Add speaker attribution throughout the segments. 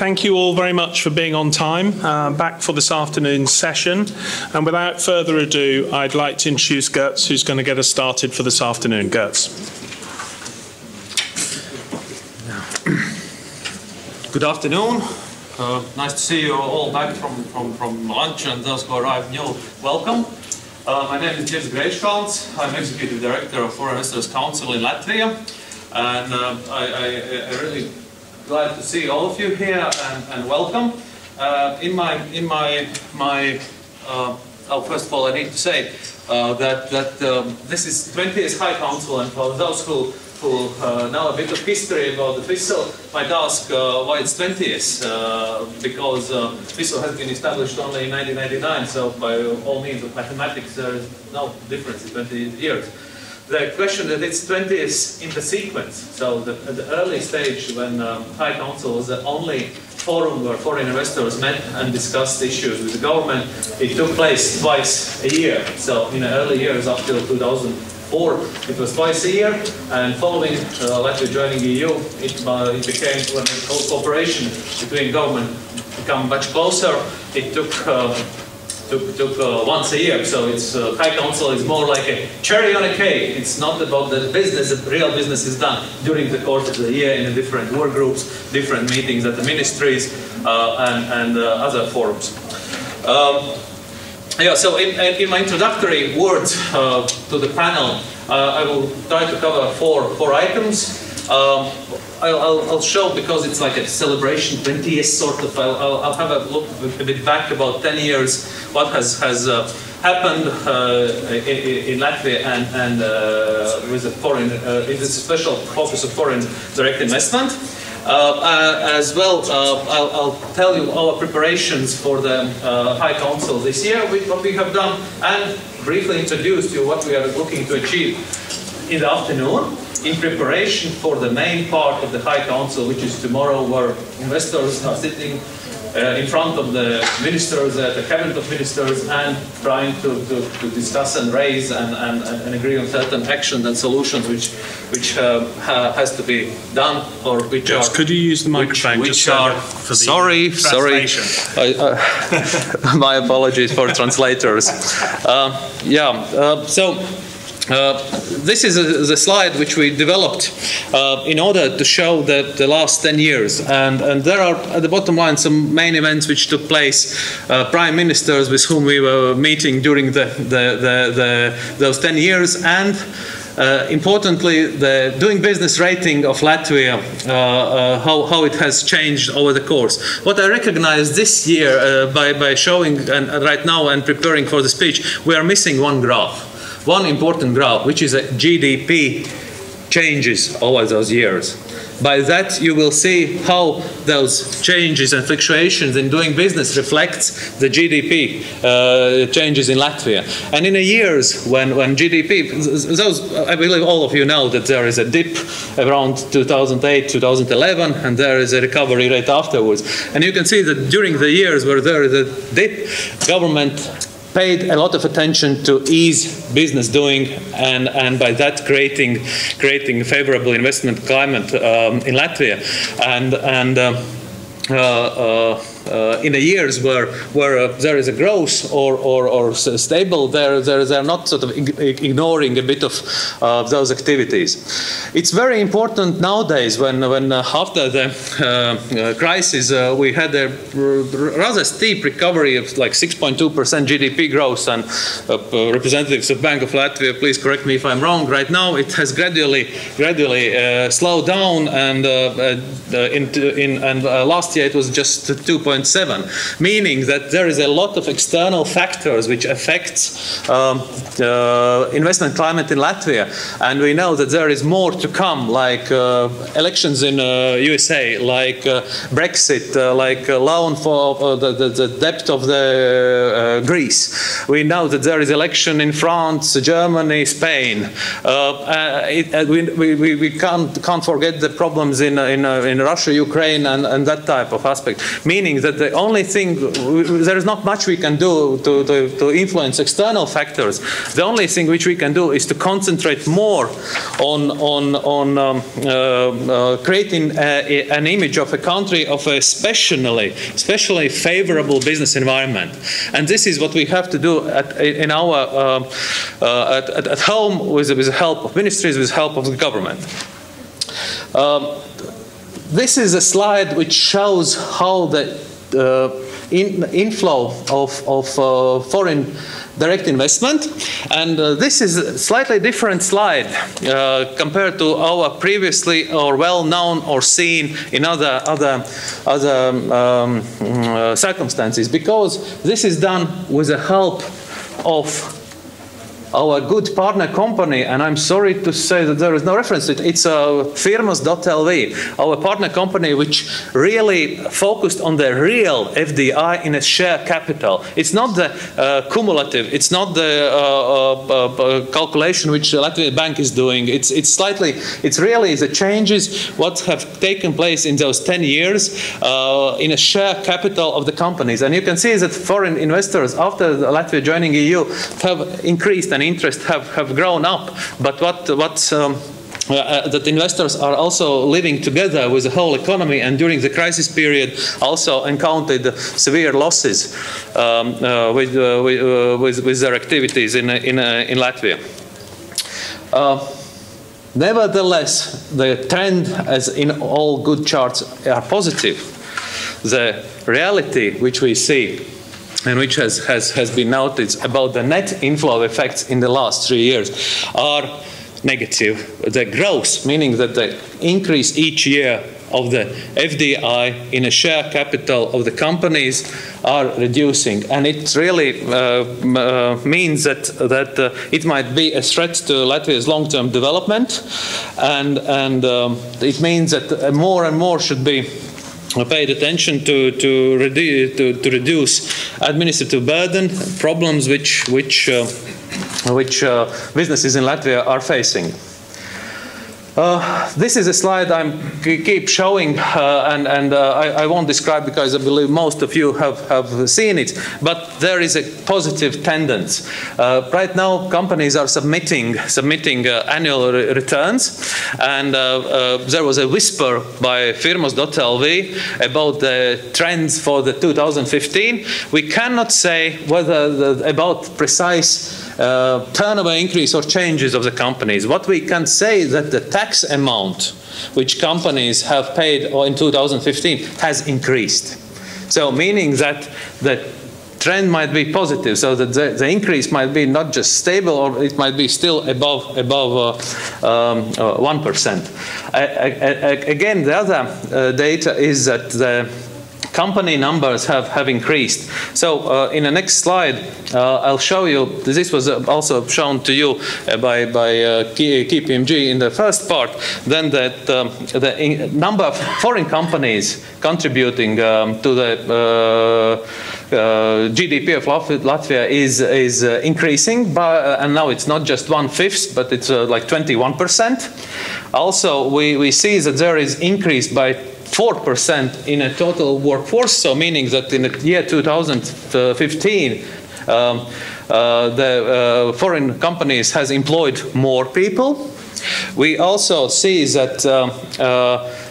Speaker 1: Thank you all very much for being on time, back for this afternoon's session. And without further ado, I'd like to introduce Gertz, who's going to get us started for this afternoon. Gertz.
Speaker 2: Good afternoon. Nice to see you all back from lunch, and those who arrived new, welcome. My name is James Grēškalns. I'm Executive Director of Foreign Investors Council in Latvia, and I really glad to see all of you here, and welcome. First of all, I need to say that this is 20th High Council, and for those who know a bit of history about the FICIL might ask why it's 20th, because FICIL has been established only in 1999, so by all means of mathematics there is no difference in 20 years. The question that it's 20th in the sequence, so at the early stage when High Council was the only forum where foreign investors met and discussed issues with the government, it took place twice a year. So in the early years up till 2004, it was twice a year, and following Latvia joining EU, it became, when the cooperation between government became much closer, it took once a year. So it's High Council is more like a cherry on a cake. It's not about the business. The real business is done during the course of the year in the different work groups, different meetings at the ministries, and other forums. So in my introductory words to the panel, I will try to cover four items. I'll show, because it's like a celebration, 20th sort of, I'll have a look a bit back about 10 years, what has happened in Latvia and with the foreign, with a special focus of foreign direct investment. As well, I'll tell you our preparations for the High Council this year, with what we have done, and briefly introduce you what we are looking to achieve in the afternoon in preparation for the main part of the High Council, which is tomorrow, where investors are sitting in front of the ministers at the cabinet of ministers and trying to discuss and raise and agree on certain actions and solutions which has to be done, or which
Speaker 1: Just, could you use the microphone?
Speaker 2: Sorry. My apologies for translators. This is the slide which we developed in order to show that the last 10 years, and there are at the bottom line some main events which took place, prime ministers with whom we were meeting during those 10 years, and importantly, the doing business rating of Latvia, how it has changed over the course. What I recognize this year by showing and right now and preparing for the speech, we are missing one graph. One important graph, which is a GDP changes over those years. By that, you will see how those changes and fluctuations in doing business reflects the GDP changes in Latvia. And in the years when GDP, I believe all of you know that there is a dip around 2008, 2011, and there is a recovery rate afterwards. And you can see that during the years where there is a dip, government paid a lot of attention to ease business doing, and by that creating a favorable investment climate in Latvia, in the years where there is a growth or stable, they're not sort of ignoring a bit of those activities. It's very important nowadays when after the crisis we had a rather steep recovery of like 6.2% GDP growth, and representatives of Bank of Latvia, please correct me if I'm wrong. Right now it has gradually slowed down, and last year it was just 2.7, meaning that there is a lot of external factors which affects investment climate in Latvia, and we know that there is more to come, like elections in USA, like Brexit, like loan for the debt of the Greece. We know that there is election in France, Germany, Spain. We can't forget the problems in Russia, Ukraine, and that type of aspect, meaning that that the only thing, there is not much we can do to influence external factors. The only thing which we can do is to concentrate more on creating an image of a country of a especially favorable business environment. And this is what we have to do at home with the help of ministries, with the help of the government. This is a slide which shows how the inflow of foreign direct investment, and this is a slightly different slide compared to our previously or well-known or seen in other circumstances, because this is done with the help of our good partner company, and I'm sorry to say that there is no reference to it. It's firmas.lv, our partner company, which really focused on the real FDI in a share capital. It's not the cumulative, it's not the calculation which the Latvian Bank is doing. It's really the changes what have taken place in those 10 years in a share capital of the companies. And you can see that foreign investors after Latvia joining EU have increased and interest have grown up, but that investors are also living together with the whole economy, and during the crisis period also encountered severe losses with their activities in Latvia. Nevertheless, the trend, as in all good charts, are positive. The reality which we see and which has been noticed about the net inflow effects in the last 3 years are negative. The growth, meaning that the increase each year of the FDI in a share capital of the companies are reducing, and it really means that it might be a threat to Latvia's long-term development, and it means that more and more should be paid attention to reduce administrative burden, problems which businesses in Latvia are facing. This is a slide I keep showing, and I won't describe because I believe most of you have seen it, but there is a positive tendency. Right now, companies are submitting annual returns, and there was a whisper by firmas.lv about the trends for the 2015. We cannot say whether about precise turnover increase or changes of the companies. What we can say is that the tax amount which companies have paid in 2015 has increased. So meaning that the trend might be positive, so that the increase might be not just stable, or it might be still above 1%. Again, the other data is that the company numbers have increased. So in the next slide, I'll show you, this was also shown to you by KPMG in the first part, then that the number of foreign companies contributing to the GDP of Latvia is increasing, and now it's not just 1/5, but it's like 21%. Also, we see that there is increase by 4% in a total workforce, so meaning that in the year 2015, the foreign companies has employed more people. We also see that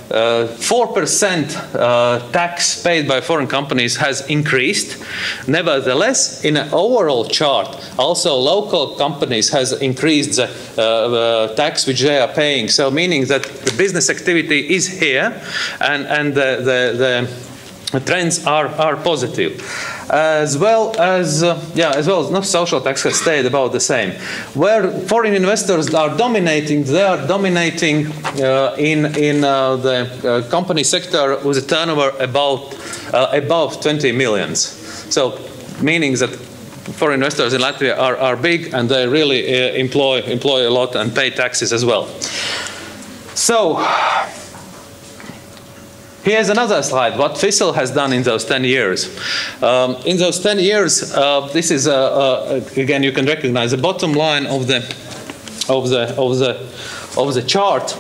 Speaker 2: 4% tax paid by foreign companies has increased. Nevertheless, in an overall chart, also local companies has increased the tax which they are paying. So meaning that the business activity is here, and the trends are positive. As well as no, social tax has stayed about the same. Where foreign investors are dominating, they are dominating in the company sector with a turnover above 20 millions. So meaning that foreign investors in Latvia are big, and they really employ a lot and pay taxes as well. So here's another slide, what FICIL has done in those 10 years. In those 10 years, this is, again, you can recognize the bottom line of the the chart.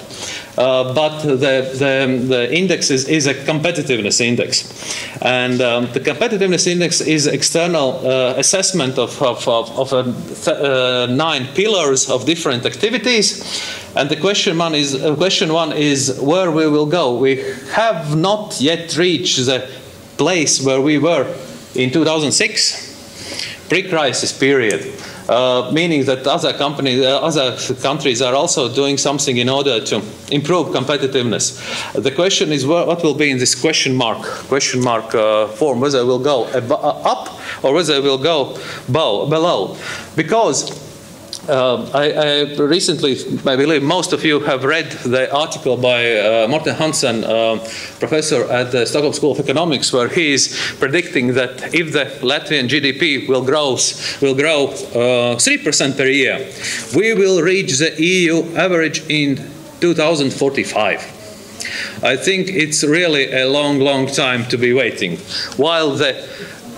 Speaker 2: But the index is a competitiveness index, and the competitiveness index is external assessment of 9 pillars of different activities. And the question one is where we will go. We have not yet reached the place where we were in 2006, pre-crisis period. Meaning that other countries are also doing something in order to improve competitiveness. The question is what will be in this question mark form, whether it will go up or whether it will go below. Because I recently, I believe most of you have read the article by Morten Hansen, professor at the Stockholm School of Economics, where he is predicting that if the Latvian GDP will grow 3% per year, we will reach the EU average in 2045. I think it's really a long, long time to be waiting. While the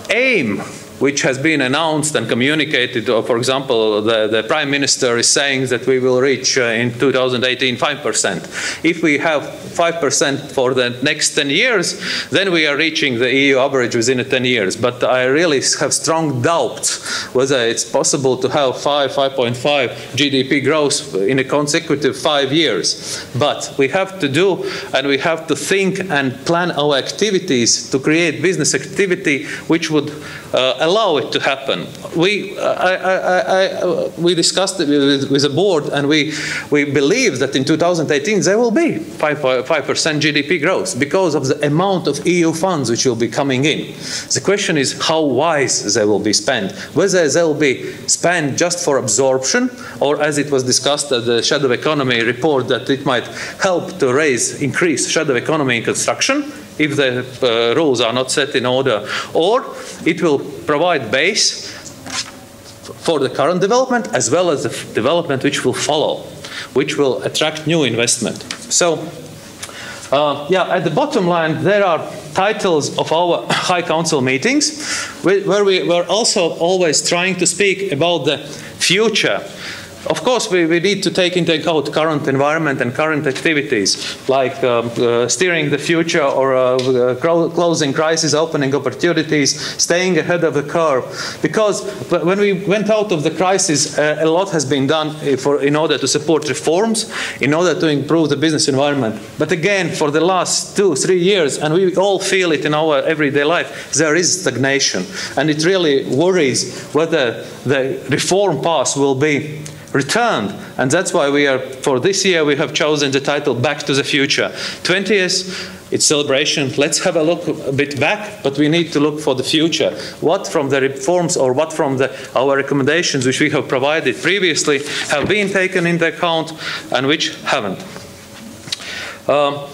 Speaker 2: aim which has been announced and communicated, for example, the Prime Minister is saying that we will reach in 2018 5%. If we have 5% for the next 10 years, then we are reaching the EU average within 10 years. But I really have strong doubts whether it's possible to have 5.5 GDP growth in a consecutive 5 years. But we have to do, and we have to think and plan our activities to create business activity which would allow it to happen. We discussed it with the board, and we believe that in 2018 there will be 5% GDP growth because of the amount of EU funds which will be coming in. The question is how wise they will be spent. Whether they will be spent just for absorption, or as it was discussed at the shadow economy report, that it might help to increase shadow economy in construction if the rules are not set in order, or it will provide base for the current development as well as the development which will follow, which will attract new investment. So, at the bottom line, there are titles of our High Council meetings where we were also always trying to speak about the future. Of course, we need to take into account current environment and current activities, like steering the future or closing crisis, opening opportunities, staying ahead of the curve. Because when we went out of the crisis, a lot has been done in order to support reforms, in order to improve the business environment. But again, for the last 2-3 years, and we all feel it in our everyday life, there is stagnation. And it really worries whether the reform path will be returned. And that's why for this year, we have chosen the title Back to the Future. 20th, it's celebration. Let's have a look a bit back, but we need to look for the future. What from the reforms or what from our recommendations which we have provided previously have been taken into account and which haven't. A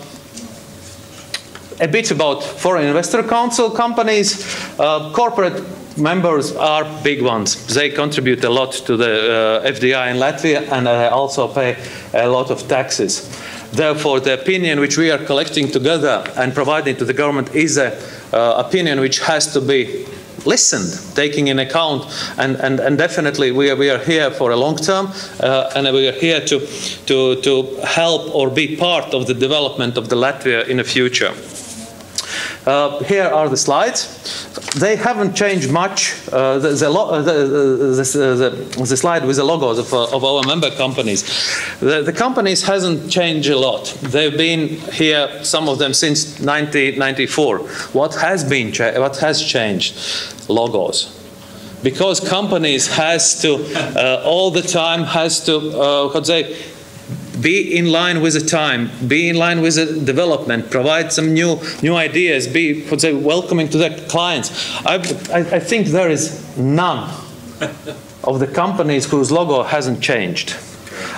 Speaker 2: bit about Foreign Investor Council companies. Corporate members are big ones. They contribute a lot to the FDI in Latvia, and also pay a lot of taxes. Therefore, the opinion which we are collecting together and providing to the government is an opinion which has to be listened, taking in account, and definitely we are here for a long term, and we are here to help or be part of the development of the Latvia in the future. Here are the slides. They haven't changed much. The slide with the logos of our member companies. The companies hasn't changed a lot. They've been here, some of them, since 1994. What has changed? Logos. Because companies has to all the time be in line with the time, be in line with the development, provide some new ideas, be welcoming to their clients. I think there is none of the companies whose logo hasn't changed.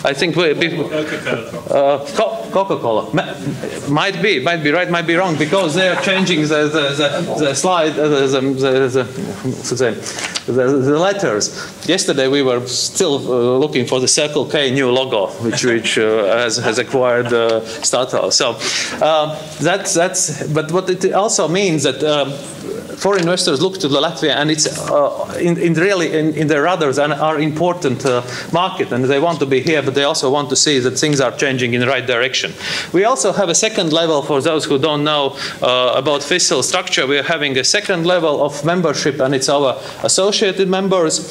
Speaker 2: I think Coca-Cola might be right, might be wrong, because they are changing the slide, the letters. Yesterday we were still looking for the Circle K new logo, which has acquired Statoil. So but what it also means that foreign investors look to Latvia, and it's in their radars and are important market, and they want to be here, but they also want to see that things are changing in the right direction. We also have a second level for those who don't know about FICIL structure. We are having a second level of membership, and it's our associated members.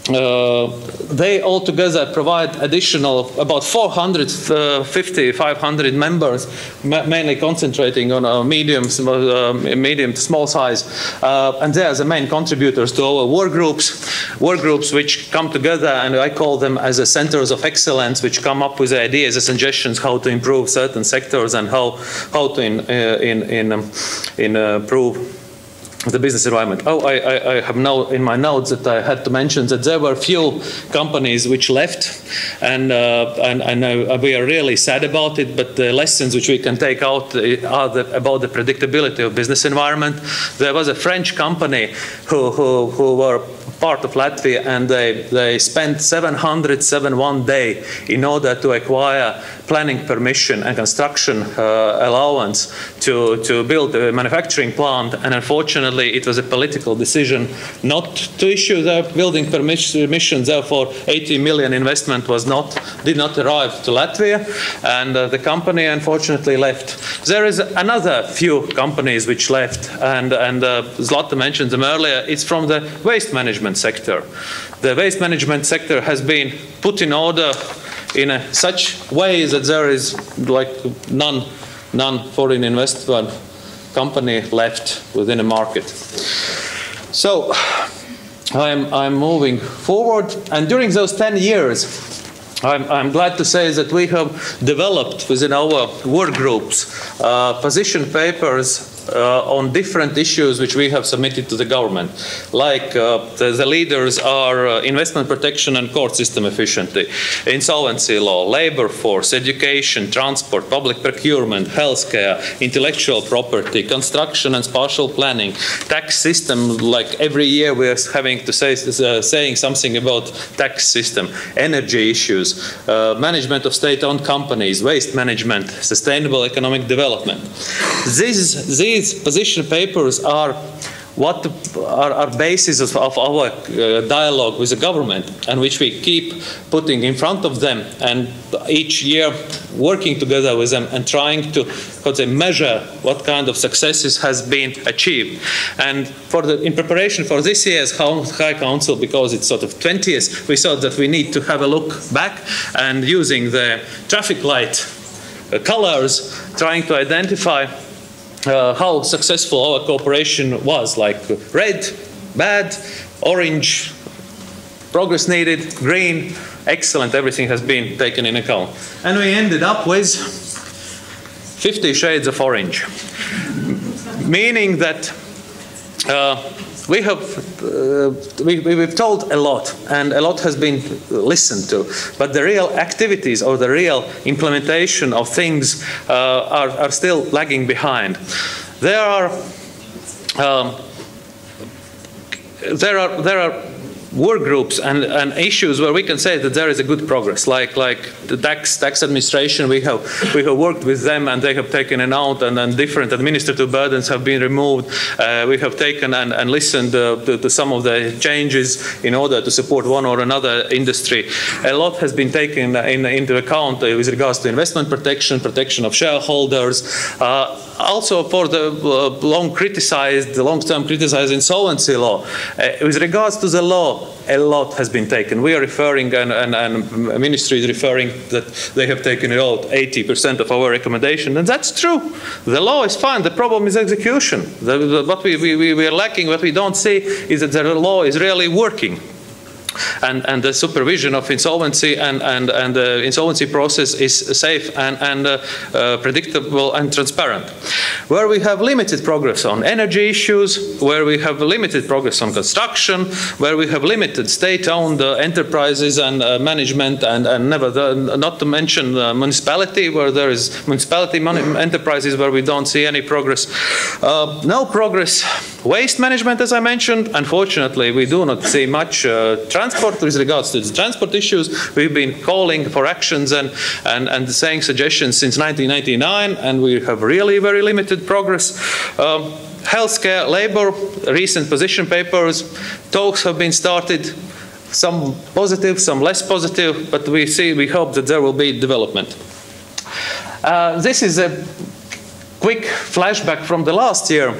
Speaker 2: They altogether provide additional about 450, 500 members, mainly concentrating on medium to small size. And they are the main contributors to our work groups which come together, and I call them as a centers of excellence, which come up with ideas and suggestions how to improve certain sectors and how to improve the business environment. Oh, I have in my notes that I had to mention that there were few companies which left, and we are really sad about it, but the lessons which we can take out are about the predictability of business environment. There was a French company who were part of Latvia, and they spent 701 days in order to acquire planning permission and construction allowance to build a manufacturing plant, and unfortunately it was a political decision not to issue the building permission. Therefore 80 million investment did not arrive to Latvia, and the company unfortunately left. There is another few companies which left, and Zlata mentioned them earlier. It's from the waste management sector. The waste management sector has been put in order in such way that there is like none foreign investment company left within a market. So I'm moving forward, and during those 10 years I'm glad to say that we have developed within our work groups position papers on different issues which we have submitted to the government. Like the leaders are investment protection and court system efficiency, insolvency law, labor force, education, transport, public procurement, healthcare, intellectual property, construction and spatial planning, tax system. Like every year we are having to saying something about tax system, energy issues, management of state-owned companies, waste management, sustainable economic development. These position papers are what are basis of our dialogue with the government, and which we keep putting in front of them, and each year working together with them and trying to measure what kind of successes has been achieved. And in preparation for this year's High Council, because it's sort of 20th, we thought that we need to have a look back, and using the traffic light colors, trying to identify how successful our cooperation was, like red, bad, orange, progress needed, green, excellent, everything has been taken in account. And we ended up with 50 shades of orange, meaning that we've told a lot, and a lot has been listened to, but the real activities or the real implementation of things are still lagging behind. There are work groups and issues where we can say that there is a good progress, like the tax administration. We have worked with them, and they have taken it out, and then different administrative burdens have been removed. We have taken and listened to some of the changes in order to support one or another industry. A lot has been taken into account with regards to investment protection of shareholders. Also for the long-term criticized insolvency law. With regards to the law, a lot has been taken. We are referring, and ministry is referring, that they have taken it out, 80% of our recommendation, and that's true. The law is fine. The problem is execution. What we are lacking, what we don't see, is that the law is really working. And the supervision of insolvency and the insolvency process is safe and predictable and transparent. Where we have limited progress on energy issues, where we have limited progress on construction, where we have limited state-owned enterprises and management, and not to mention municipality, where there is municipality enterprises where we don't see any progress. No progress. Waste management, as I mentioned, unfortunately, we do not see much transport. With regards to the transport issues, we've been calling for actions and saying suggestions since 1999, and we have really very limited progress. healthcare, labor, recent position papers, talks have been started, some positive, some less positive, but we hope that there will be development. This is a quick flashback from the last year,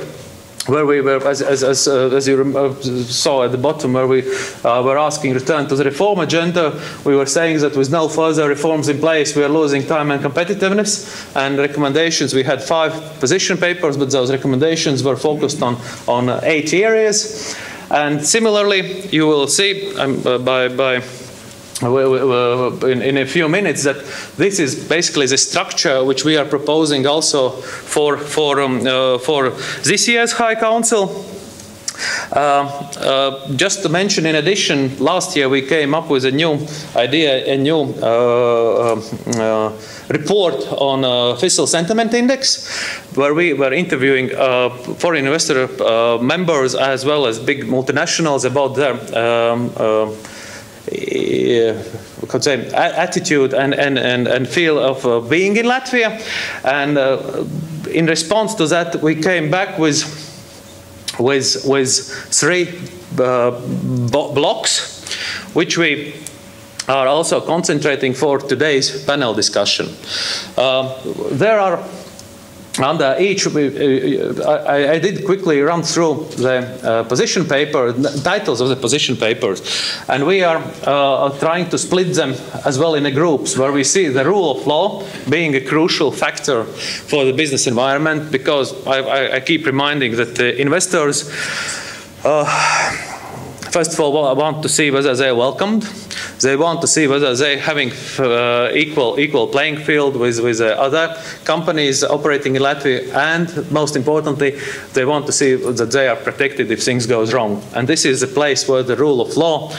Speaker 2: where we were, as you saw at the bottom, where we were asking return to the reform agenda. We were saying that with no further reforms in place, we are losing time and competitiveness. And recommendations, we had 5 position papers, but those recommendations were focused on 8 areas. And similarly, you will see in a few minutes that this is basically the structure which we are proposing also for this year's High Council. Just to mention, in addition, last year we came up with a new idea, a new report on FICIL sentiment index, where we were interviewing foreign investor members as well as big multinationals about their attitude and feel of being in Latvia. And in response to that, we came back with 3 blocks, which we are also concentrating for today's panel discussion. There are under each, I did quickly run through the position paper, titles of the position papers, and we are trying to split them as well in groups, where we see the rule of law being a crucial factor for the business environment, because I keep reminding that the investors, first of all, want to see whether they are welcomed. They want to see whether they are having equal playing field with other companies operating in Latvia, and most importantly, they want to see that they are protected if things goes wrong. And this is a place where the rule of law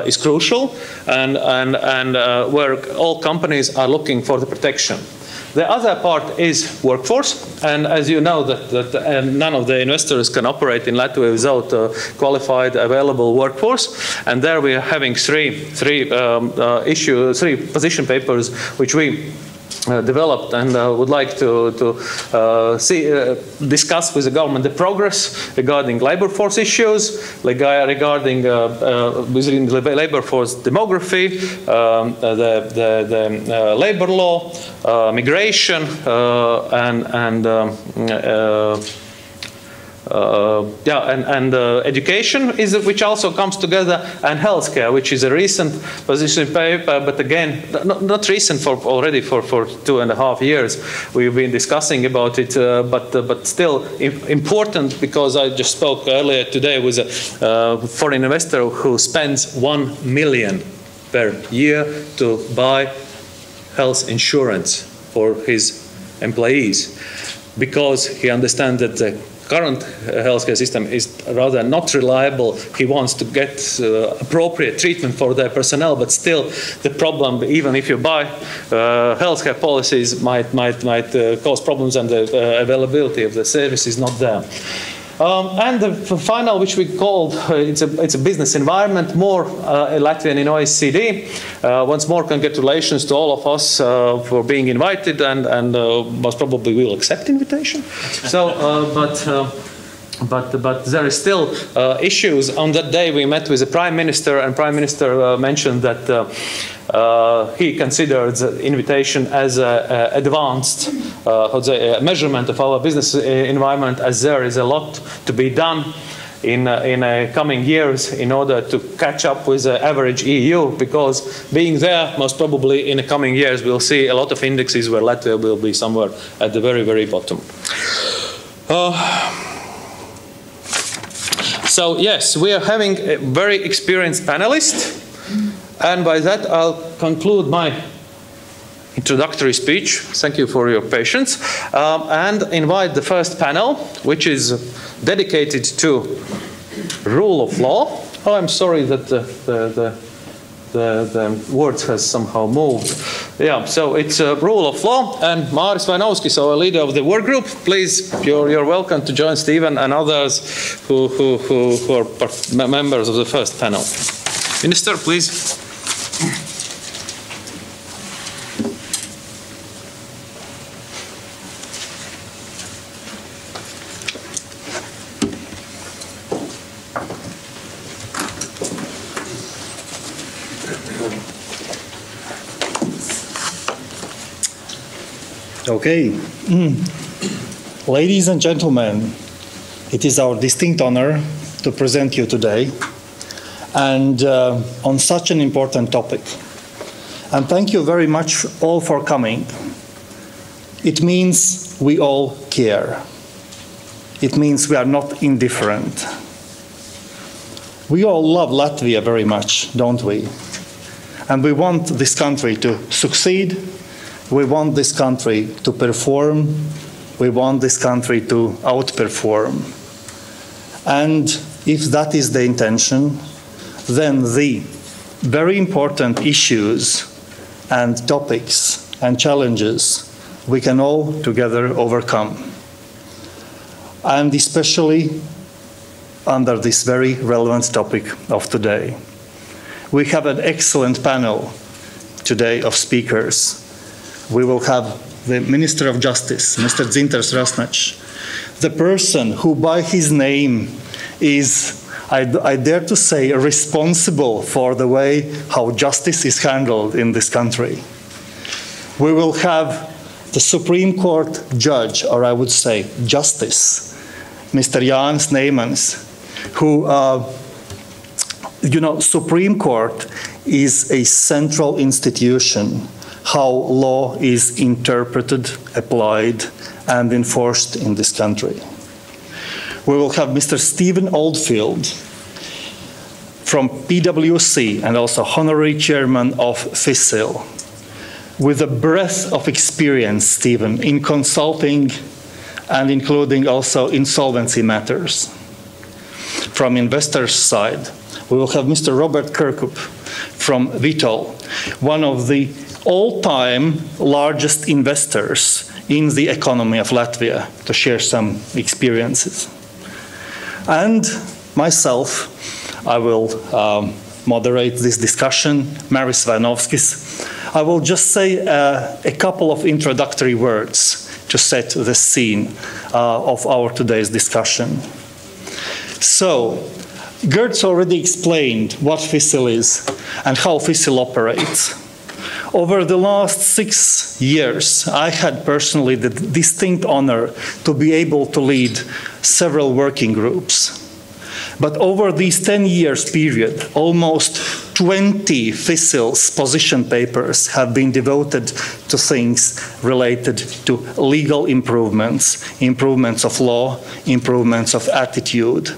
Speaker 2: is crucial, and where all companies are looking for the protection. The other part is workforce, and as you know, that none of the investors can operate in Latvia without qualified available workforce. And there we are having three position papers which we developed and would like to discuss with the government the progress regarding labor force issues, regarding within the labor force demography, the labor law, migration, and education, which also comes together, and healthcare, which is a recent position paper, but again, not recent, already for 2.5 years. We've been discussing about it, but still important, because I just spoke earlier today with a foreign investor who spends 1 million per year to buy health insurance for his employees, because he understands that the current healthcare system is rather not reliable. He wants to get appropriate treatment for their personnel, but still the problem, even if you buy healthcare policies, might cause problems, and the availability of the service is not there. And the final, which we called, it's a business environment, more Latvian in OECD. Once more, congratulations to all of us for being invited, and most probably we'll accept invitation. So, but there is still issues. On that day, we met with the Prime Minister, and Prime Minister mentioned that he considered the invitation as an advanced measurement of our business environment, as there is a lot to be done in coming years in order to catch up with the average EU, because being there, most probably in the coming years, we'll see a lot of indexes where Latvia will be somewhere at the very, very bottom. So yes, we are having a very experienced panelist. And by that, I'll conclude my introductory speech. Thank you for your patience. And invite the first panel, which is dedicated to rule of law. Oh, I'm sorry that the words has somehow moved. Yeah, so it's rule of law. And Māris Vainovskis, our leader of the work group, please, you're welcome to join Stephen and others who are members of the first panel. Minister, please.
Speaker 3: Okay. Ladies and gentlemen, it is our distinct honor to present you today and on such an important topic. And thank you very much all for coming. It means we all care. It means we are not indifferent. We all love Latvia very much, don't we? And we want this country to succeed. We want this country to perform. We want this country to outperform. And if that is the intention, then the very important issues and topics and challenges we can all together overcome. And especially under this very relevant topic of today. We have an excellent panel today of speakers. We will have the Minister of Justice, Mr. Dzintars Rasnačs, the person who by his name is, I dare to say, responsible for the way how justice is handled in this country. We will have the Supreme Court judge, or I would say justice, Mr. Jānis Neimans, who, Supreme Court is a central institution, how law is interpreted, applied, and enforced in this country. We will have Mr. Stephen Oldfield from PwC and also honorary chairman of FICIL, with a breadth of experience, Stephen, in consulting and including also insolvency matters. From investors' side, we will have Mr. Robert Kirkup from Vitol, one of the all-time largest investors in the economy of Latvia, to share some experiences. And myself, I will moderate this discussion, Maris Vanovskis. I will just say a couple of introductory words to set the scene of our today's discussion. So, Gert's already explained what FICIL is and how FICIL operates. Over the last 6 years, I had personally the distinct honor to be able to lead several working groups. But over these 10 years period, almost 20 FICIL's position papers have been devoted to things related to legal improvements, improvements of law, improvements of attitude.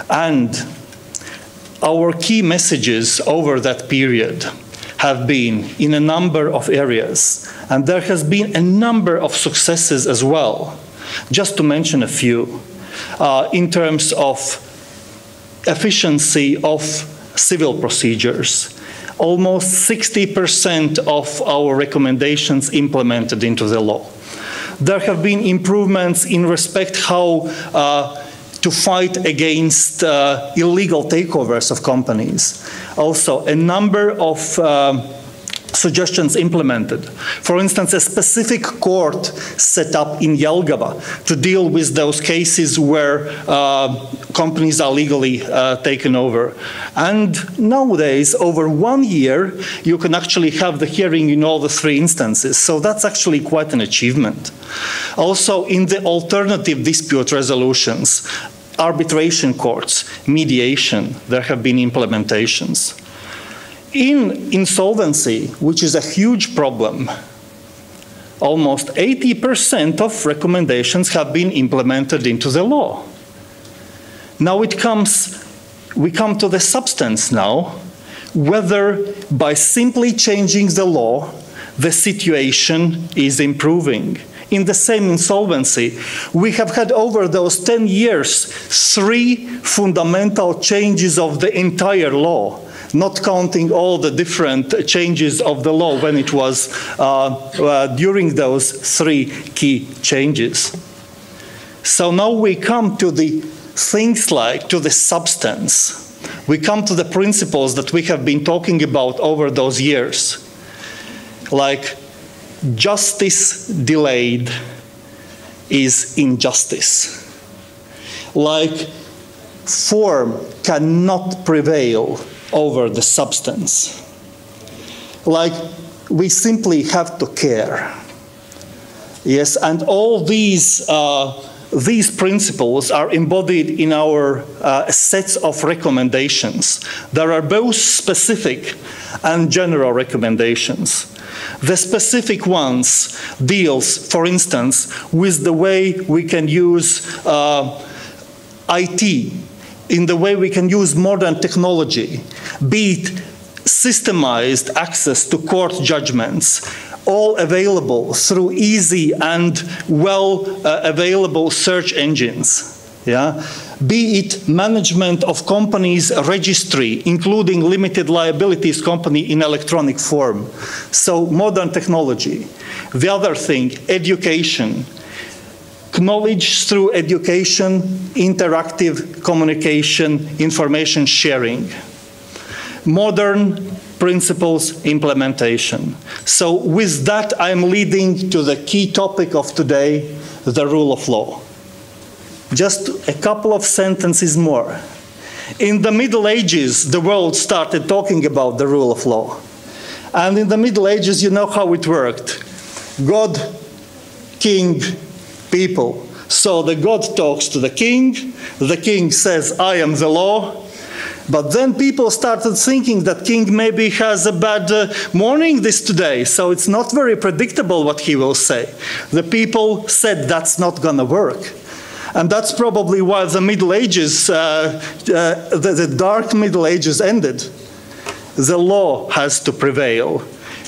Speaker 3: And our key messages over that period have been in a number of areas, and there has been a number of successes as well. Just to mention a few, in terms of efficiency of civil procedures, almost 60% of our recommendations implemented into the law. There have been improvements in respect how to fight against illegal takeovers of companies. Also, a number of suggestions implemented. For instance, a specific court set up in Jelgava to deal with those cases where companies are legally taken over. And nowadays, over 1 year, you can actually have the hearing in all the 3 instances. So that's actually quite an achievement. Also, in the alternative dispute resolutions, arbitration courts, mediation, there have been implementations. In insolvency, which is a huge problem, almost 80% of recommendations have been implemented into the law. Now we come to the substance now, whether by simply changing the law, the situation is improving. In the same insolvency, we have had over those 10 years 3 fundamental changes of the entire law, not counting all the different changes of the law when it was during those 3 key changes. So now we come to the things like, to the substance. We come to the principles that we have been talking about over those years, like justice delayed is injustice. Like form cannot prevail over the substance. like we simply have to care. Yes, and all these principles are embodied in our sets of recommendations. There are both specific and general recommendations. The specific ones deals, for instance, with the way we can use IT, in the way we can use modern technology, be it systemized access to court judgments, all available through easy and available search engines. Yeah? Be it management of companies' registry, including limited liabilities company in electronic form. So modern technology. The other thing, education. Knowledge through education, interactive communication, information sharing. Modern principles implementation. So with that, I'm leading to the key topic of today, the rule of law. Just a couple of sentences more. In the Middle Ages, the world started talking about the rule of law. And in the Middle Ages, you know how it worked. God, king, people. So the God talks to the king says, I am the law. But then people started thinking that king maybe has a bad morning today, so it's not very predictable what he will say. The people said that's not going to work. And that's probably why the Middle Ages, the dark Middle Ages ended. The law has to prevail,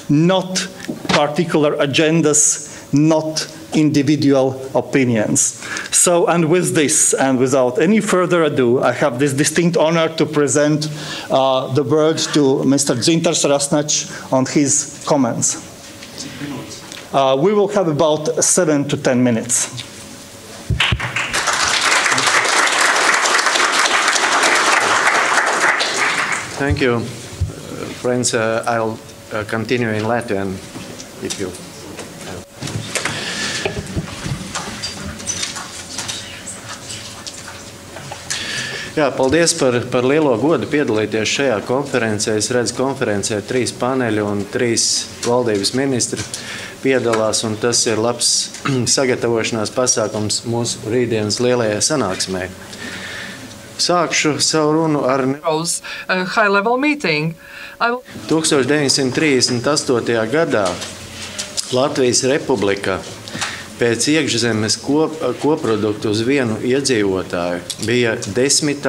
Speaker 3: not particular agendas, not individual opinions. So, and with this, and without any further ado, I have this distinct honor to present the word to Mr. Dzintars Rasnačs on his comments. We will have about 7 to 10 minutes.
Speaker 4: Thank you, friends. I'll continue in Latvian, if you. Jā, paldies par lielo godu piedalīties šajā konferencē. Es redzu, konferencē 3 paneļi un 3 valdības ministri piedalās, un tas ir labs sagatavošanās pasākums mūsu rītdienas lielajai sanāksmei. Sākšu savu runu ar 1938. gadā Latvijas Republika pēc iekšzemes koproduktu uz vienu iedzīvotāju bija 10.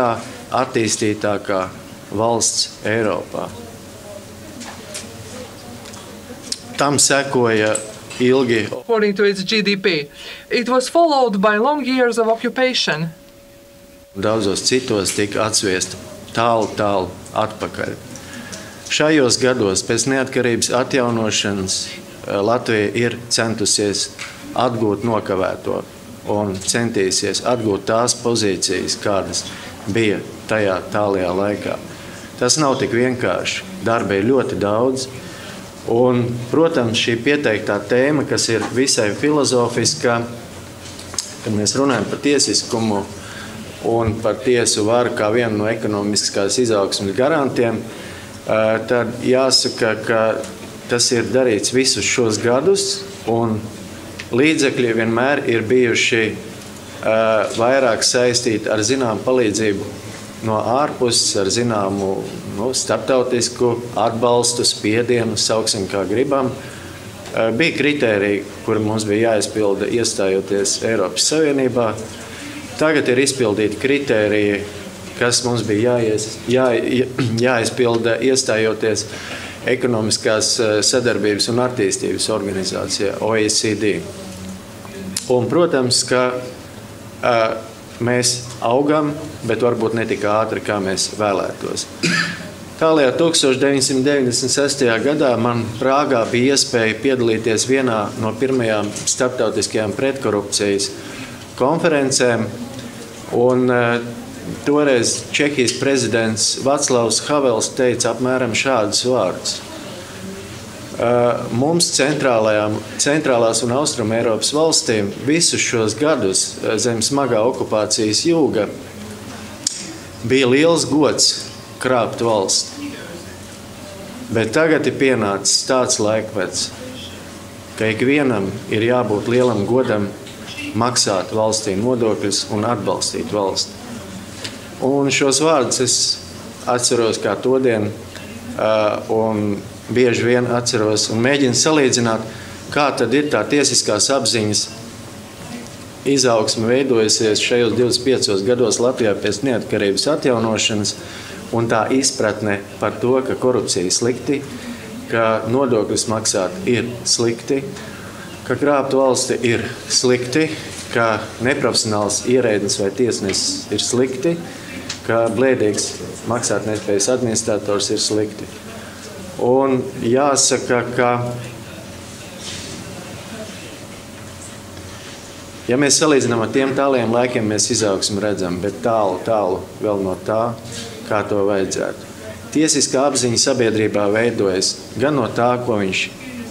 Speaker 4: attīstītākā valsts Eiropā. Tam sekoja ilgi.
Speaker 5: According to its GDP, it was followed by long years of occupation.
Speaker 4: Daudzos citos tika atsviesta tālu atpakaļ. Šajos gados pēc neatkarības atjaunošanas Latvija ir centusies atgūt nokavēto un centīsies atgūt tās pozīcijas, kādas bija tajā tālajā laikā. Tas nav tik vienkārši. Darba ir ļoti daudz. Un, protams, šī pieteiktā tēma, kas ir visai filozofiskā, kad mēs runājam par tiesiskumu un par tiesu varu kā vienu no ekonomiskās izaugsmes garantiem, tad jāsaka, ka tas ir darīts visus šos gadus, un līdzekļi vienmēr ir bijuši vairāk saistīti ar zināmu palīdzību no ārpuses, ar zināmu starptautisku atbalstu, spiedienu, sauksim kā gribam. Bija kritēriji, kuri mums bija jāizpilda iestājoties Eiropas Savienībā. Tagad ir izpildīti kritēriji, kas mums bija jāizpilda iestājoties ekonomiskās sadarbības un attīstības organizācijā OECD. Un, protams, ka mēs augam, bet varbūt ne tik ātri, kā mēs vēlētos. Tālajā 1996. gadā man Prāgā bija iespēja piedalīties vienā no pirmajām starptautiskajām pretkorupcijas konferencēm, un toreiz Čehijas prezidents Vaclavs Havels teica apmēram šādus vārdus. Mums centrālās un austruma Eiropas valstīm visus šos gadus zem smagā okupācijas jūga bija liels gods krāpt valsti. Bet tagad ir pienācis tāds laikmets, ka ikvienam ir jābūt lielam godam maksāt valstī nodokļus un atbalstīt valsti. Un šos vārdus es atceros kā todien un bieži vien atceros un mēģinu salīdzināt, kā tad ir tā tiesiskās apziņas izaugsme veidojusies šajos 25 gados Latvijā pēc neatkarības atjaunošanas un tā izpratne par to, ka korupcija ir slikti, ka nodokļus maksāt ir slikti, ka krāpt valsti ir slikti, ka neprofesionāls ierēdnis vai tiesnesis ir slikti, ka blēdīgs maksātnespējas administrators ir slikti. Un jāsaka, ka ja mēs salīdzinām ar tiem tāliem laikiem, mēs izaugsmi redzam, bet tālu vēl no tā, kā to vajadzētu. Tiesiskā apziņa sabiedrībā veidojas gan no tā, ko viņš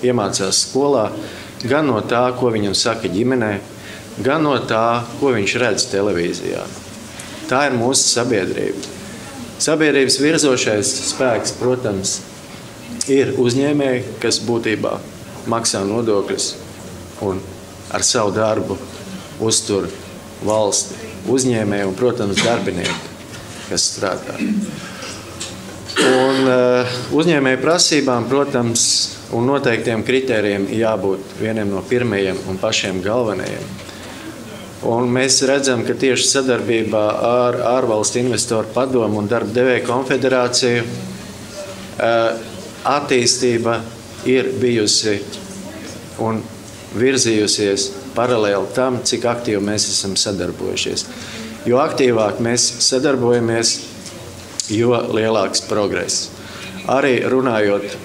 Speaker 4: iemācās skolā, gan no tā, ko viņam saka ģimenē, gan no tā, ko viņš redz televīzijā. Tā ir mūsu sabiedrība. Sabiedrības virzošais spēks, protams, ir uzņēmēji, kas būtībā maksā nodokļus un ar savu darbu uztur valsti, uzņēmēji un, protams, darbinieki, kas strādā. Un uzņēmēju prasībām, protams, un noteiktiem kritērijiem jābūt vieniem no pirmajiem un pašiem galvenajiem. Un mēs redzam, ka tieši sadarbībā ar Ārvalstu investoru padomu un darba devēju konfederāciju attīstība ir bijusi un virzījusies paralēli tam, cik aktīvi mēs esam sadarbojušies. Jo aktīvāk mēs sadarbojamies, jo lielāks progress. Arī runājot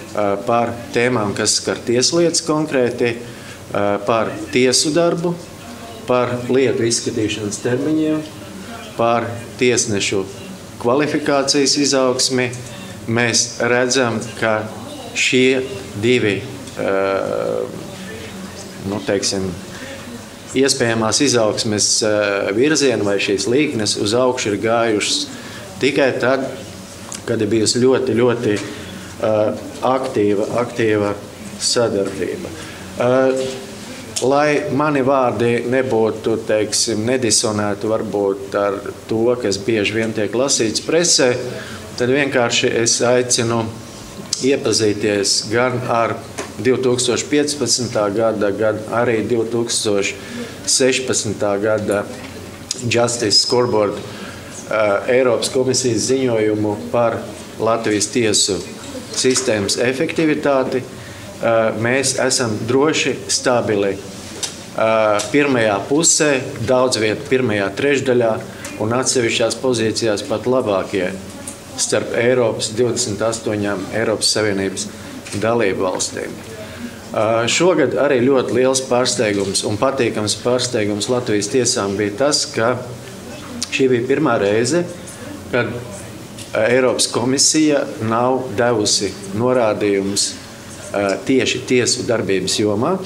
Speaker 4: par tēmām, kas skar tieslietas konkrēti, par tiesu darbu, par lietu izskatīšanas termiņiem, par tiesnešu kvalifikācijas izaugsmi, mēs redzam, ka šie divi iespējamās izaugsmes virzieni vai šīs līknes uz augšu ir gājušas tikai tad, kad ir bijusi ļoti aktīva sadarbība. Lai mani vārdi nebūtu, nedisonētu varbūt ar to, kas bieži vien tiek lasīts presē, tad vienkārši es aicinu iepazīties gan ar 2015. gada, gan arī 2016. gada Justice Scoreboard Eiropas komisijas ziņojumu par Latvijas tiesu sistēmas efektivitāti. Mēs esam droši stabili pirmajā pusē, daudz vietu pirmajā trešdaļā un atsevišķās pozīcijās pat labākie starp Eiropas 28 Eiropas Savienības dalību valstīm. Šogad arī ļoti liels pārsteigums un patīkams pārsteigums Latvijas tiesām bija tas, ka šī bija pirmā reize, kad Eiropas komisija nav devusi norādījumus tieši tiesu darbības jomā.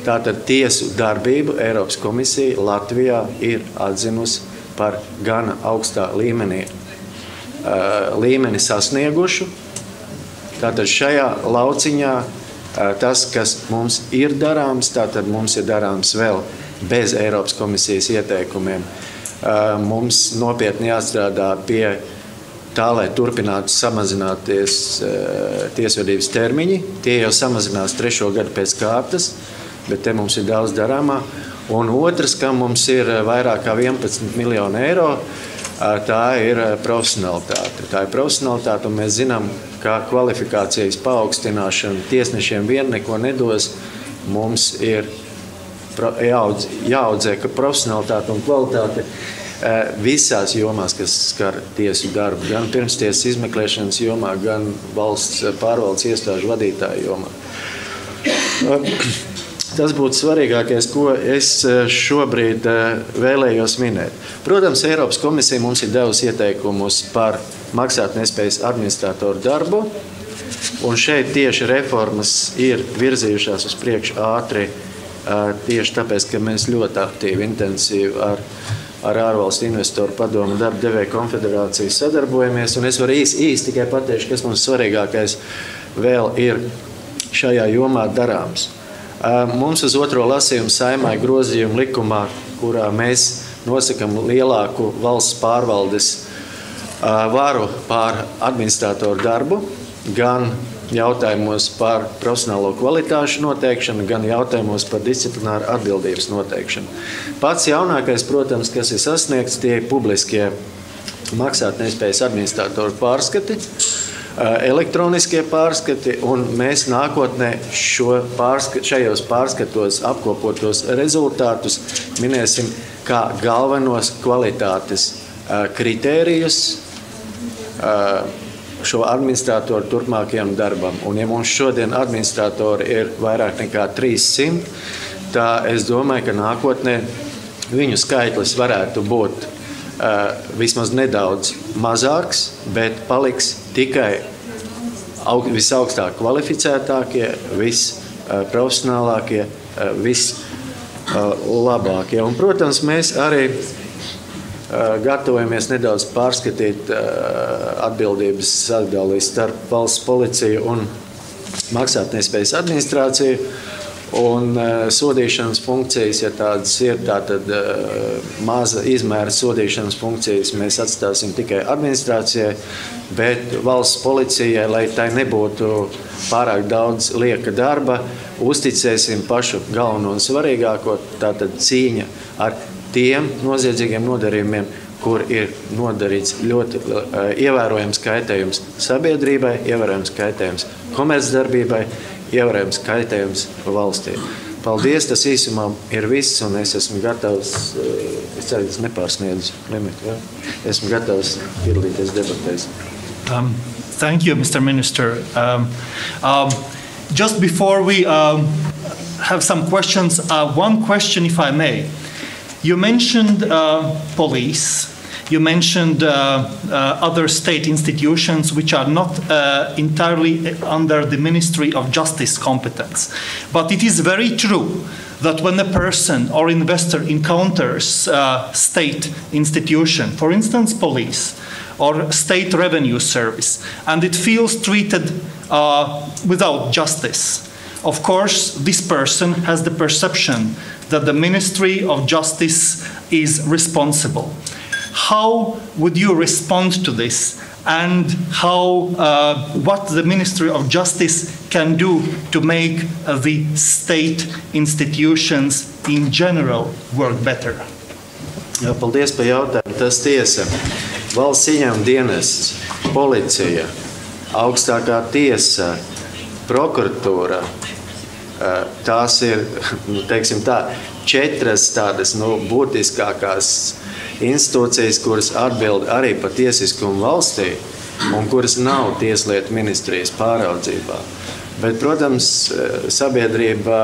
Speaker 4: Tātad tiesu darbību Eiropas komisija Latvijā ir atzinusi par gana augstā līmeni sasniegušu. Tātad šajā lauciņā tas, kas mums ir darāms, tātad mums ir darāms vēl bez Eiropas komisijas ieteikumiem. Mums nopietni jāstrādā pie tā, lai turpinātu samazināties tiesvedības termiņi. Tie jau samazinās 3. gadu pēc kārtas, bet te mums ir daudz darāmā. Un otrs, kam mums ir vairāk kā 11 miljonu eiro, tā ir profesionalitāte. Tā ir profesionalitāte, un mēs zinām, ka kvalifikācijas paaugstināšana tiesnešiem vien neko nedos. Mums ir jāaudzē, ka profesionalitāte un kvalitāte visās jomās, kas skar tiesu darbu, gan pirmstiesas izmeklēšanas jomā, gan valsts pārvaldes iestāžu vadītāju jomā. Tas būtu svarīgākais, ko es šobrīd vēlējos minēt. Protams, Eiropas komisija mums ir devusi ieteikumus par maksātnespējas administratoru darbu, un šeit tieši reformas ir virzījušās uz priekšu ātri tieši tāpēc, ka mēs ļoti aktīvi, intensīvi ar Ārvalstu investoru padomu darba devēju konfederāciju sadarbojamies. Un es varu īsti tikai pateikt, kas mums svarīgākais vēl ir šajā jomā darāms. Mums uz otro lasījumu Saeimā ir grozījuma likumā, kurā mēs nosakam lielāku valsts pārvaldes varu pār administratoru darbu, gan jautājumos par profesionālo kvalitāšu noteikšanu, gan jautājumos par disciplināru atbildības noteikšanu. Pats jaunākais, protams, kas ir sasniegts, tie ir publiskie maksātnespējas administratoru pārskati, elektroniskie pārskati, un mēs nākotnē šajos pārskatos apkopotos rezultātus minēsim kā galvenos kvalitātes kritērijus šo administratoru turpmākajam darbam. Un ja mums šodien administratori ir vairāk nekā 300, tā es domāju, ka nākotnē viņu skaitlis varētu būt vismaz nedaudz mazāks, bet paliks tikai visaugstāk kvalificētākie, visprofesionālākie, vislabākie. Un, protams, mēs arī gatavojamies nedaudz pārskatīt atbildības sadali starp valsts policiju un maksātnespējas administrāciju. Un sodīšanas funkcijas, ja tādas ir, tātad maza izmēra sodīšanas funkcijas mēs atstāsim tikai administrācijai, bet valsts policijai, lai tai nebūtu pārāk daudz lieka darba, uzticēsim pašu galveno un svarīgāko, tātad cīņa ar tiem noziedzīgiem nodarījumiem, kur ir nodarīts ļoti ievērojams kaitējums sabiedrībai, ievērojams kaitējums komercdarbībai, ievērojams kaitējums valstī. Paldies, tas īsumā ir viss, un es esmu gatavs, es ceru, es nepārsniedzu limitu, ja? Esmu gatavs piedalīties debatēs.
Speaker 3: Thank you, Mr. Minister. Just before we have some questions, one question, if I may. You mentioned police, you mentioned other state institutions which are not entirely under the Ministry of Justice competence. But it is very true that when a person or investor encounters state institution, for instance police or state revenue service, and it feels treated without justice, of course this person has the perception that the Ministry of Justice is responsible. How would you respond to this, and what the Ministry of Justice can do to make the state institutions in general work better?
Speaker 4: Jā, paldies par jautājumu. Tas tiesa. Valsts ieņēmuma dienests, policija, augstākā tiesa, prokuratūra, tās ir, teiksim tā, 4 tādas būtiskākās institūcijas, kuras atbild arī par tiesiskumu valstī un kuras nav tieslietu ministrijas pāraudzībā. Bet, protams, sabiedrība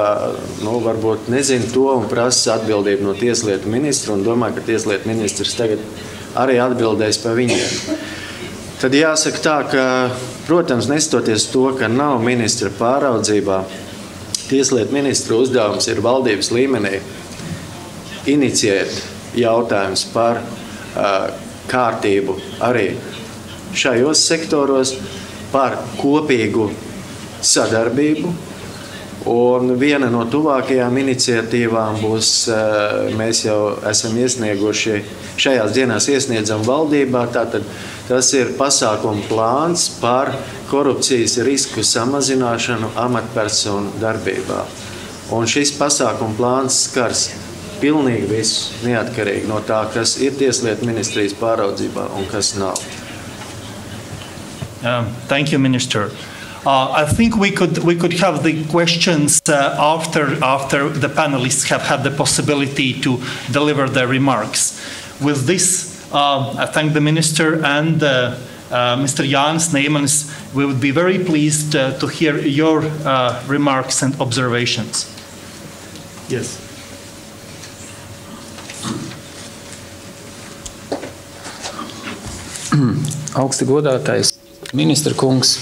Speaker 4: varbūt nezina to un prasa atbildību no tieslietu ministra un domā, ka tieslietu ministrs tagad arī atbildēs par viņiem. Tad jāsaka tā, ka, protams, nestoties to, ka nav ministra pāraudzībā, tieslietu ministra uzdevums ir valdības līmenī inicijēt jautājums par kārtību arī šajos sektoros, par kopīgu sadarbību. Un viena no tuvākajām iniciatīvām būs, mēs jau esam iesnieguši, šajās dienās iesniedzam valdībā, tātad tas ir pasākumu plāns par korupcijas risku samazināšanu amatpersonu darbībā. Un šis pasākumu plāns skars pilnīgi visu, neatkarīgi no tā, kas ir tieslietu ministrijas pāraudzībā un kas nav.
Speaker 3: Thank you, Minister. I think we could have the questions after the panelists have had the possibility to deliver their remarks. With this, I thank the Minister and Mr. Jānis Neimans. We would be very pleased to hear your remarks and observations. Yes.
Speaker 6: Augsti godātais ministra kungs,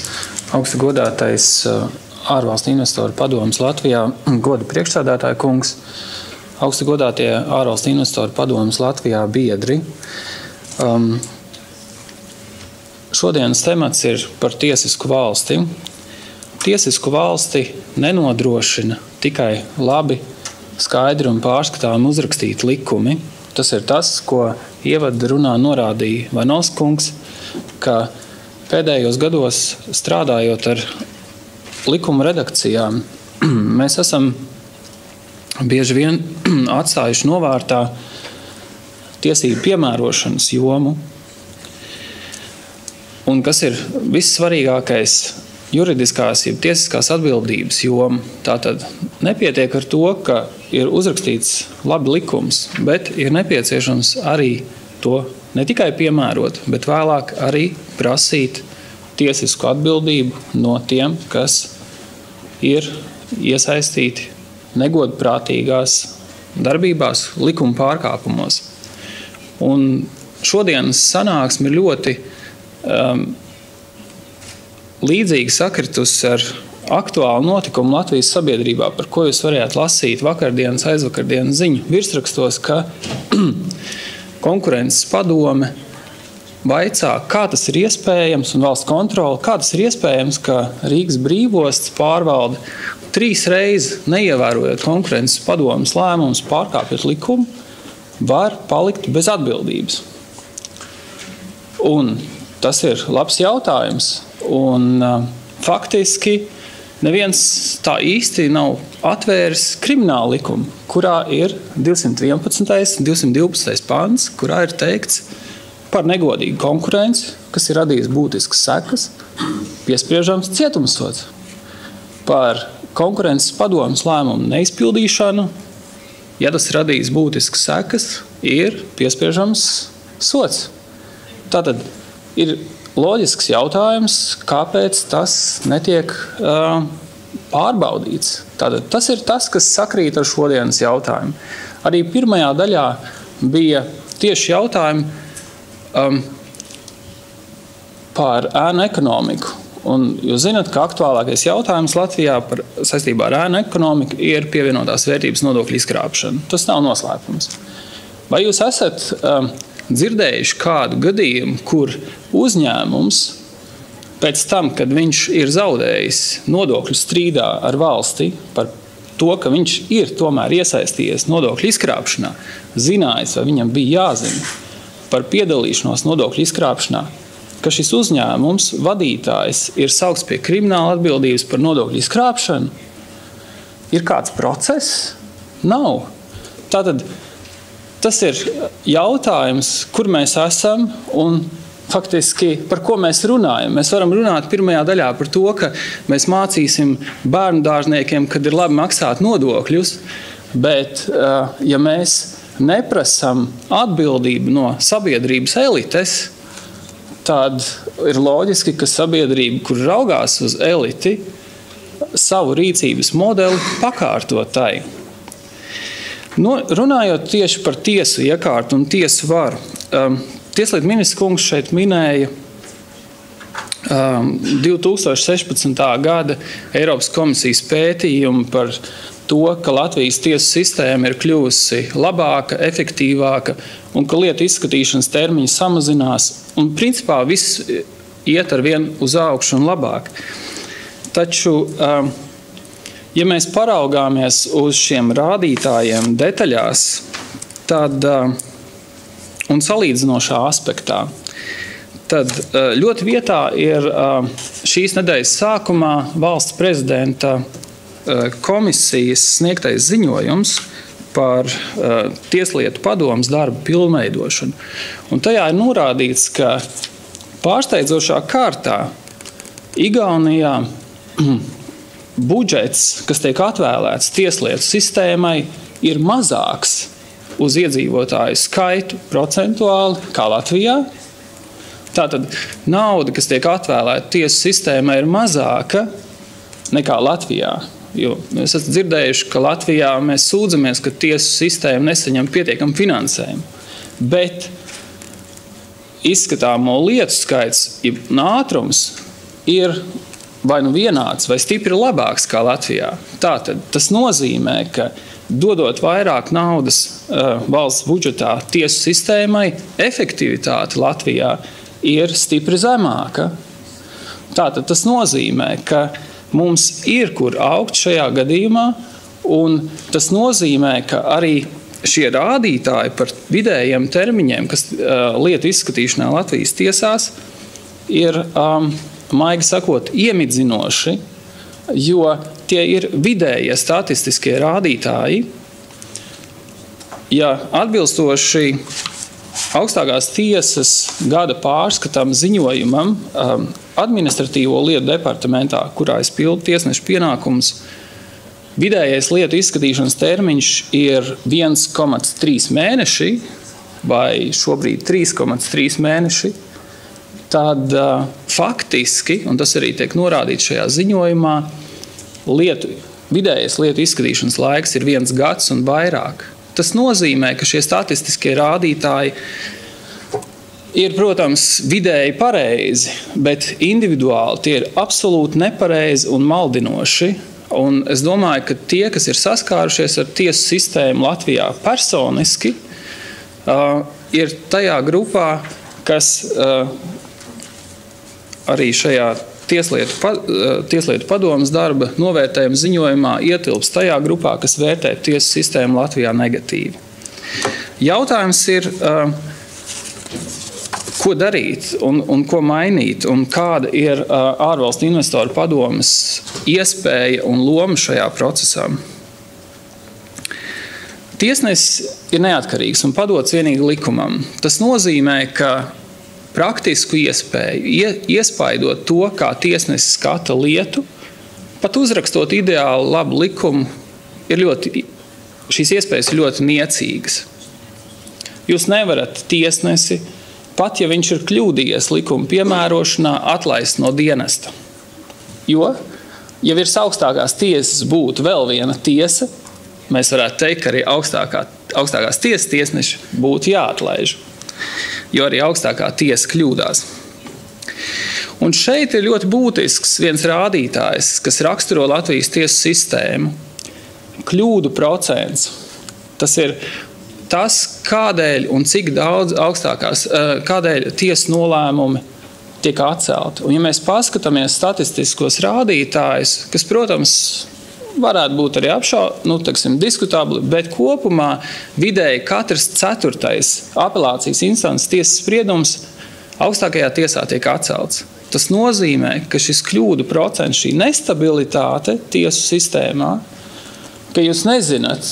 Speaker 6: augsti godātais Ārvalstu investoru padomes Latvijā goda priekšsēdētāja kungs, augsti godātie Ārvalstu investoru padomes Latvijā biedri. Šodienas temats ir par tiesisku valsti. Tiesisku valsti nenodrošina tikai labi, skaidri un pārskatām uzrakstīti likumi. Tas ir tas, ko ievada runā norādīja Vanovs kungs, ka pēdējos gados strādājot ar likuma redakcijām, mēs esam bieži vien atstājuši novārtā tiesību piemērošanas jomu. Un kas ir vissvarīgākais, juridiskās, jeb tiesiskās atbildības joma. Tātad nepietiek ar to, ka ir uzrakstīts labi likums, bet ir nepieciešams arī to ne tikai piemērot, bet vēlāk arī prasīt tiesisku atbildību no tiem, kas ir iesaistīti negodprātīgās darbībās, likuma pārkāpumos. Un šodienas sanāksme ir ļoti līdzīgi sakritus ar aktuālu notikumu Latvijas sabiedrībā, par ko jūs varējāt lasīt vakardienas, aizvakardienas ziņu virsrakstos, ka konkurences padome vaicā, kā tas ir iespējams, un valsts kontrole, kā tas ir iespējams, ka Rīgas brīvostas pārvalde 3 reizes neievērojot konkurences padomes lēmumus, pārkāpjot likumu, var palikt bez atbildības. Un tas ir labs jautājums. Un faktiski neviens tā īsti nav atvēris kriminālu likumu, kurā ir 211. 212. pants, kurā ir teikts par negodīgu konkurenci, kas ir radījis būtiskas sekas, piespriežams cietumsods. Par konkurences padomes lēmumu neizpildīšanu, ja tas radījis būtiskas sekas, ir piespriežams sods. Tātad ir loģisks jautājums, kāpēc tas netiek pārbaudīts. Tātad tas ir tas, kas sakrīt ar šodienas jautājumu. Arī pirmajā daļā bija tieši jautājumi par ēnu ekonomiku. Un jūs zināt, ka aktuālākais jautājums Latvijā saistībā ar ēnu ekonomiku ir pievienotās vērtības nodokļu izkrāpšana. Tas nav noslēpums. Vai jūs esat dzirdējuši kādu gadījumu, kur uzņēmums pēc tam, kad viņš ir zaudējis nodokļu strīdā ar valsti par to, ka viņš ir tomēr iesaistījies nodokļu izkrāpšanā, zinājis, vai viņam bija jāzina par piedalīšanos nodokļu izkrāpšanā, ka šis uzņēmums vadītājs ir saukts pie krimināla atbildības par nodokļu izkrāpšanu? Ir kāds process? Nav. Tātad tas ir jautājums, kur mēs esam un faktiski par ko mēs runājam. Mēs varam runāt pirmajā daļā par to, ka mēs mācīsim bērnu dārzniekiem, kad ir labi maksāt nodokļus, bet ja mēs neprasam atbildību no sabiedrības elites, tad ir loģiski, ka sabiedrība, kur raugās uz eliti, savu rīcības modeli pakārto tai. Runājot tieši par tiesu iekārtu un tiesu varu, Tieslietu ministrs kungs šeit minēja 2016. gada Eiropas komisijas pētījumu par to, ka Latvijas tiesu sistēma ir kļuvusi labāka, efektīvāka un ka lietu izskatīšanas termiņi samazinās. Un principā viss iet ar vienu uz augšu un labāk. Taču, ja mēs paraugāmies uz šiem rādītājiem detaļās, tad, un salīdzinošā aspektā, tad ļoti vietā ir šīs nedēļas sākumā valsts prezidenta komisijas sniegtais ziņojums par Tieslietu padomes darbu pilnveidošanu. Un tajā ir norādīts, ka pārsteidzošā kārtā Igaunijā budžets, kas tiek atvēlēts tieslietu sistēmai, ir mazāks uz iedzīvotāju skaitu procentuāli kā Latvijā. Tātad nauda, kas tiek atvēlēta tiesu sistēmai, ir mazāka nekā Latvijā. Jo mēs esam dzirdējuši, ka Latvijā mēs sūdzamies, ka tiesu sistēma nesaņem pietiekam finansējumu. Bet izskatāmo lietu skaits, ātrums ir vai nu vienāds, vai stipri labāks kā Latvijā. Tātad tas nozīmē, ka dodot vairāk naudas valsts budžetā tiesu sistēmai, efektivitāte Latvijā ir stipri zemāka. Tātad tas nozīmē, ka mums ir kur augt šajā gadījumā, un tas nozīmē, ka arī šie rādītāji par vidējiem termiņiem, kas lietu izskatīšanā Latvijas tiesās, ir, maigi sakot, iemidzinoši, jo tie ir vidējie statistiskie rādītāji. Ja atbilstoši augstākās tiesas gada pārskatam ziņojumam administratīvo lietu departamentā, kurā es pildu tiesnešu pienākumus, vidējais lietu izskatīšanas termiņš ir 1,3 mēneši vai šobrīd 3,3 mēneši, tad faktiski, un tas arī tiek norādīts šajā ziņojumā, vidējais lietu izskatīšanas laiks ir 1 gads un vairāk. Tas nozīmē, ka šie statistiskie rādītāji ir, protams, vidēji pareizi, bet individuāli tie ir absolūti nepareizi un maldinoši. Un es domāju, ka tie, kas ir saskārušies ar tiesu sistēmu Latvijā personiski, ir tajā grupā, kas arī šajā tieslietu padomes darba novērtējuma ziņojumā ietilps tajā grupā, kas vērtē tiesu sistēmu Latvijā negatīvi. Jautājums ir, ko darīt un ko mainīt, un kāda ir ārvalstu investoru padomes iespēja un loma šajā procesā. Tiesnesis ir neatkarīgs un padots vienīgi likumam. Tas nozīmē, ka praktisku iespēju iespaidot to, kā tiesnesis skata lietu, pat uzrakstot ideāli labu likumu, šīs iespējas ir ļoti niecīgas. Jūs nevarat tiesnesi, pat ja viņš ir kļūdījies likuma piemērošanā, atlaist no dienesta. Jo, ja virs augstākās tiesas būtu vēl viena tiesa, mēs varētu teikt, ka arī augstākās tiesas tiesneši būtu jāatlaiž, jo arī augstākā tiesa kļūdās. Un šeit ir ļoti būtisks viens rādītājs, kas raksturo Latvijas tiesu sistēmu – kļūdu procents. Tas ir tas, kādēļ un cik daudz kādēļ tiesu nolēmumi tiek atcelti. Un ja mēs paskatāmies statistiskos rādītājus, kas, protams, varētu būt arī diskutabli, bet kopumā vidēji katrs 4. apelācijas instances tiesas spriedums augstākajā tiesā tiek atcelts. Tas nozīmē, ka šis kļūdu procents, šī nestabilitāte tiesu sistēmā, ka jūs nezināt,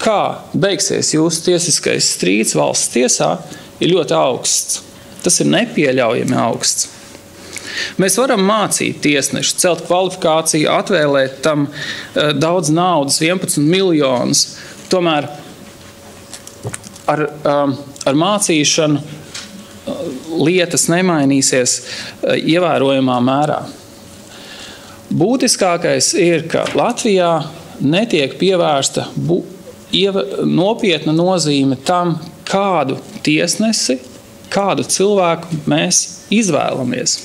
Speaker 6: kā beigsies jūsu tiesiskais strīds valsts tiesā, ir ļoti augsts. Tas ir nepieļaujami augsts. Mēs varam mācīt tiesnešus, celt kvalifikāciju, atvēlēt tam daudz naudas, 11 miljonus. Tomēr ar mācīšanu lietas nemainīsies ievērojamā mērā. Būtiskākais ir, ka Latvijā netiek pievērsta nopietna nozīme tam, kādu tiesnesi, kādu cilvēku mēs izvēlamies.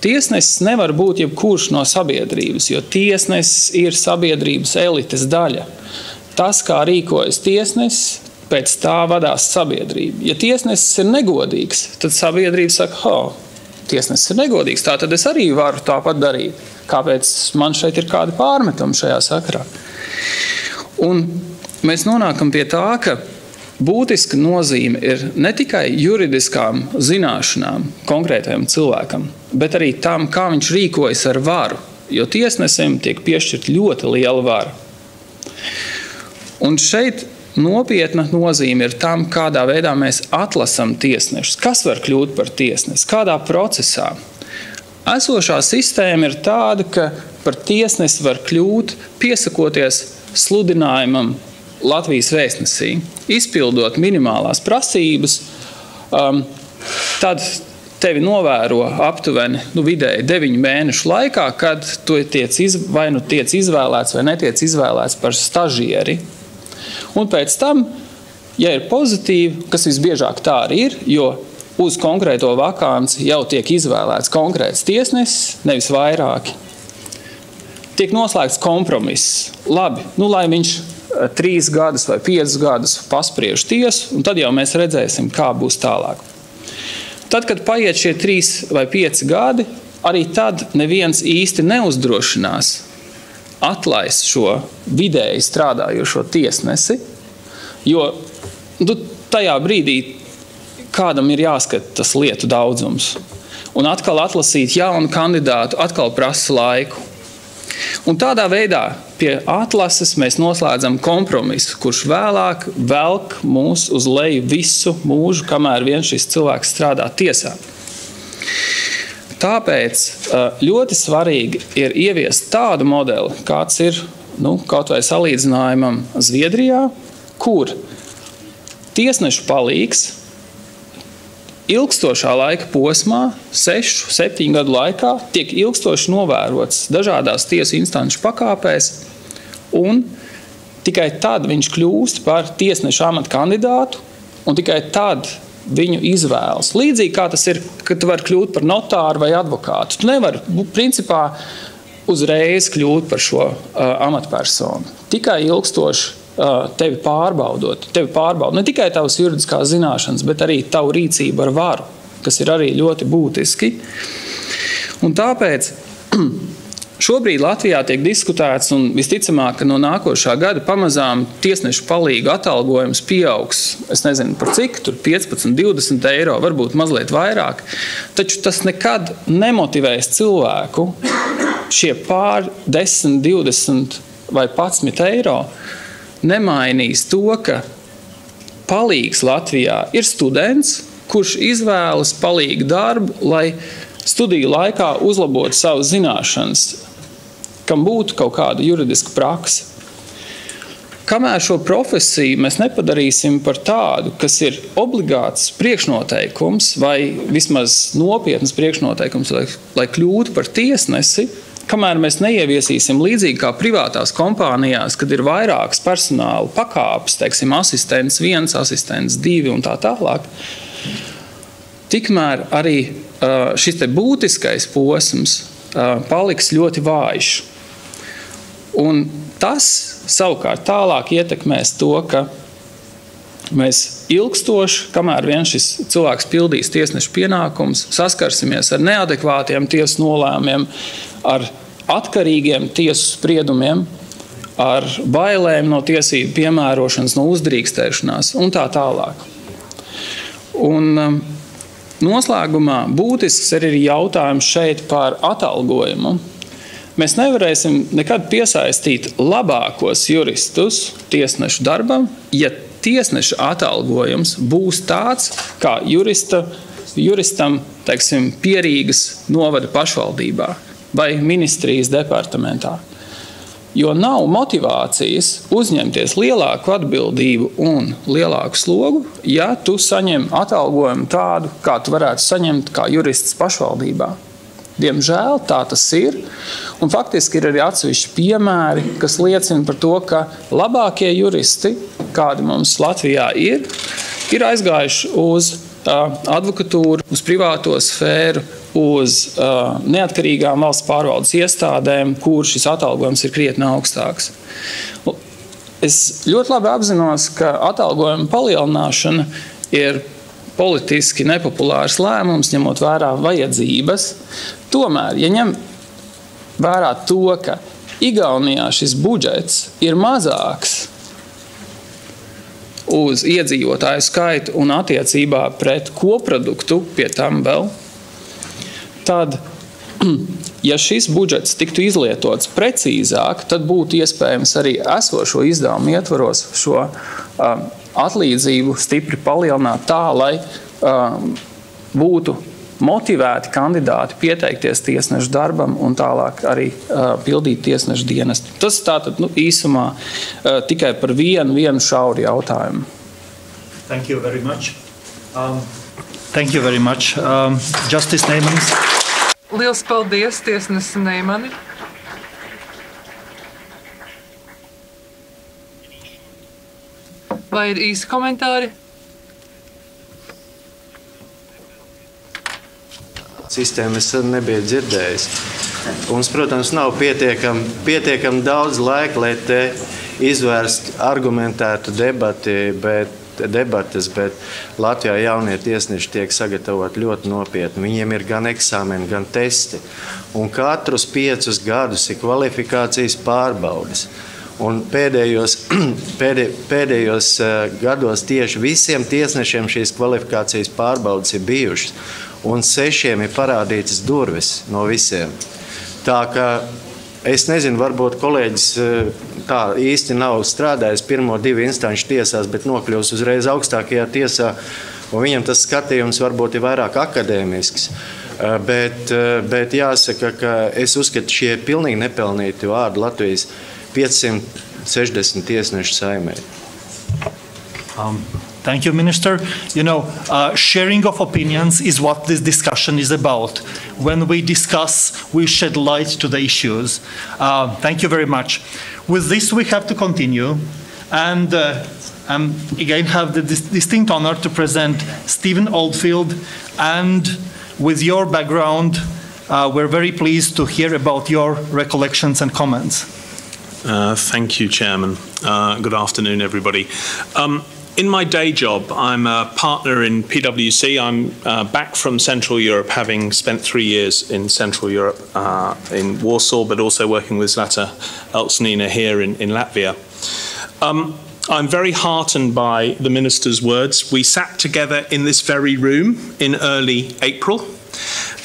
Speaker 6: Tiesnesis nevar būt jebkurš no sabiedrības, jo tiesnesis ir sabiedrības elites daļa. Tas, kā rīkojas tiesnesis, pēc tā vadās sabiedrība. Ja tiesnesis ir negodīgs, tad sabiedrība saka, tiesnesis ir negodīgs, tā tad es arī varu tāpat darīt. Kāpēc man šeit ir kādi pārmetumi šajā sakarā? Un mēs nonākam pie tā, ka būtiska nozīme ir ne tikai juridiskām zināšanām konkrētajam cilvēkam, bet arī tam, kā viņš rīkojas ar varu, jo tiesnesim tiek piešķirt ļoti liela vara. Un šeit nopietna nozīme ir tam, kādā veidā mēs atlasam tiesnešus. Kas var kļūt par tiesnesi? Kādā procesā? Esošā sistēma ir tāda, ka par tiesnesi var kļūt piesakoties sludinājumam Latvijas vēstnesī, izpildot minimālās prasības, tad tevi novēro aptuveni vidēji 9 mēnešu laikā, kad tu tiec izvēlēts vai netiec izvēlēts par stažieri. Un pēc tam, ja ir pozitīvi, kas visbiežāk tā arī ir, jo uz konkrēto vakanci jau tiek izvēlēts konkrēts tiesnesis, nevis vairāki. Tiek noslēgts kompromiss. Labi, lai viņš 3 gadus vai 5 gadus paspriež tiesu, un tad jau mēs redzēsim, kā būs tālāk. Tad, kad paiet šie 3 vai 5 gadi, arī tad neviens īsti neuzdrošinās atlaist šo vidēji strādājošo tiesnesi, jo tajā brīdī kādam ir jāskata tas lietu daudzums. Un atkal atlasīt jaunu kandidātu, atkal prasa laiku. Un tādā veidā pie atlases mēs noslēdzam kompromisu, kurš vēlāk velk mūs uz leju visu mūžu, kamēr vien šis cilvēks strādā tiesā. Tāpēc ļoti svarīgi ir ieviest tādu modeli, kāds ir kaut vai salīdzinājumam Zviedrijā, kur tiesnešu palīgs ilgstošā laika posmā, 6-7 gadu laikā, tiek ilgstoši novērots dažādās tiesu instanču pakāpēs, un tikai tad viņš kļūst par tiesnešu amata kandidātu, un tikai tad viņu izvēlas. Līdzīgi kā tas ir, kad tu vari kļūt par notāru vai advokātu. Tu nevari, principā, uzreiz kļūt par šo amatpersonu. Tikai ilgstoši tevi pārbaudot. Tevi pārbaud ne tikai tavas juridiskās zināšanas, bet arī tavu rīcību ar varu, kas ir arī ļoti būtiski. Un tāpēc šobrīd Latvijā tiek diskutēts, un visticamāk, ka no nākošā gada pamazām tiesnešu palīgu atalgojums pieaugs, es nezinu par cik, tur 15-20 eiro, varbūt mazliet vairāk, taču tas nekad nemotivēs cilvēku šie pār 10, 20 vai 11 eiro nemainīs to, ka palīgs Latvijā ir students, kurš izvēlas palīgu darbu, lai studiju laikā uzlabotu savas zināšanas, kam būtu kaut kāda juridiska praksa. Kamēr šo profesiju mēs nepadarīsim par tādu, kas ir obligāts priekšnoteikums vai vismaz nopietnas priekšnoteikums, lai kļūtu par tiesnesi, kamēr mēs neieviesīsim līdzīgi kā privātās kompānijās, kad ir vairākas personāla pakāpes, teiksim, asistents 1, asistents 2 un tā tālāk, tikmēr arī šis te būtiskais posms paliks ļoti vājš. Un tas savukārt tālāk ietekmēs to, ka mēs ilgstoši, kamēr vien šis cilvēks pildīs tiesneša pienākums, saskarsimies ar neadekvātiem tiesu nolēmumiem, ar atkarīgiem tiesu spriedumiem, ar bailēm no tiesību piemērošanas, no uzdrīkstēšanās un tā tālāk. Un noslēgumā būtisks arī ir jautājums šeit par atalgojumu. Mēs nevarēsim nekad piesaistīt labākos juristus tiesnešu darbam, ja tiesneša atalgojums būs tāds, kā juristam, teiksim, Pierīgas novada pašvaldībā vai ministrijas departamentā. Jo nav motivācijas uzņemties lielāku atbildību un lielāku slogu, ja tu saņem atalgojumu tādu, kā tu varētu saņemt kā jurists pašvaldībā. Diemžēl tā tas ir, un faktiski ir arī atsevišķi piemēri, kas liecina par to, ka labākie juristi, kādi mums Latvijā ir aizgājuši uz advokatūru, uz privāto sfēru, uz neatkarīgām valsts pārvaldes iestādēm, kur šis atalgojums ir krietni augstāks. Es ļoti labi apzinos, ka atalgojuma palielināšana ir politiski nepopulārs lēmums, ņemot vērā vajadzības. Tomēr, ja ņem vērā to, ka Igaunijā šis budžets ir mazāks uz iedzīvotāju skaitu un attiecībā pret koproduktu pie tam vēl, tad, ja šis budžets tiktu izlietots precīzāk, tad būtu iespējams arī esošo izdevumu ietvaros šo atlīdzību stipri palielināt tā, lai būtu motivēti kandidāti pieteikties tiesnešu darbam un tālāk arī pildīt tiesnešu dienestu. Tas tātad īsumā tikai par vienu šauru jautājumu.
Speaker 3: Thank you very much. Thank you very much. Justice Neimanis.
Speaker 5: Liels paldies, tiesnese Neimani. Vai ir īsi komentāri?
Speaker 4: Sistēmu es nebiju dzirdējis. Mums, protams, nav pietiekam daudz laika, lai te izvērst argumentētu debates, bet Latvijā jaunie tiesneši tiek sagatavoti ļoti nopietni. Viņiem ir gan eksāmeni, gan testi. Un katrus 5 gadus ir kvalifikācijas pārbaudes. Un pēdējos gados tieši visiem tiesnešiem šīs kvalifikācijas pārbaudes ir bijušas. Un 6 ir parādītas durvis no visiem. Tā kā es nezinu, varbūt kolēģis tā īsti nav strādājis pirmo 2 instanču tiesās, bet nokļūs uzreiz augstākajā tiesā, un viņam tas skatījums varbūt ir vairāk akadēmisks. Bet jāsaka, ka es uzskatu, šie pilnīgi nepelnīti vārdi Latvijas 560 tiesnešu saimē.
Speaker 3: Thank you, Minister. You know, sharing of opinions is what this discussion is about. When we discuss, we shed light to the issues. Thank you very much. With this, we have to continue. And again, have the distinct honor to present Stephen Oldfield. And with your background, we're very pleased to hear about your recollections and comments.
Speaker 1: Thank you, Chairman. Good afternoon, everybody. In my day job, I'm a partner in PwC. I'm back from Central Europe, having spent 3 years in Central Europe, in Warsaw, but also working with Zlata Eltsnina here in Latvia. I'm very heartened by the Minister's words. We sat together in this very room in early April,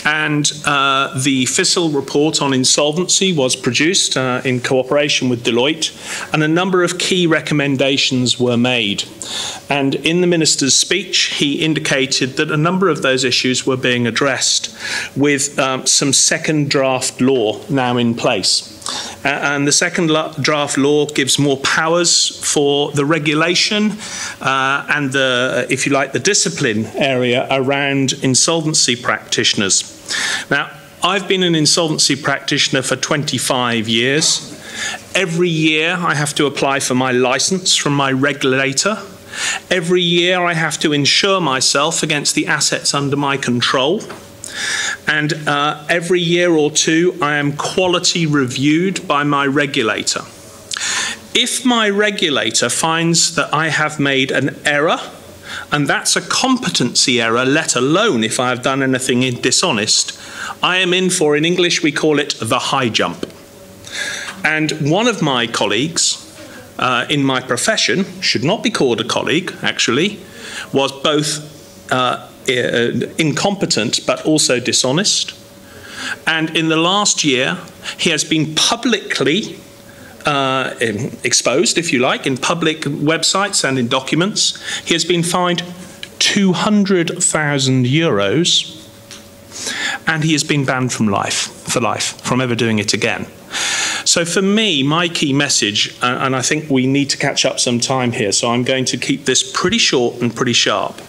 Speaker 1: and the FICIL report on insolvency was produced in cooperation with Deloitte, and a number of key recommendations were made. And in the Minister's speech, he indicated that a number of those issues were being addressed with some second draft law now in place. And the second draft law gives more powers for the regulation and the, if you like, the discipline area around insolvency practitioners. Now, I've been an insolvency practitioner for 25 years. Every year I have to apply for my license from my regulator. Every year I have to insure myself against the assets under my control. And every year or two I am quality reviewed by my regulator. If my regulator finds that I have made an error, and that's a competency error, let alone if I have done anything dishonest, I am in for, in English we call it the high jump. And one of my colleagues in my profession, should not be called a colleague actually, was both incompetent but also dishonest. And in the last year, he has been publicly exposed, if you like, in public websites and in documents. He has been fined €200,000 and he has been banned for life, from ever doing it again. So for me, my key message, and I think we need to catch up some time here, so I'm going to keep this pretty short and pretty sharp.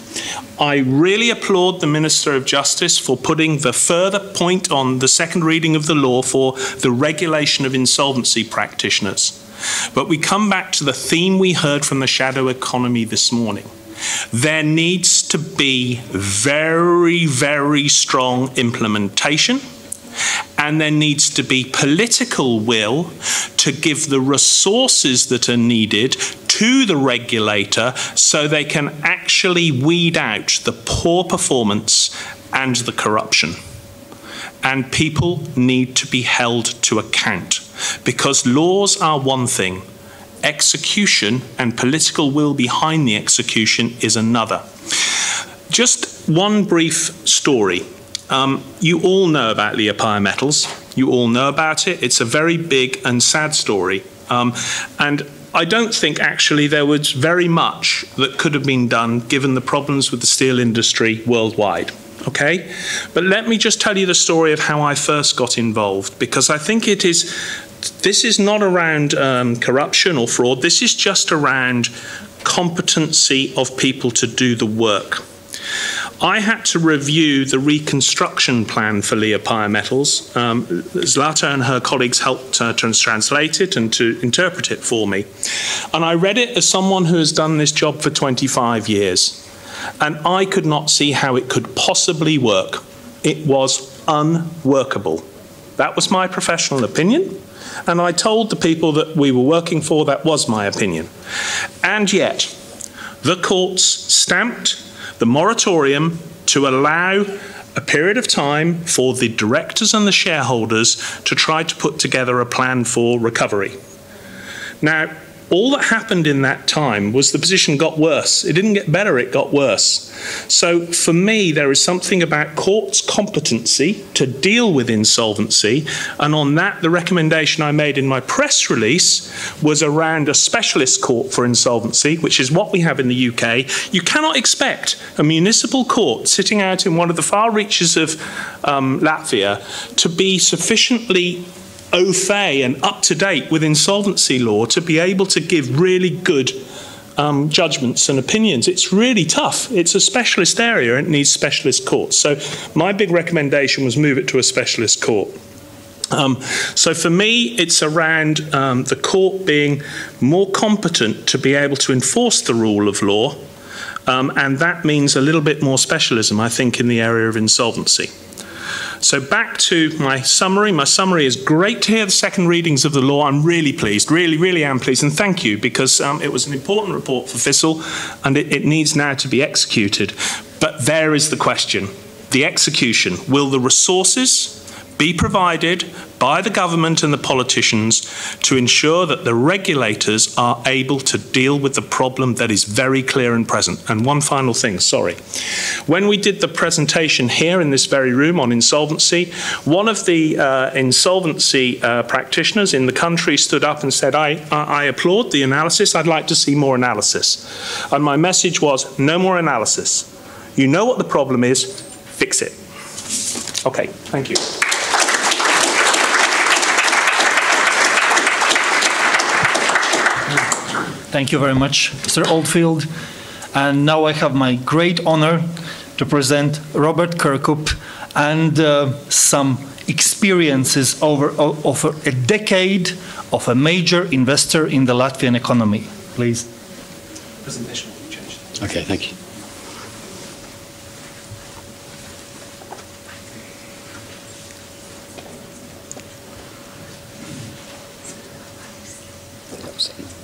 Speaker 1: I really applaud the Minister of Justice for putting the further point on the second reading of the law for the regulation of insolvency practitioners. But we come back to the theme we heard from the shadow economy this morning. There needs to be very, very strong implementation, and there needs to be political will to give the resources that are needed to the regulator so they can actually weed out the poor performance and the corruption. And people need to be held to account, because laws are one thing, execution and political will behind the execution is another. Just one brief story. You all know about Liepāja Metals. You all know about it. It's a very big and sad story. And I don't think actually there was very much that could have been done given the problems with the steel industry worldwide. Okay? But let me just tell you the story of how I first got involved, because I think this is not around corruption or fraud. This is just around competency of people to do the work. I had to review the reconstruction plan for Liepāja Metals. Zlata and her colleagues helped to translate it and to interpret it for me. And I read it as someone who has done this job for 25 years. And I could not see how it could possibly work. It was unworkable. That was my professional opinion, and I told the people that we were working for that was my opinion. And yet, the courts stamped the moratorium to allow a period of time for the directors and the shareholders to try to put together a plan for recovery. Now, all that happened in that time was the position got worse. It didn't get better, it got worse. So for me, there is something about courts' competency to deal with insolvency, and on that, the recommendation I made in my press release was around a specialist court for insolvency, which is what we have in the UK. You cannot expect a municipal court sitting out in one of the far reaches of Latvia to be sufficiently au fait and up to date with insolvency law to be able to give really good judgments and opinions. It's really tough. It's a specialist area and it needs specialist courts. So my big recommendation was move it to a specialist court. So for me, it's around the court being more competent to be able to enforce the rule of law, and that means a little bit more specialism, I think, in the area of insolvency. So back to my summary. My summary is great to hear the second readings of the law. I'm really pleased, really am pleased, and thank you, because it was an important report for FICIL, and it needs now to be executed. But there is the question, the execution. Will the resources be provided by the government and the politicians to ensure that the regulators are able to deal with the problem that is very clear and present? And one final thing, sorry. When we did the presentation here in this very room on insolvency, one of the insolvency practitioners in the country stood up and said, I applaud the analysis, I'd like to see more analysis. And my message was, no more analysis. You know what the problem is, fix it. Okay, thank you.
Speaker 3: Thank you very much, Mr. Oldfield. And now I have my great honor to present Robert Kirkup and some experiences over a decade of a major investor in the Latvian economy. Please.
Speaker 1: Presentation will be changed.
Speaker 7: Okay, thank you.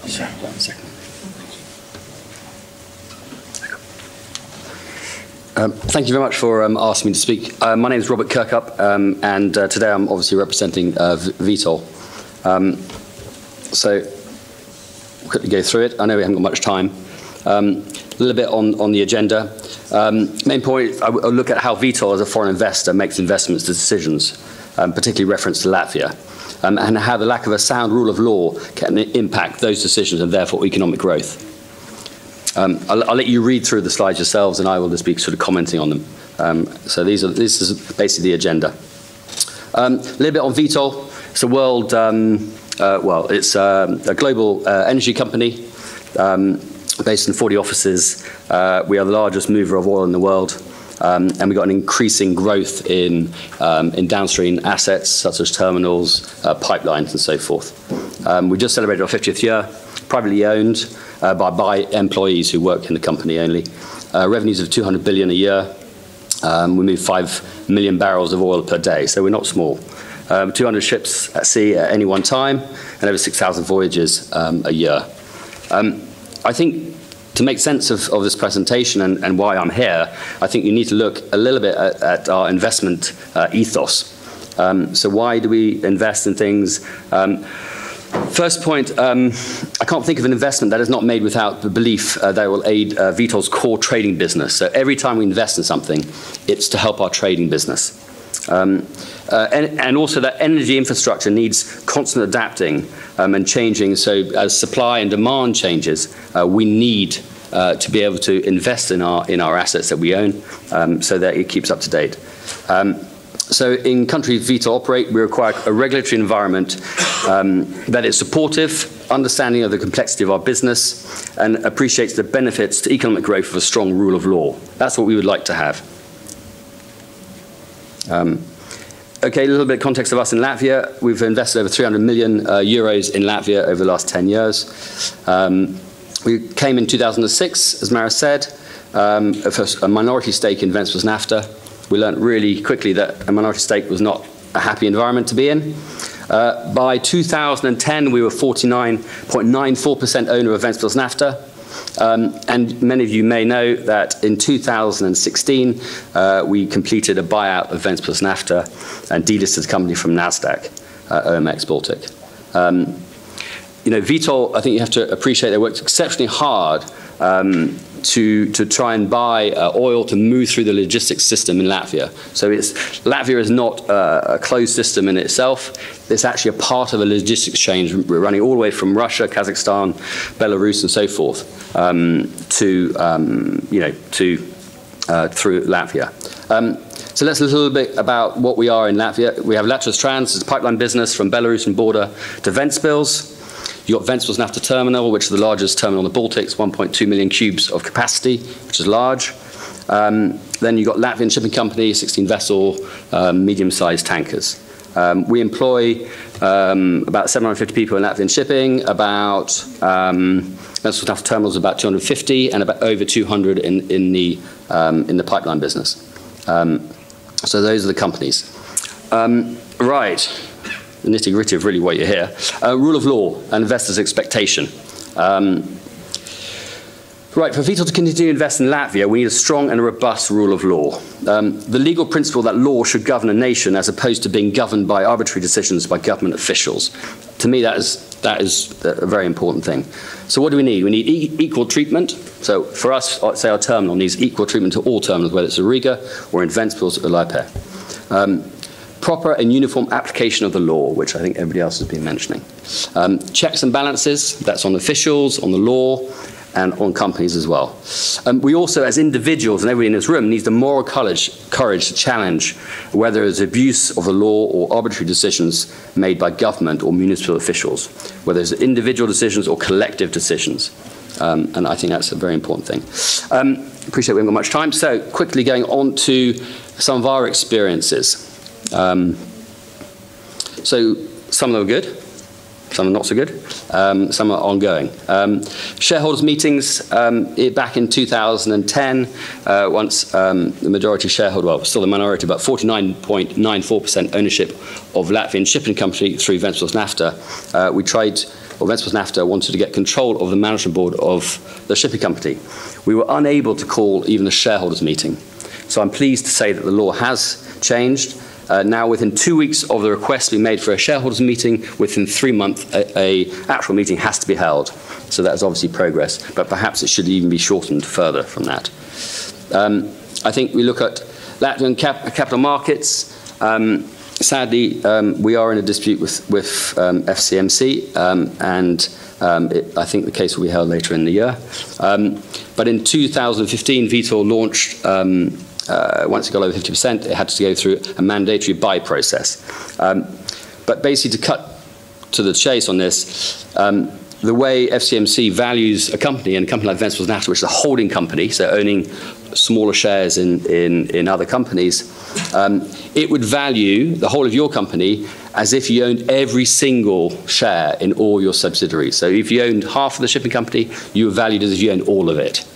Speaker 7: Sorry, 1 second. Thank you very much for asking me to speak. My name is Robert Kirkup, and today I'm obviously representing FICIL. So, we'll quickly go through it. I know we haven't got much time. A little bit on the agenda. Main point, I'll look at how FICIL as a foreign investor makes investment decisions, particularly reference to Latvia. And how the lack of a sound rule of law can impact those decisions and therefore economic growth. I'll let you read through the slides yourselves, and I will just be sort of commenting on them. So this is basically the agenda. A little bit on FICIL. It's a world, it's a global energy company based in 40 offices. We are the largest mover of oil in the world. And we've got an increasing growth in downstream assets such as terminals, pipelines, and so forth. We just celebrated our 50th year, privately owned by employees who work in the company only. Revenues of 200 billion a year. We move 5 million barrels of oil per day, so we're not small. 200 ships at sea at any one time, and over 6,000 voyages a year. I think to make sense of this presentation and why I'm here, I think you need to look a little bit at our investment ethos. So why do we invest in things? First point, I can't think of an investment that is not made without the belief that it will aid FICIL's core trading business. So every time we invest in something, it's to help our trading business. And also that energy infrastructure needs constant adapting and changing. So as supply and demand changes, we need to be able to invest in our assets that we own so that it keeps up to date. So in countries FICIL operate, we require a regulatory environment that is supportive, understanding of the complexity of our business, and appreciates the benefits to economic growth of a strong rule of law. That's what we would like to have. Okay, a little bit of context of us in Latvia. We've invested over 300 million euros in Latvia over the last 10 years. We came in 2006, as Mara said, first a minority stake in Ventspils Nafta. We learned really quickly that a minority stake was not a happy environment to be in. By 2010, we were 49.94% owner of Ventspils Nafta. And many of you may know that in 2016, we completed a buyout of Ventspils Nafta and delisted the company from NASDAQ, OMX Baltic. You know, Vitol, I think you have to appreciate they worked exceptionally hard to try and buy oil to move through the logistics system in Latvia. So Latvia is not a closed system in itself. It's actually a part of a logistics chain running all the way from Russia, Kazakhstan, Belarus, and so forth through Latvia. So let's look a little bit about what we are in Latvia. We have Latvijas Trans, it's a pipeline business from Belarusian border to Ventspils. You've got Ventspils Nafta Terminal, which is the largest terminal in the Baltics, 1.2 million cubes of capacity, which is large. Then you've got Latvian Shipping Company, 16 vessel, medium-sized tankers. We employ about 750 people in Latvian shipping, about Ventspils Nafta Terminals about 250, and about over 200 in the pipeline business. So those are the companies. Right. The nitty-gritty of really what you hear. Rule of law and investors' expectation. Right, for Vitol to continue to invest in Latvia, we need a strong and robust rule of law. The legal principle that law should govern a nation as opposed to being governed by arbitrary decisions by government officials. To me, that is a very important thing. So what do we need? We need equal treatment. So for us, say our terminal needs equal treatment to all terminals, whether it's in Riga or in Ventspils or Laikā. Proper and uniform application of the law, which I think everybody else has been mentioning. Checks and balances, that's on officials, on the law, and on companies as well. We also, as individuals, and everybody in this room, needs the moral courage to challenge whether it's abuse of the law or arbitrary decisions made by government or municipal officials, whether it's individual decisions or collective decisions. And I think that's a very important thing. Appreciate we haven't got much time, so quickly going on to some of our experiences. So some of them are good, some are not so good, some are ongoing. Shareholders meetings back in 2010, once the majority shareholder, well, still the minority, but 49.94% ownership of Latvian shipping company through Ventspils Nafta, Ventspils Nafta wanted to get control of the management board of the shipping company. We were unable to call even a shareholders meeting. So I'm pleased to say that the law has changed. Now, within 2 weeks of the request being made for a shareholders meeting, within 3 months, an actual meeting has to be held. So that is obviously progress, but perhaps it should even be shortened further from that. I think we look at Latvian capital markets. Sadly, we are in a dispute with FCMC, and I think the case will be held later in the year. But in 2015, Vitol launched once it got over 50%, it had to go through a mandatory buy process. But basically, to cut to the chase on this, the way FCMC values a company, and a company like Ventspils Nafta, which is a holding company, so owning smaller shares in other companies, it would value the whole of your company as if you owned every single share in all your subsidiaries. So if you owned half of the shipping company, you were valued as if you owned all of it.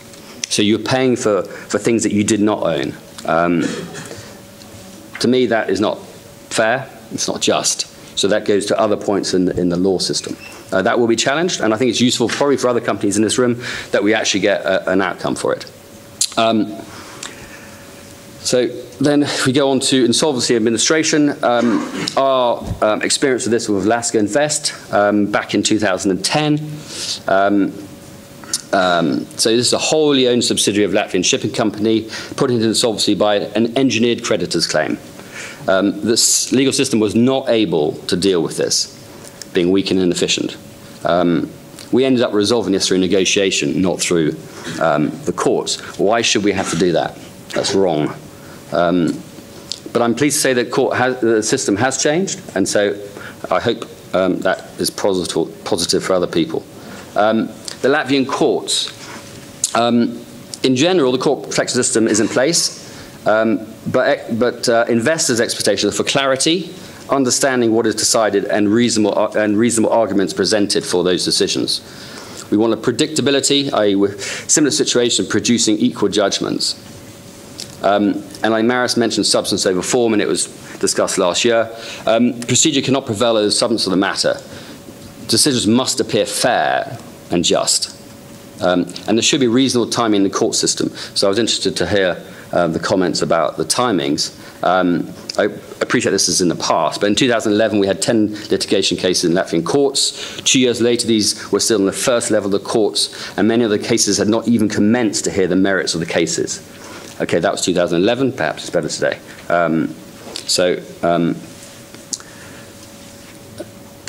Speaker 7: So you're paying for things that you did not own. To me, that is not fair. It's not just. So that goes to other points in the law system. That will be challenged, and I think it's useful probably for other companies in this room that we actually get an outcome for it. So then we go on to insolvency administration. Our experience with this with Laska Invest back in 2010. So this is a wholly owned subsidiary of Latvian shipping company, put into insolvency by an engineered creditors claim. This legal system was not able to deal with this, being weak and inefficient. We ended up resolving this through negotiation, not through the courts. Why should we have to do that? That's wrong. But I'm pleased to say that the system has changed, and so I hope that is positive for other people. The Latvian courts. In general, the court protection system is in place, but investors' expectations are for clarity, understanding what is decided, and reasonable arguments presented for those decisions. We want a predictability, i.e. similar situation producing equal judgments. And like Maris mentioned, substance over form, and it was discussed last year. Procedure cannot prevail over the substance of the matter. Decisions must appear fair and just. And there should be reasonable timing in the court system. So I was interested to hear the comments about the timings. I appreciate this is in the past, but in 2011 we had 10 litigation cases in Latvian courts. 2 years later these were still in the first level of the courts, and many of the cases had not even commenced to hear the merits of the cases. Okay, that was 2011, perhaps it's better today.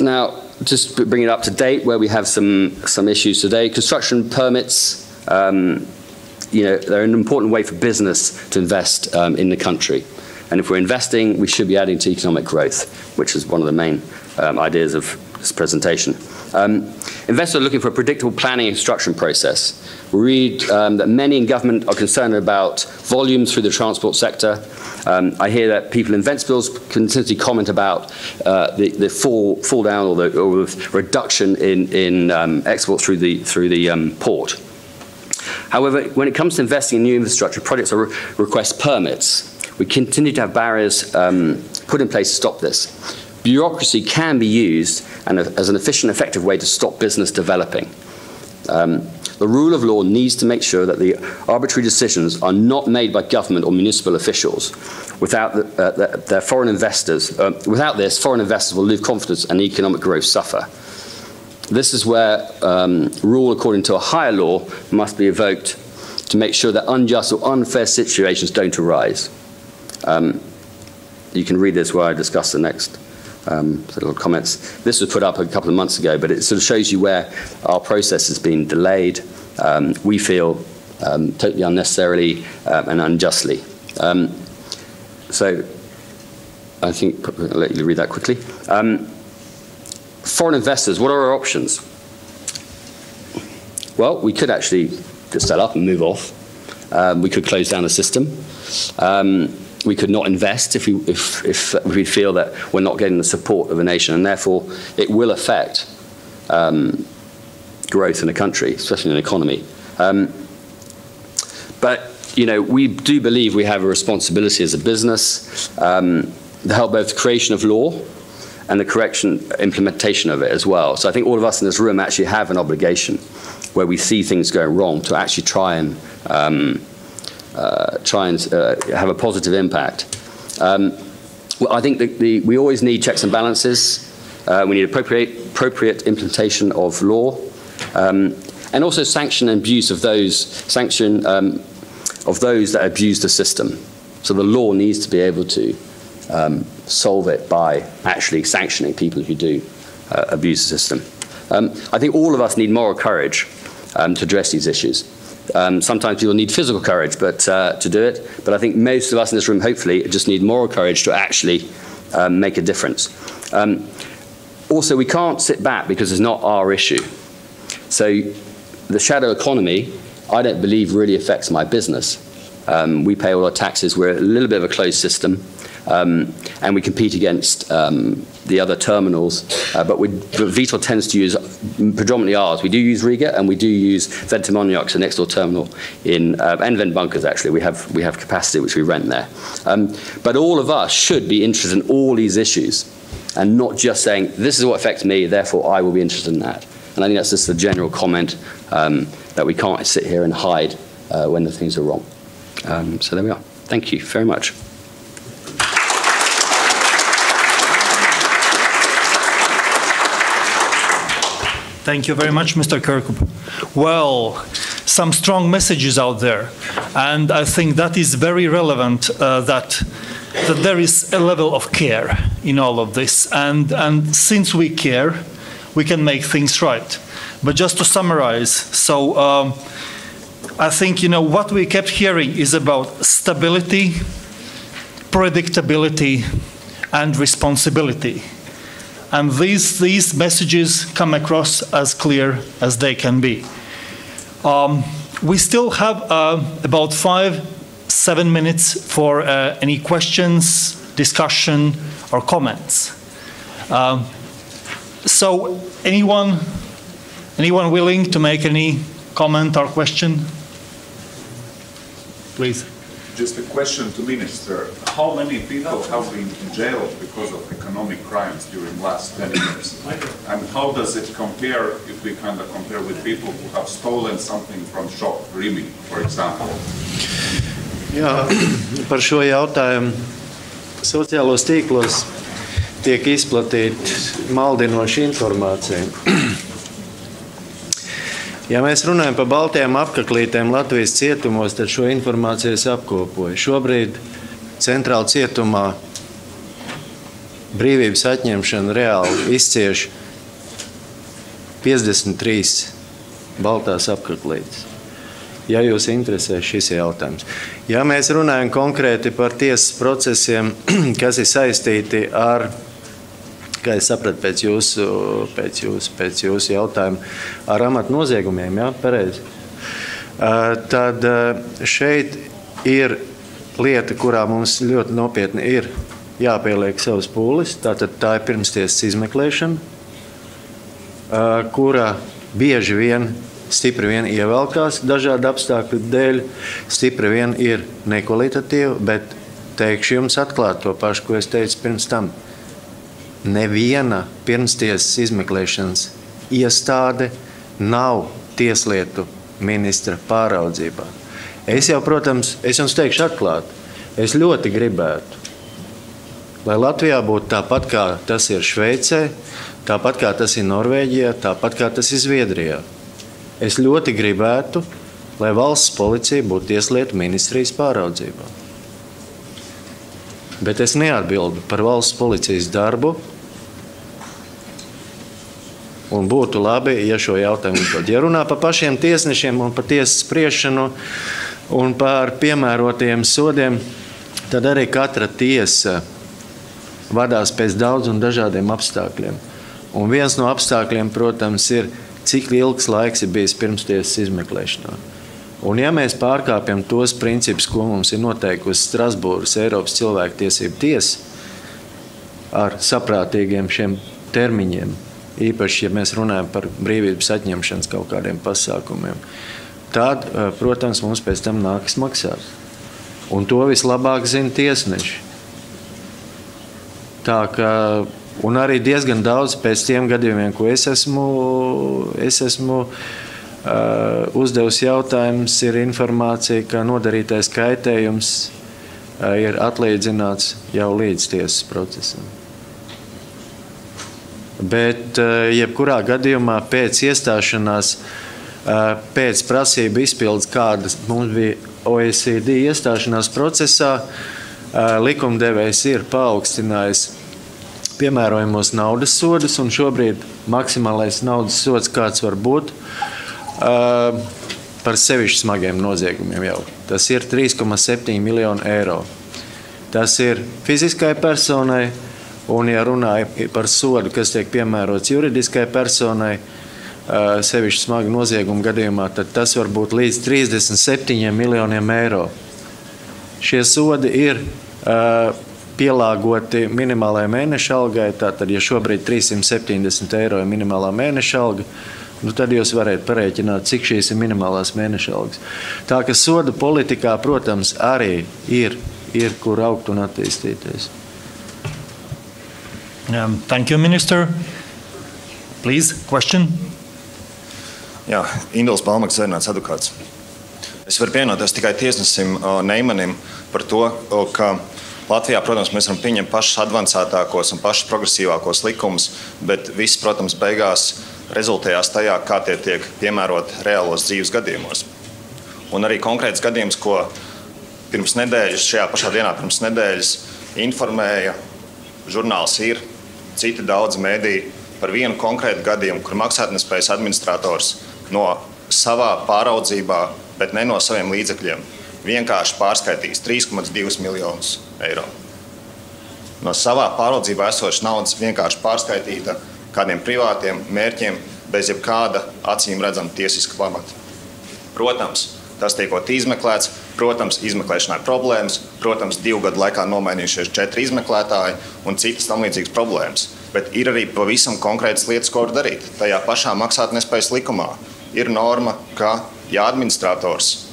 Speaker 7: Now, just to bring it up to date, where we have some issues today. Construction permits, they're an important way for business to invest in the country. And if we're investing, we should be adding to economic growth, which is one of the main ideas of this presentation. Investors are looking for a predictable planning and construction process. We read that many in government are concerned about volumes through the transport sector. I hear that people in Ventspils continuously comment about the fall down or the reduction in exports through the port. However, when it comes to investing in new infrastructure, projects request permits. We continue to have barriers put in place to stop this. Bureaucracy can be used as an efficient, effective way to stop business developing. The rule of law needs to make sure that the arbitrary decisions are not made by government or municipal officials. Without this, foreign investors will lose confidence and economic growth suffer. This is where rule according to a higher law must be evoked to make sure that unjust or unfair situations don't arise. You can read this where I discuss the next little comments. This was put up a couple of months ago, but it sort of shows you where our process has been delayed, we feel, totally unnecessarily and unjustly. So I think I'll let you read that quickly. Foreign investors, what are our options? Well, we could actually just sell up and move off. We could close down the system. We could not invest if we feel that we're not getting the support of a nation, and therefore it will affect growth in a country, especially in an economy. But we do believe we have a responsibility as a business to help both the creation of law and the implementation of it as well. So I think all of us in this room actually have an obligation where we see things going wrong to actually try and have a positive impact. Well, I think we always need checks and balances. We need appropriate implementation of law, and also sanction and abuse of those that abuse the system. So the law needs to be able to solve it by actually sanctioning people who do abuse the system. I think all of us need moral courage to address these issues. Sometimes people need physical courage to do it, but I think most of us in this room, hopefully, just need moral courage to actually make a difference. Also, we can't sit back because it's not our issue. So the shadow economy, I don't believe really affects my business. We pay all our taxes. We're a little bit of a closed system, and we compete against the other terminals. But Vitol tends to use predominantly ours. We do use Riga, and we do use Ventimoniacs, the next door terminal, and Ventbunkers, actually. We have capacity which we rent there. But all of us should be interested in all these issues, and not just saying, this is what affects me, therefore I will be interested in that. And I think that's just a general comment that we can't sit here and hide when the things are wrong. So there we are. Thank you very much.
Speaker 3: Thank you very much, Mr. Kirkup. Well, some strong messages out there, and I think that is very relevant that there is a level of care in all of this, and since we care, we can make things right. But just to summarize, so I think what we kept hearing is about stability, predictability, and responsibility. And these messages come across as clear as they can be. We still have about 5-7 minutes for any questions, discussion, or comments. So anyone willing to make any comment or question? Please.
Speaker 8: Just a question to Minister. How many people have been jailed because of economic crimes during last 10 years? And how does it compare, if we kind of compare with people who have stolen something from shop, Rimi, for example?
Speaker 4: Jā, par šo jautājumu sociālos tīklos tiek izplatīta maldinoša informācija. Ja mēs runājam par baltajām apkaklītēm Latvijas cietumos, tad šo informāciju es apkopoju. Šobrīd centrāla cietumā brīvības atņemšana reāli izcieš 53 baltās apkaklītes. Ja jūs interesē šis jautājums. Ja mēs runājam konkrēti par tiesas procesiem, kas ir saistīti ar, kā es sapratu pēc jūsu jautājumu, ar amatnoziegumiem, jā, pareizi. Tad šeit ir lieta, kurā mums ļoti nopietni ir jāpieliek savas pūles. Tātad tā ir pirmstiesas izmeklēšana, kura bieži vien stipri vien ievelkās dažādu apstākļu dēļ, stipri vien ir nekvalitatīva, bet teikšu jums atklāt to pašu, ko es teicu pirms tam. Neviena pirmstiesas izmeklēšanas iestāde nav tieslietu ministra pāraudzībā. Es jau, protams, es jums teikšu atklāt, es ļoti gribētu, lai Latvijā būtu tāpat, kā tas ir Šveicē, tāpat, kā tas ir Norvēģijā, tāpat, kā tas ir Zviedrijā. Es ļoti gribētu, lai valsts policija būtu tieslietu ministrijas pāraudzībā. Bet es neatbildu par valsts policijas darbu, un būtu labi, ja šo jautājumu uzdod. Ja runā par pašiem tiesnešiem un par tiesas spriešanu un par piemērotajiem sodiem, tad arī katra tiesa vadās pēc daudz un dažādiem apstākļiem. Un viens no apstākļiem, protams, ir, cik ilgs laiks ir bijis pirmstiesas izmeklēšanā. Un ja mēs pārkāpjam tos principus, ko mums ir noteikusi Strasbūras Eiropas cilvēktiesību tiesa ar saprātīgiem šiem termiņiem, īpaši, ja mēs runājam par brīvības atņemšanas kaut kādiem pasākumiem, tad, protams, mums pēc tam nākas maksāt. Un to vislabāk zina tiesneši. Tā ka, un arī diezgan daudz pēc tiem gadījumiem, ko es esmu uzdevusi jautājums, ir informācija, ka nodarītais kaitējums ir atlīdzināts jau līdz tiesas procesam. Bet jebkurā gadījumā pēc iestāšanās, pēc prasību izpildes, kādas mums bija OECD iestāšanās procesā, likumdevējs ir paaugstinājis piemērojamos naudas sodus, un šobrīd maksimālais naudas sods, kāds var būt, par sevišķi smagiem noziegumiem jau. Tas ir 3,7 miljonu eiro. Tas ir fiziskai personai, un, ja runāja par sodu, kas tiek piemērots juridiskai personai, sevišķi smagu noziegumu gadījumā, tad tas var būt līdz 37 miljoniem eiro. Šie sodi ir pielāgoti minimālajai mēneša algai, tātad, ja šobrīd 370 eiro ir minimālā mēneša alga, tad jūs varētu parēķināt, cik šīs ir minimālās mēneša algas. Tā ka soda politikā, protams, arī ir kur augt un attīstīties.
Speaker 9: Thank you, Minister. Please, question.
Speaker 10: Jā, Induls Balmaks, Zvērnāts advokāts. Es varu pienoties tikai tiesnesim Neimanim par to, ka Latvijā, protams, mēs varam pieņemt pašus advancētākos un pašus progresīvākos likumus, bet viss, protams, beigās rezultējās tajā, kā tie tiek piemērot reālos dzīves gadījumos. Un arī konkrēts gadījums, ko pirms nedēļas, šajā pašā dienā pirms nedēļas informēja žurnāls Ir, citi daudz mēdī par vienu konkrētu gadījumu, kur maksātnespējas administrators no savā pāraudzībā, bet ne no saviem līdzekļiem, vienkārši pārskaitīs 3,2 miljonus eiro. No savā pāraudzībā esošas naudas vienkārši pārskaitīta kādiem privātiem mērķiem bez jebkāda acīm redzama tiesiska pamata. Protams, tas tiekot izmeklēts, protams, izmeklēšanā ir problēmas, protams, 2 gadu laikā nomainījušies 4 izmeklētāji un citas tam līdzīgas problēmas. Bet ir arī pavisam konkrētas lietas, ko var darīt. Tajā pašā maksātnespējas likumā ir norma, ka, ja administrators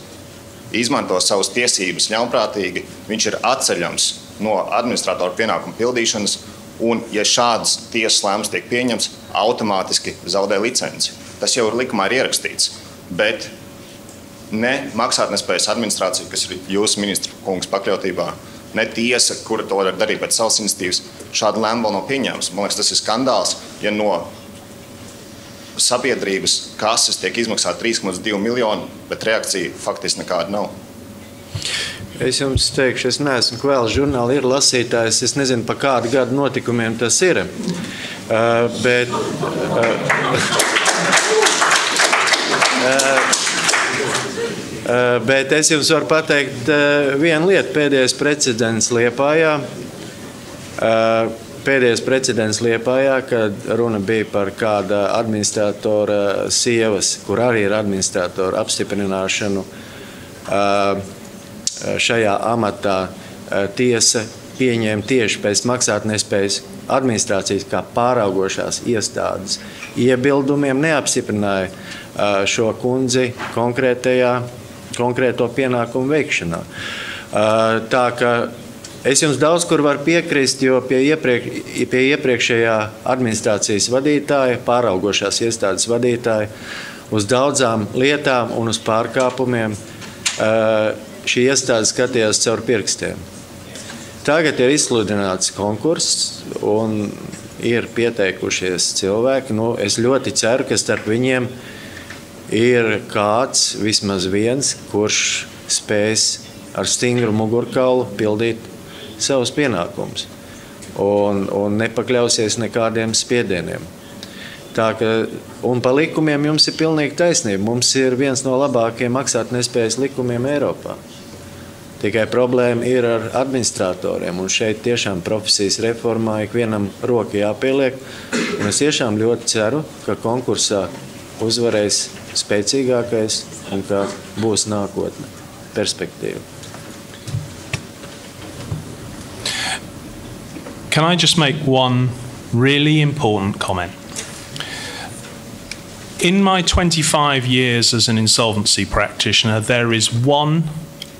Speaker 10: izmanto savas tiesības ļaunprātīgi, viņš ir atceļams no administratoru pienākumu pildīšanas, un, ja šāds tiesas lēmums tiek pieņemts, automātiski zaudē licenci. Tas jau likumā ir ierakstīts, bet ne maksātnespējas administrācija, kas ir jūsu ministra kungs pakļautībā, ne tiesa, kura to var darīt pēc savas iniciatīvas, šādu lēmumu vēl nav pieņēmusi. Man liekas, tas ir skandāls, ja no sabiedrības kases tiek izmaksāt 3,2 miljoni, bet reakcija faktiski nekāda nav.
Speaker 4: Es jums teikšu, es neesmu kvēls žurnāla, ir lasītājs, es nezinu, pa kādu gadu notikumiem tas ir. Bet es jums varu pateikt vienu lietu, pēdējais precedents Liepājā, kad runa bija par kāda administratora sievas, kur arī ir administratora apstiprināšanu šajā amatā, tiesa pieņēma tieši pēc maksātnespējas administrācijas kā pāraugošās iestādes iebildumiem, neapstiprināja šo kundzi konkrēto pienākumu veikšanā. Tā ka es jums daudz kur varu piekrist, jo pie iepriekšējā administrācijas vadītāja, pāraugošās iestādes vadītāja, uz daudzām lietām un uz pārkāpumiem šī iestāde skatījās caur pirkstiem. Tagad ir izsludināts konkurss un ir pieteikušies cilvēki. Es ļoti ceru, ka starp viņiem ir kāds, vismaz viens, kurš spēs ar stingru mugurkaulu pildīt savus pienākumus un nepakļausies nekādiem spiedieniem. Un pa likumiem jums ir pilnīgi taisnība. Mums ir viens no labākajiem maksātnespējas likumiem Eiropā. Tikai problēma ir ar administratoriem, un šeit tiešām profesijas reformā ikvienam roku jāpieliek. Un es tiešām ļoti ceru, ka konkursā uzvarēs spēcīgākais un ka būs nākotne perspektīva.
Speaker 1: Can I just make one really important comment? In my 25 years as an insolvency practitioner, there is one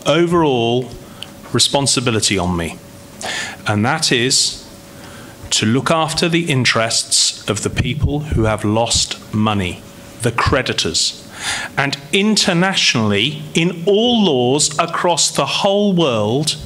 Speaker 1: overall responsibility on me, and that is to look after the interests of the people who have lost money, the creditors. And internationally, in all laws across the whole world,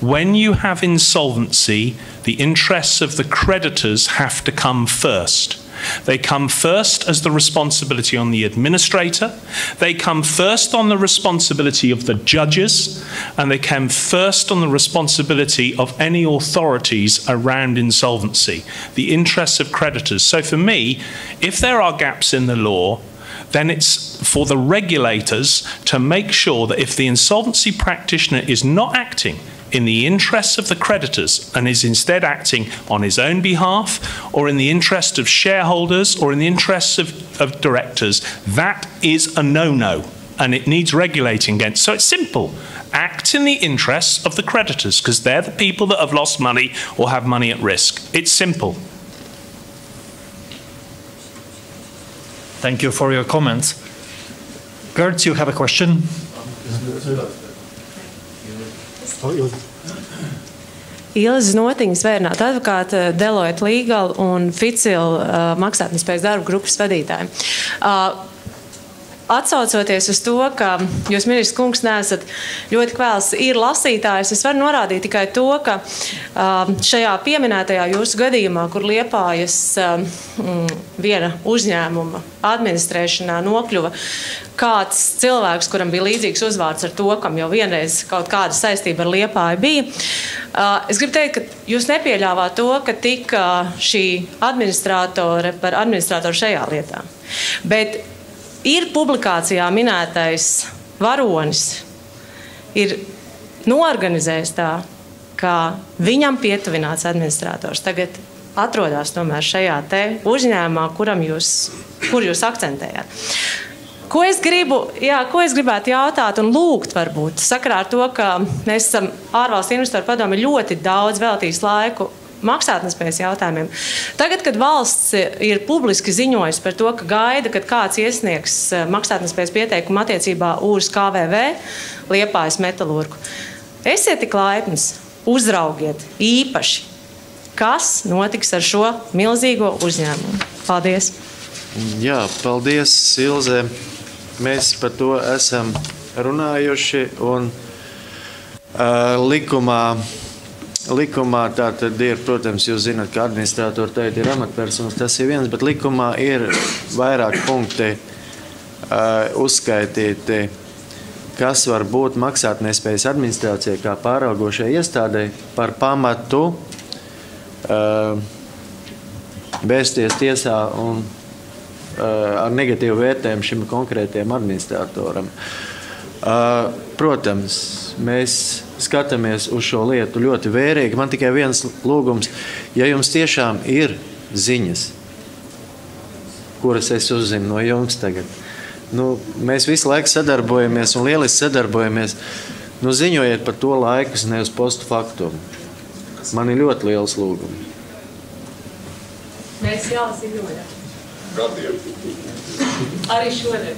Speaker 1: when you have insolvency, the interests of the creditors have to come first. They come first as the responsibility on the administrator, they come first on the responsibility of the judges, and they come first on the responsibility of any authorities around insolvency, the interests of creditors. So for me, if there are gaps in the law, then it's for the regulators to make sure that if the insolvency practitioner is not acting in the interests of the creditors and is instead acting on his own behalf or in the interest of shareholders or in the interests of directors, that is a no-no and it needs regulating against. So it's simple. Act in the interests of the creditors because they're the people that have lost money or have money at risk. It's simple.
Speaker 9: Thank you for your comments. Gertz, you have a question?
Speaker 11: Ilze Notiņas, vērnāta advokāta, Deloitte Legal un FICIL maksātnespējas darba grupas vadītāji. Atsaucoties uz to, ka jūs, ministrs kungs, neesat ļoti kvēls ir lasītājs, es varu norādīt tikai to, ka šajā pieminētajā jūsu gadījumā, kur Liepājas viena uzņēmuma administrēšanā nokļuva kāds cilvēks, kuram bija līdzīgs uzvārds ar to, kam jau vienreiz kaut kāda saistība ar Liepāju bija. Es gribu teikt, ka jūs nepieļāvāt to, ka tika šī administratore par administratoru šajā lietā. Bet ir publikācijā minētais varonis, ir noorganizējis tā, ka viņam pietuvināts administrators tagad atrodas tomēr šajā te uzņēmumā, kur jūs akcentējāt. Ko es gribētu jautāt un lūgt varbūt, sakarā ar to, ka mēs esam Ārvalstu investoru padome ļoti daudz veltījis laiku maksātnespējas jautājumiem. Tagad, kad valsts ir publiski ziņojusi par to, ka gaida, kad kāds iesniegs maksātnespējas pieteikumu attiecībā uz KVV, Liepājas metalurgu, esiet tik laipns, uzraugiet īpaši, kas notiks ar šo milzīgo uzņēmumu. Paldies!
Speaker 4: Jā, paldies, Ilze. Mēs par to esam runājuši un likumā tā tad ir, protams, jūs zināt, ka administratori tagad ir amatpersonas, tas ir viens, bet likumā ir vairāk punkti uzskaitīti, kas var būt maksātnespējas administrācijai kā pāraugošai iestādei par pamatu vērsties tiesā un ar negatīvu vērtējumu šim konkrētajam administratoram. Protams, mēs skatāmies uz šo lietu ļoti vērīgi. Man tikai viens lūgums, ja jums tiešām ir ziņas, kuras es uzzinu no jums tagad, mēs visu laiku sadarbojamies un lieliski sadarbojamies, ziņojiet par to laikus, ne uz postu faktumu. Man ir ļoti liels lūgums.
Speaker 11: Mēs jau ziņojam. Arī šodien.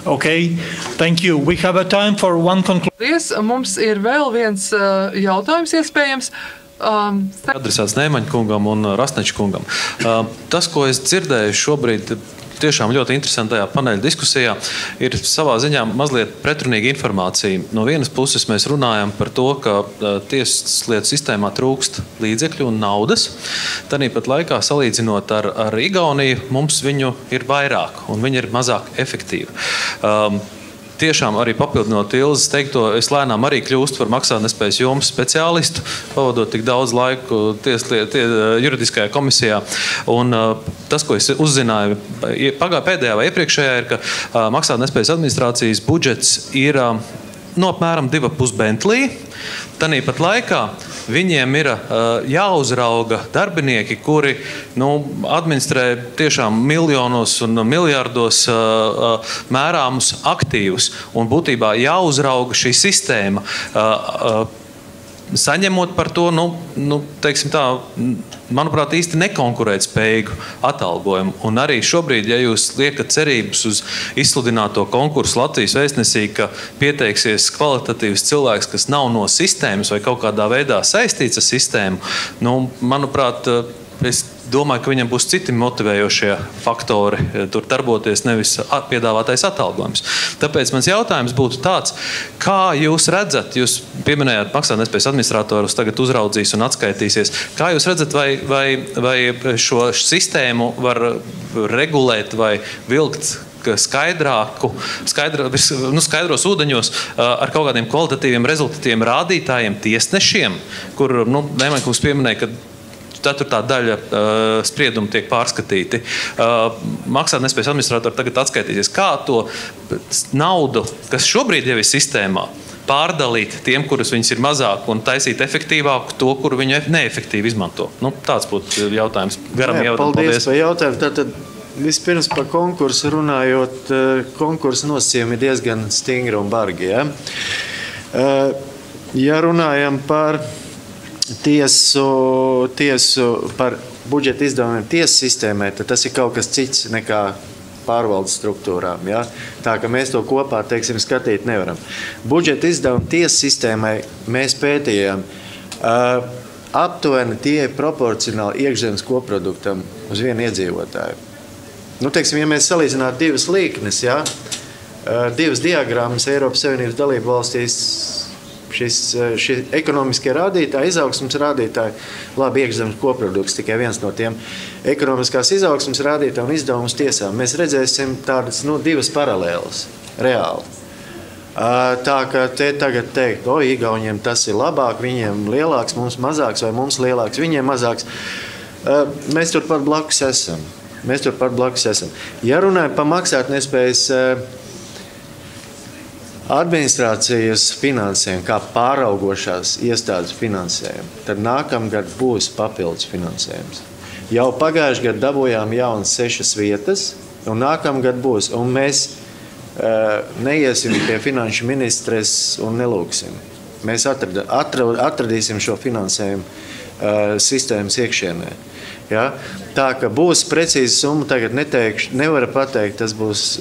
Speaker 9: Okay, thank you. We have a time for one conclusion.
Speaker 5: Mums ir vēl viens jautājums iespējams.
Speaker 2: Adresēts Neimaņa kungam un Rastneča kungam. Tas, ko es dzirdēju šobrīd, tiešām ļoti interesantajā paneļa diskusijā, ir savā ziņā mazliet pretrunīga informācija. No vienas puses mēs runājam par to, ka tieslietu sistēmā trūkst līdzekļu un naudas. Tāpat laikā, salīdzinot ar Igauniju, mums viņu ir vairāk un viņi ir mazāk efektīvi. Tiešām arī papildinot Ilzes teikto, es lēnām arī kļūstu par maksātnespējas jomas speciālistu, pavadot tik daudz laiku juridiskajā komisijā. Un tas, ko es uzzināju pēdējā vai iepriekšējā, ir, ka maksātnespējas administrācijas budžets ir apmēram 2,5 Bentley. Tāpat laikā viņiem ir jāuzrauga darbinieki, kuri administrē tiešām miljonos un miljardos mērāmus aktīvus. Un būtībā jāuzrauga šī sistēma. Saņemot par to, teiksim tā, manuprāt, īsti nekonkurētspējīgu atalgojumu. Un arī šobrīd, ja jūs liekat cerības uz izsludināto konkursu Latvijas vēstnesī, ka pieteiksies kvalitatīvs cilvēks, kas nav no sistēmas vai kaut kādā veidā saistīts ar sistēmu, manuprāt, es domāju, ka viņam būs citi motivējošie faktori tur darboties, nevis piedāvātais atalgojums. Tāpēc mans jautājums būtu tāds, kā jūs redzat, jūs pieminējāt maksātnespējas administratorus tagad uzraudzīs un atskaitīsies, kā jūs redzat, vai šo sistēmu var regulēt vai vilkt skaidros ūdeņos ar kaut kādiem kvalitatīviem rezultātiem rādītājiem tiesnešiem, kur, Neimaņkungs pieminēja, ka ceturtā daļa spriedumu tiek pārskatīti. Maksātnespējas administratori tagad atskaitīsies, kā to naudu, kas šobrīd jau ir sistēmā, pārdalīt tiem, kurus viņas ir mazāk, un taisīt efektīvāku to, kuru viņi neefektīvi izmanto. Tāds būtu jautājums. Garam jautājumu.
Speaker 4: Paldies par jautājumu. Tātad vispirms par konkursu runājot, konkursu nosacījumi ir diezgan stingri un bargi. Ja runājam par tiesu par budžeta izdevumiem tiesu sistēmai, tad tas ir kaut kas cits nekā pārvaldes struktūrām. Ja? Tā, ka mēs to kopā, teiksim, skatīt nevaram. Budžeta izdevumu tiesu sistēmai mēs pētījām. Aptuveni tie ir proporcionāli iekšzemes koproduktam uz vienu iedzīvotāju. Teiksim, ja mēs salīdzinātu divas līknes, ja? Divas diagrammas Eiropas Savienības dalību valstīs, šie ekonomiskie rādītāji, izaugsmes rādītāji, labi, iekšzemes koprodukts, tikai viens no tiem ekonomiskās izaugsmes rādītāji un izdevumus tiesām. Mēs redzēsim tādas divas paralēlas, reāli. Tā, ka te tagad teikt, Igauniem tas ir labāk, viņiem lielāks, mums mazāks, vai mums lielāks, viņiem mazāks. Mēs turpat blakus esam. Ja runājam par maksātnespējas administrācijas finansējumu, kā pāraugošās iestādes finansējumu, tad nākamgad būs papildus finansējums. Jau pagājušajā gadā dabūjām jaunas 6 vietas, un nākamgad būs. Un mēs neiesim pie finanšu ministres un nelūksim. Mēs atradīsim šo finansējumu sistēmas iekšienē. Ja? Tā, ka būs precīzi summa, tagad nevaru pateikt, tas būs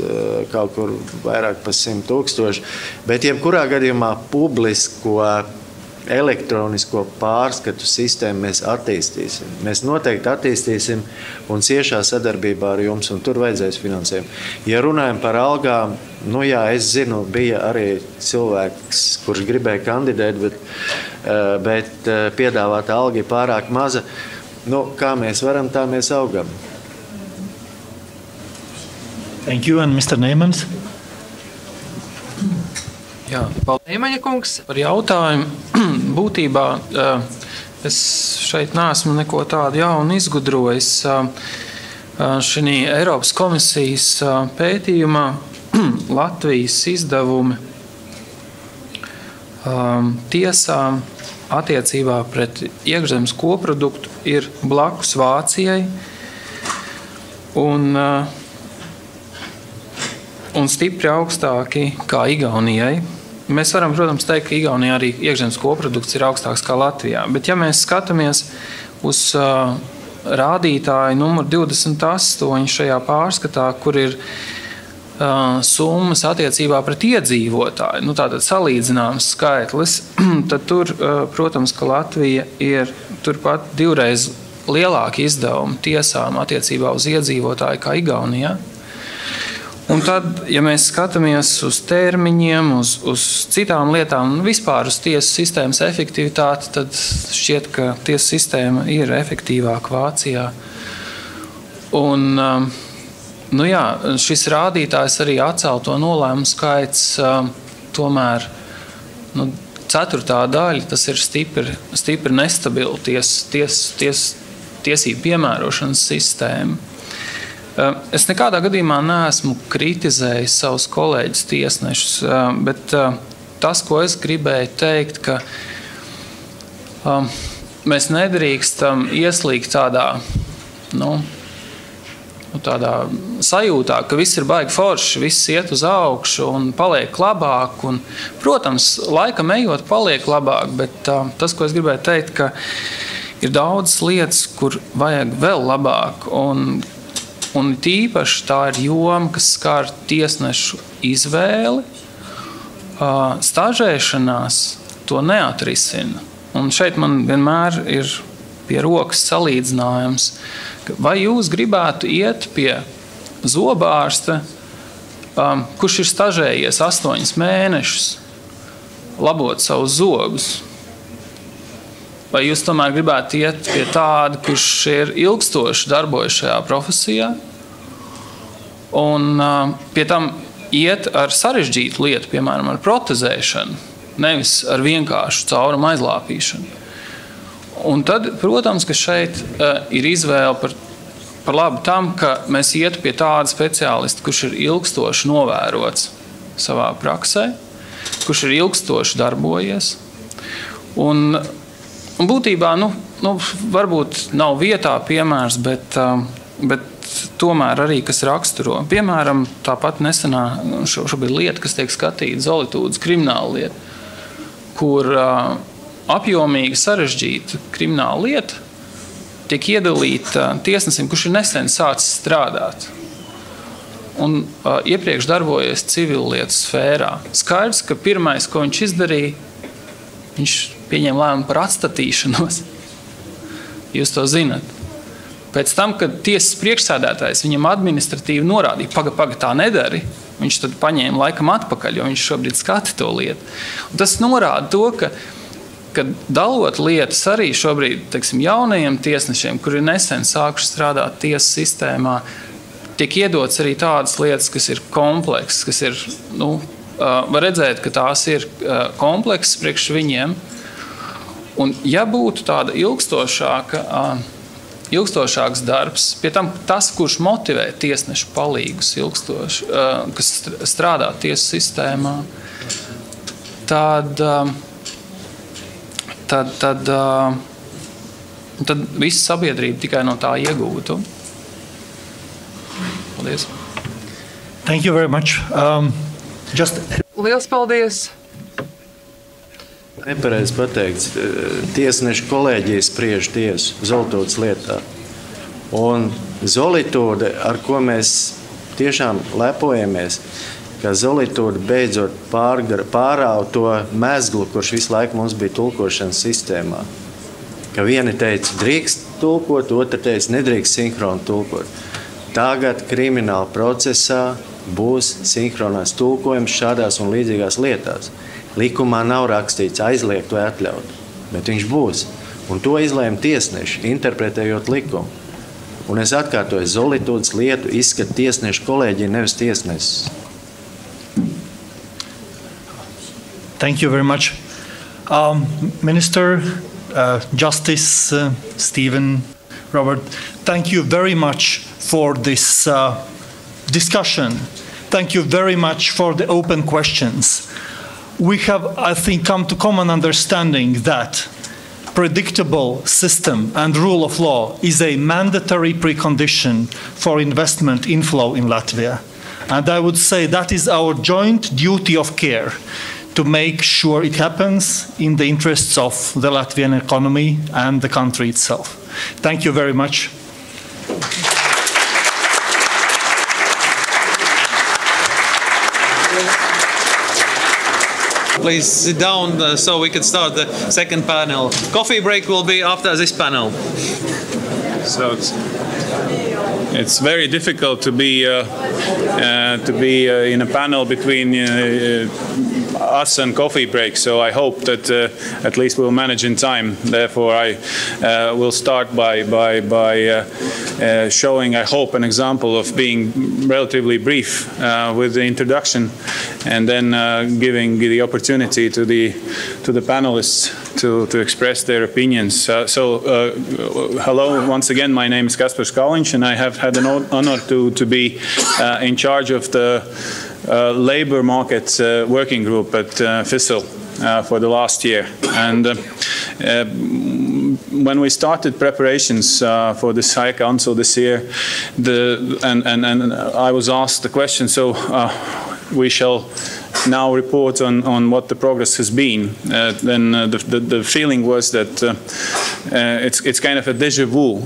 Speaker 4: kaut kur vairāk par 100 000, bet jebkurā gadījumā publisko elektronisko pārskatu sistēmu mēs attīstīsim. Mēs noteikti attīstīsim un ciešā sadarbībā ar jums, un tur vajadzēs finansējumu. Ja runājam par algām, nu jā, es zinu, bija arī cilvēks, kurš gribēja kandidēt, bet piedāvāta alga ir pārāk maza. Nu, kā mēs varam, tā mēs augam.
Speaker 9: Thank you, and Mr. Neimans.
Speaker 6: Jā, paldies.
Speaker 5: Neimaņa kungs.
Speaker 6: Par jautājumu. Būtībā es šeit neesmu neko tādu jaunu izgudrojis. Šī Eiropas komisijas pētījumā Latvijas izdevumi tiesām attiecībā pret iekšzemes koproduktu ir blakus Vācijai un stipri augstāki kā Igaunijai. Mēs varam, protams, teikt, ka Igaunijā arī iekšzemes koprodukts ir augstāks kā Latvijā, bet ja mēs skatāmies uz rādītāju numuru 28 šajā pārskatā, kur ir summas attiecībā pret iedzīvotāju, nu tātad salīdzināms skaitlis, tad tur, protams, ka Latvija ir turpat 2 reizes lielāki izdevumi tiesām attiecībā uz iedzīvotāju kā Igaunijā. Un tad, ja mēs skatāmies uz termiņiem, uz citām lietām, vispār uz tiesu sistēmas efektivitāti, tad šķiet, ka tiesu sistēma ir efektīvāka Vācijā. Un nu jā, šis rādītājs arī atcelto nolēmumu skaits, tomēr 1/4 daļa, tas ir stipri nestabila tiesību piemērošanas sistēma. Es nekādā gadījumā neesmu kritizējis savus kolēģus tiesnešus, bet tas, ko es gribēju teikt, ka mēs nedrīkstam ieslīgt tādā sajūtā, ka viss ir baigi forši, viss iet uz augšu un paliek labāk. Un, protams, laikam ejot paliek labāk, bet tas, ko es gribēju teikt, ka ir daudz lietas, kur vajag vēl labāk. Un tīpaši tā ir joma, kas skar tiesnešu izvēli. Stažēšanās to neatrisina. Un šeit man vienmēr ir pie rokas salīdzinājums, vai jūs gribētu iet pie zobārsta, kurš ir stažējies 8 mēnešus, labot savus zobus? Vai jūs tomēr gribētu iet pie tāda, kurš ir ilgstoši darbojas šajā profesijā, un pie tam iet ar sarežģītu lietu, piemēram, ar protezēšanu, nevis ar vienkāršu caurumu aizlāpīšanu? Un tad, protams, ka šeit ir izvēle par labu tam, ka mēs ietu pie tāda speciālista, kurš ir ilgstoši novērots savā praksē, kurš ir ilgstoši darbojies. Un būtībā, varbūt nav vietā piemērs, bet tomēr arī, kas raksturo. Piemēram, tāpat nesenā šobrīd lieta, kas tiek skatīta Zolitūdas krimināla lieta, kur apjomīgi sarežģīta krimināla lieta tiek iedalīta tiesnesim, kurš ir nesen sācis strādāt un iepriekš darbojies civillietu sfērā. Skaidrs, ka pirmais, ko viņš izdarīja, viņš pieņēma lēmumu par atstatīšanos. Jūs to zinat. Pēc tam, kad tiesas priekšsēdētājs viņam administratīvi norādīja, paga, tā nedari, viņš tad paņēma laikam atpakaļ, jo viņš šobrīd skata to lietu. Un tas norāda to, ka dalot lietas arī šobrīd, teiksim, jaunajiem tiesnešiem, kuri ir nesen sākuši strādāt tiesas sistēmā, tiek iedots arī tādas lietas, kas ir komplekses, kas ir, var redzēt, ka tās ir komplekses priekš viņiem. Un ja būtu tāda ilgstošāks darbs, pie tam tas, kurš motivē tiesnešu palīgus ilgstoši, kas strādā tiesas sistēmā, tad visa sabiedrība tikai no tā iegūtu. Paldies.
Speaker 9: Thank you very much.
Speaker 5: Liels paldies.
Speaker 4: Nepareizi pateikts. Tiesnešu kolēģija spriež tiesu Zolitūdes lietā. Un Zolitūde, ar ko mēs tiešām lepojamies, ka Zolitūde beidzot pārāva to mezglu, kurš visu laiku mums bija tulkošanas sistēmā. Ka vieni teica, drīkst tulkot, otri teica, nedrīkst sinhroni tulkot. Tagad krimināla procesā būs sinhronais tulkojums šādās un līdzīgās lietās. Likumā nav rakstīts aizliegt vai atļaut, bet viņš būs. Un to izlēma tiesneši, interpretējot likumu. Un es atkārtoju, Zolitūdes lietu izskata tiesnešu kolēģija, nevis tiesnesis.
Speaker 9: Thank you very much. Minister, Justice Stephen, Robert, thank you very much for this discussion. Thank you very much for the open questions. We have, I think, come to common understanding that predictable system and rule of law is a mandatory precondition for investment inflow in Latvia. And I would say that is our joint duty of care to make sure it happens in the interests of the Latvian economy and the country itself. Thank you very much.
Speaker 2: Please sit down so we can start the second panel. Coffee break will be after this panel.
Speaker 6: So it's very difficult to be in a panel between us and coffee break. So I hope that at least we'll manage in time. Therefore, I will start by showing, I hope, an example of being relatively brief with the introduction, and then giving the opportunity to the panelists to express their opinions. Hello once again. My name is Kaspars Kalniņš, and I have had an honor to be in charge of the labor market working group at FICIL for the last year. And when we started preparations for this High Council this year, and I was asked the question, so we shall now report on what the progress has been, then the feeling was that it's kind of a déjà vu.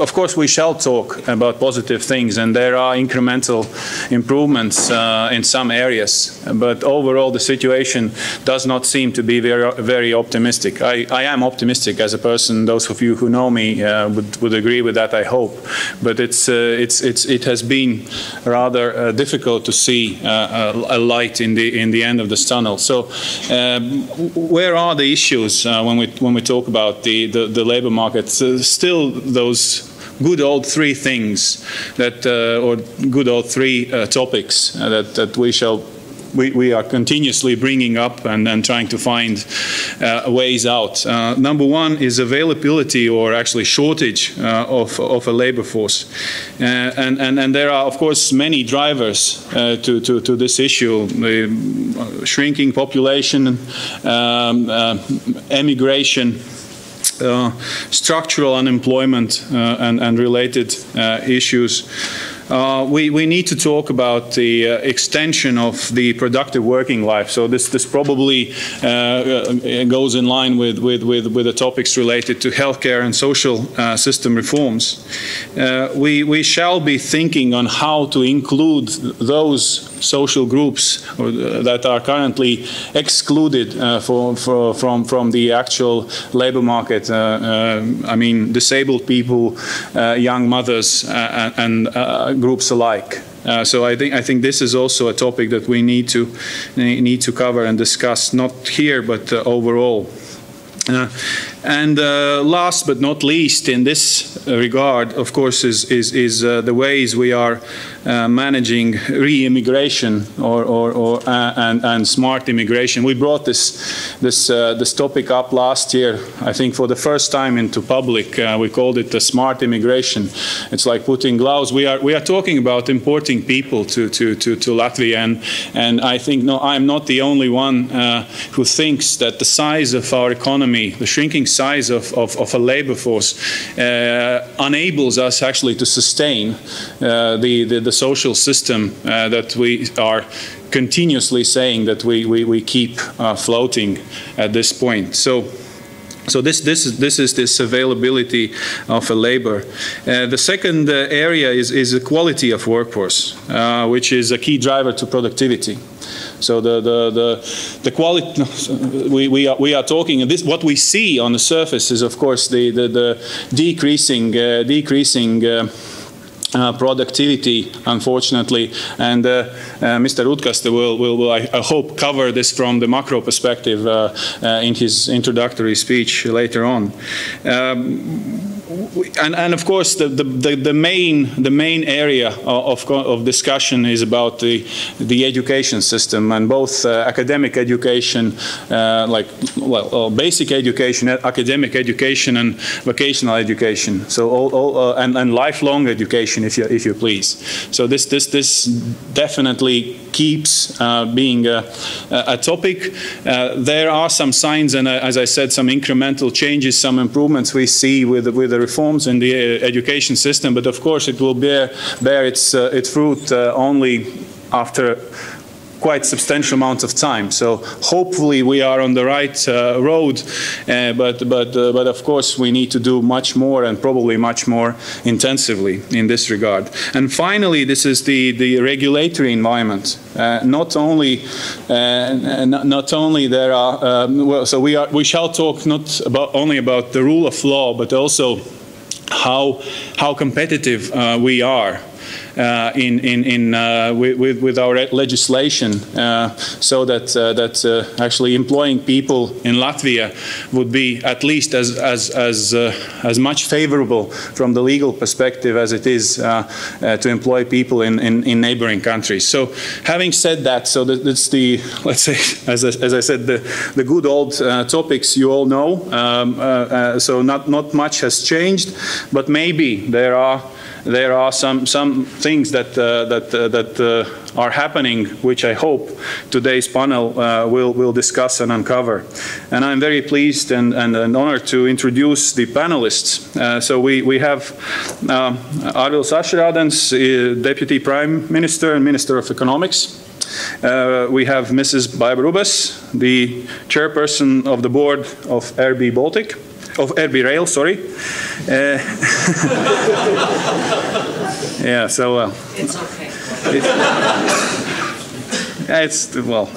Speaker 6: Of course, we shall talk about positive things, and there are incremental improvements in some areas, but overall the situation does not seem to be very optimistic. I am optimistic as a person. Those of you who know me would agree with that, I hope. But it has been rather difficult to see a light in the end of this tunnel. So where are the issues when we talk about the labor market? Still those good old three things that or good old three topics that we are continuously bringing up and trying to find ways out. Number one is availability, or actually shortage of a labor force, and there are of course many drivers to this issue: the shrinking population, emigration, structural unemployment, and related issues. We need to talk about the extension of the productive working life. So this probably goes in line with the topics related to healthcare and social system reforms. We shall be thinking on how to include those social groups that are currently excluded from the actual labor market. I mean, disabled people, young mothers, and groups alike. So I think this is also a topic that we need to cover and discuss, not here but overall. And last but not least, in this regard, of course, is the ways we are managing re-immigration and smart immigration. We brought this topic up last year, I think, for the first time into public. We called it the smart immigration. It's like putting gloves. We are talking about importing people to Latvia, and I think I'm not the only one who thinks that the size of our economy, the shrinking size of a labor force enables us actually to sustain the social system that we are continuously saying that we keep floating at this point. So this is this availability of a labor. The second area is the quality of workforce, which is a key driver to productivity. So the quality we are talking, and this what we see on the surface is of course the decreasing productivity, unfortunately, and Mr. Utkaste will, I hope, cover this from the macro perspective in his introductory speech later on. And of course, the main area of discussion is about the education system, and both academic education, basic education, academic education, and vocational education. So and lifelong education, if you please. So this definitely keeps being a topic. There are some signs, and as I said, some incremental changes, some improvements we see with the reforms in the education system, but of course it will bear its fruit only after quite substantial amounts of time. So hopefully we are on the right road, but of course we need to do much more, and probably much more intensively in this regard. And finally, this is the regulatory environment. Not only there are so we shall talk not only about the rule of law, but also how competitive we are with our legislation, so that actually employing people in Latvia would be at least as much favorable from the legal perspective as it is to employ people in neighboring countries. So, having said that, so that's the, let's say, as I said, the good old topics you all know. So not much has changed, but maybe there are some things that are happening, which I hope today's panel will discuss and uncover. And I'm very pleased and honored to introduce the panelists. So we have Ārvalstu Ašrādens, Deputy Prime Minister and Minister of Economics. We have Mrs. Baiba Rubas, the Chairperson of the Board of RB Baltic. Of RB Rail, sorry. Yeah, so
Speaker 12: it's okay.
Speaker 6: It's well,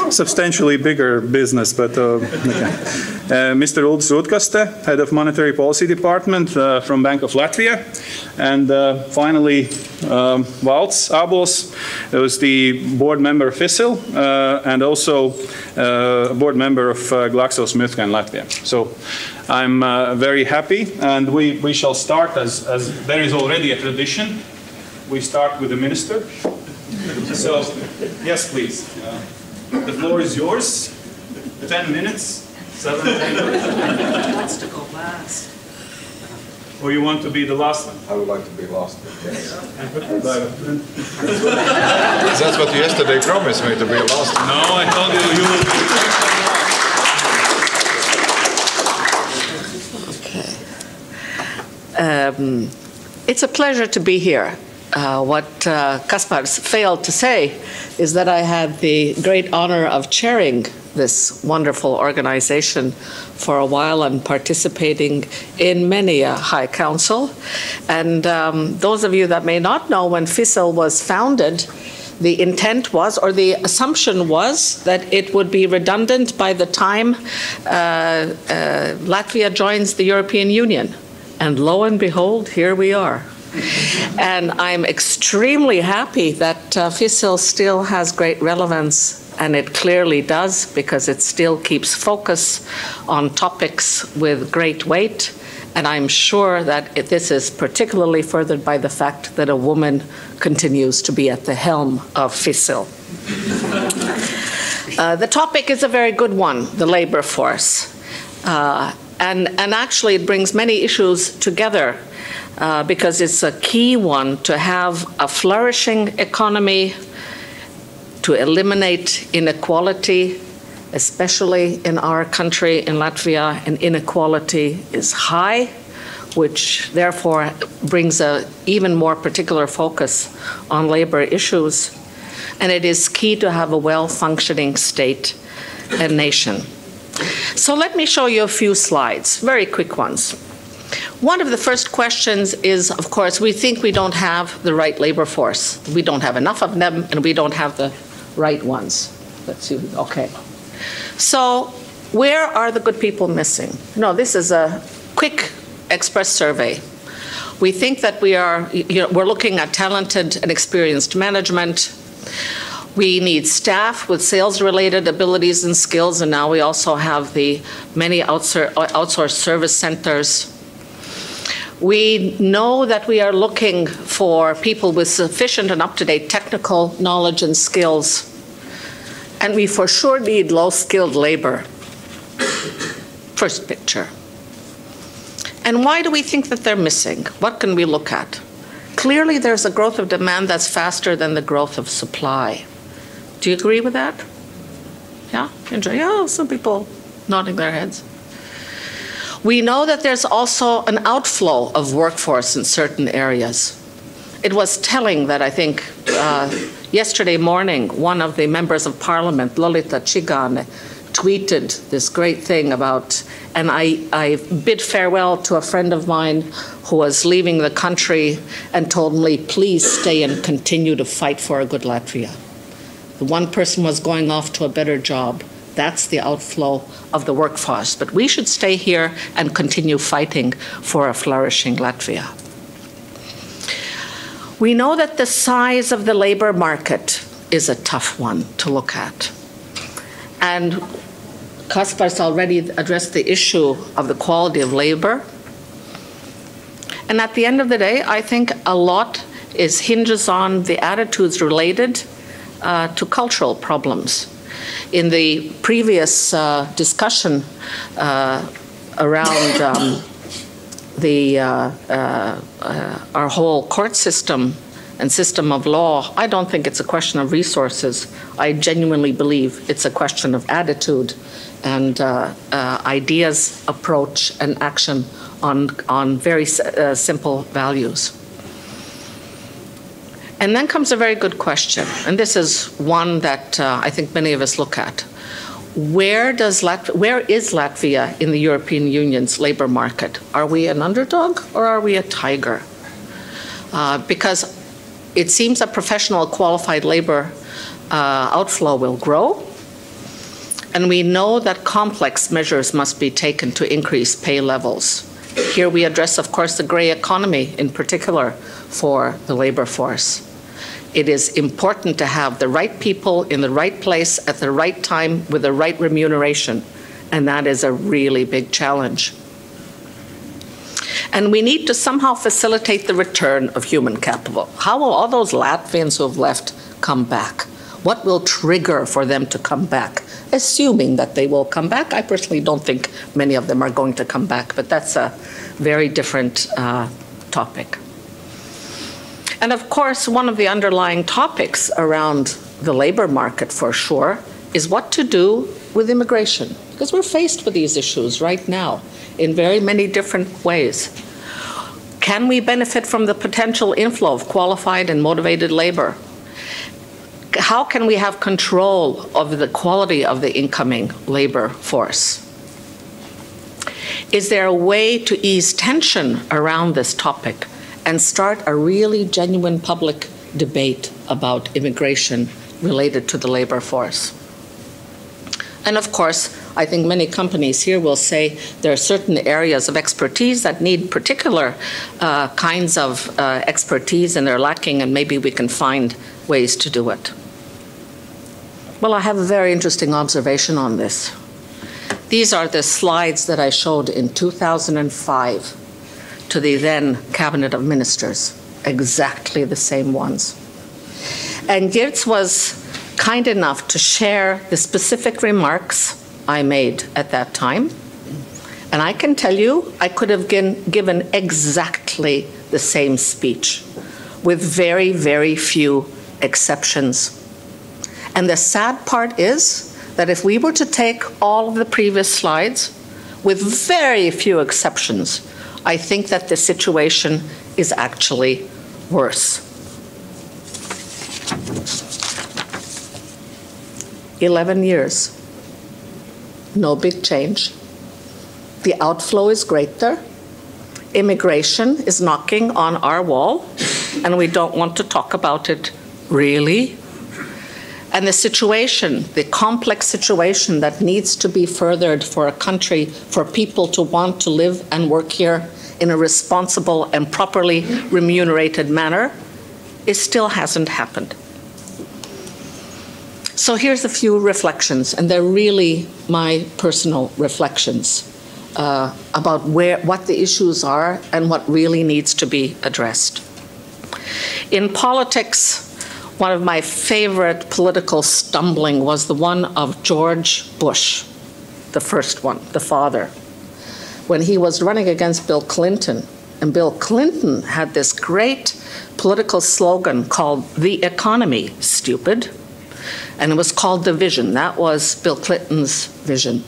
Speaker 6: substantially bigger business, but Mr. Uldis Utkaste, Head of Monetary Policy Department from Bank of Latvia, and finally Valds Ābols, who's the board member of FICIL and also a board member of GlaxoSmithKline Latvia. So I'm very happy, and we shall start as there is already a tradition. We start with the minister. So, yes, please. The floor is yours. 10 minutes. 7 minutes.
Speaker 12: Who wants to go last?
Speaker 6: Or you want to be the last one?
Speaker 8: I would like to be last. Yes. That's what you yesterday promised me, to be last.
Speaker 6: No, I told you will
Speaker 12: be. Okay. It's a pleasure to be here. What Kaspars failed to say is that I had the great honor of chairing this wonderful organization for a while and participating in many a high council. And those of you that may not know, when FICIL was founded, the intent was, or the assumption was, that it would be redundant by the time Latvia joins the European Union. And lo and behold, here we are. And I'm extremely happy that FICIL still has great relevance, and it clearly does, because it still keeps focus on topics with great weight. And I'm sure that this is particularly furthered by the fact that a woman continues to be at the helm of FICIL. The topic is a very good one, the labor force. And actually it brings many issues together because it's a key one to have a flourishing economy, to eliminate inequality, especially in our country, in Latvia, and inequality is high, which therefore brings an even more particular focus on labor issues. And it is key to have a well-functioning state and nation. So let me show you a few slides, very quick ones. One of the first questions is, of course, we think we don't have the right labor force. We don't have enough of them, and we don't have the right ones. Let's see, okay. So where are the good people missing? No, this is a quick express survey. We think that we're looking at talented and experienced management. We need staff with sales-related abilities and skills, and now we also have the many outsourced service centers. We know that we are looking for people with sufficient and up-to-date technical knowledge and skills, and we for sure need low-skilled labor. First picture. And why do we think that they're missing? What can we look at? Clearly, there's a growth of demand that's faster than the growth of supply. Do you agree with that? Yeah? Yeah, some people nodding their heads. We know that there's also an outflow of workforce in certain areas. It was telling that I think yesterday morning, one of the members of parliament, Lolita Chigane, tweeted this great thing about, and I bid farewell to a friend of mine who was leaving the country and told me, please stay and continue to fight for a good Latvia. The one person was going off to a better job. That's the outflow of the workforce. But we should stay here and continue fighting for a flourishing Latvia. We know that the size of the labor market is a tough one to look at. And Kaspar's already addressed the issue of the quality of labor. And at the end of the day, I think a lot hinges on the attitudes related to cultural problems. In the previous discussion around our whole court system and system of law, I don't think it's a question of resources. I genuinely believe it's a question of attitude and ideas, approach, and action on very simple values. And then comes a very good question, and this is one that I think many of us look at. Where is Latvia in the European Union's labor market? Are we an underdog or are we a tiger? Because it seems that professional qualified labor outflow will grow, and we know that complex measures must be taken to increase pay levels. Here we address, of course, the gray economy in particular for the labor force. It is important to have the right people in the right place at the right time with the right remuneration, and that is a really big challenge. And we need to somehow facilitate the return of human capital. How will all those Latvians who have left come back? What will trigger for them to come back? Assuming that they will come back. I personally don't think many of them are going to come back, but that's a very different topic. And of course, one of the underlying topics around the labor market, for sure, is what to do with immigration. Because we're faced with these issues right now in very many different ways. Can we benefit from the potential inflow of qualified and motivated labor? How can we have control of the quality of the incoming labor force? Is there a way to ease tension around this topic and start a really genuine public debate about immigration related to the labor force? And of course, I think many companies here will say there are certain areas of expertise that need particular kinds of expertise and they're lacking, and maybe we can find ways to do it. Well, I have a very interesting observation on this. These are the slides that I showed in 2005 to the then Cabinet of Ministers, exactly the same ones. And Geertz was kind enough to share the specific remarks I made at that time. And I can tell you, I could have given exactly the same speech with very, very few exceptions. And the sad part is that if we were to take all of the previous slides, with very few exceptions, I think that the situation is actually worse. 11 years, no big change. The outflow is greater. Immigration is knocking on our wall, and we don't want to talk about it really. And the situation, the complex situation that needs to be furthered for a country, for people to want to live and work here in a responsible and properly remunerated manner, it still hasn't happened. So here's a few reflections, and they're really my personal reflections about what the issues are and what really needs to be addressed. In politics, one of my favorite political stumbling was the one of George Bush, the first one, the father, when he was running against Bill Clinton. And Bill Clinton had this great political slogan called "The economy, stupid." And it was called the vision. That was Bill Clinton's vision.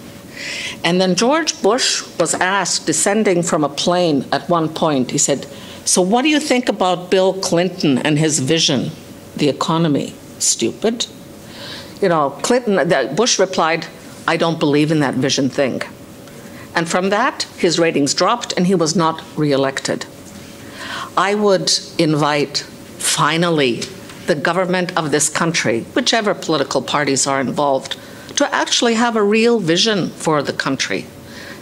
Speaker 12: And then George Bush was asked, descending from a plane at one point, he said, "So what do you think about Bill Clinton and his vision? The economy, stupid?" You know, Bush replied, "I don't believe in that vision thing." And from that, his ratings dropped and he was not reelected. I would invite, finally, the government of this country, whichever political parties are involved, to actually have a real vision for the country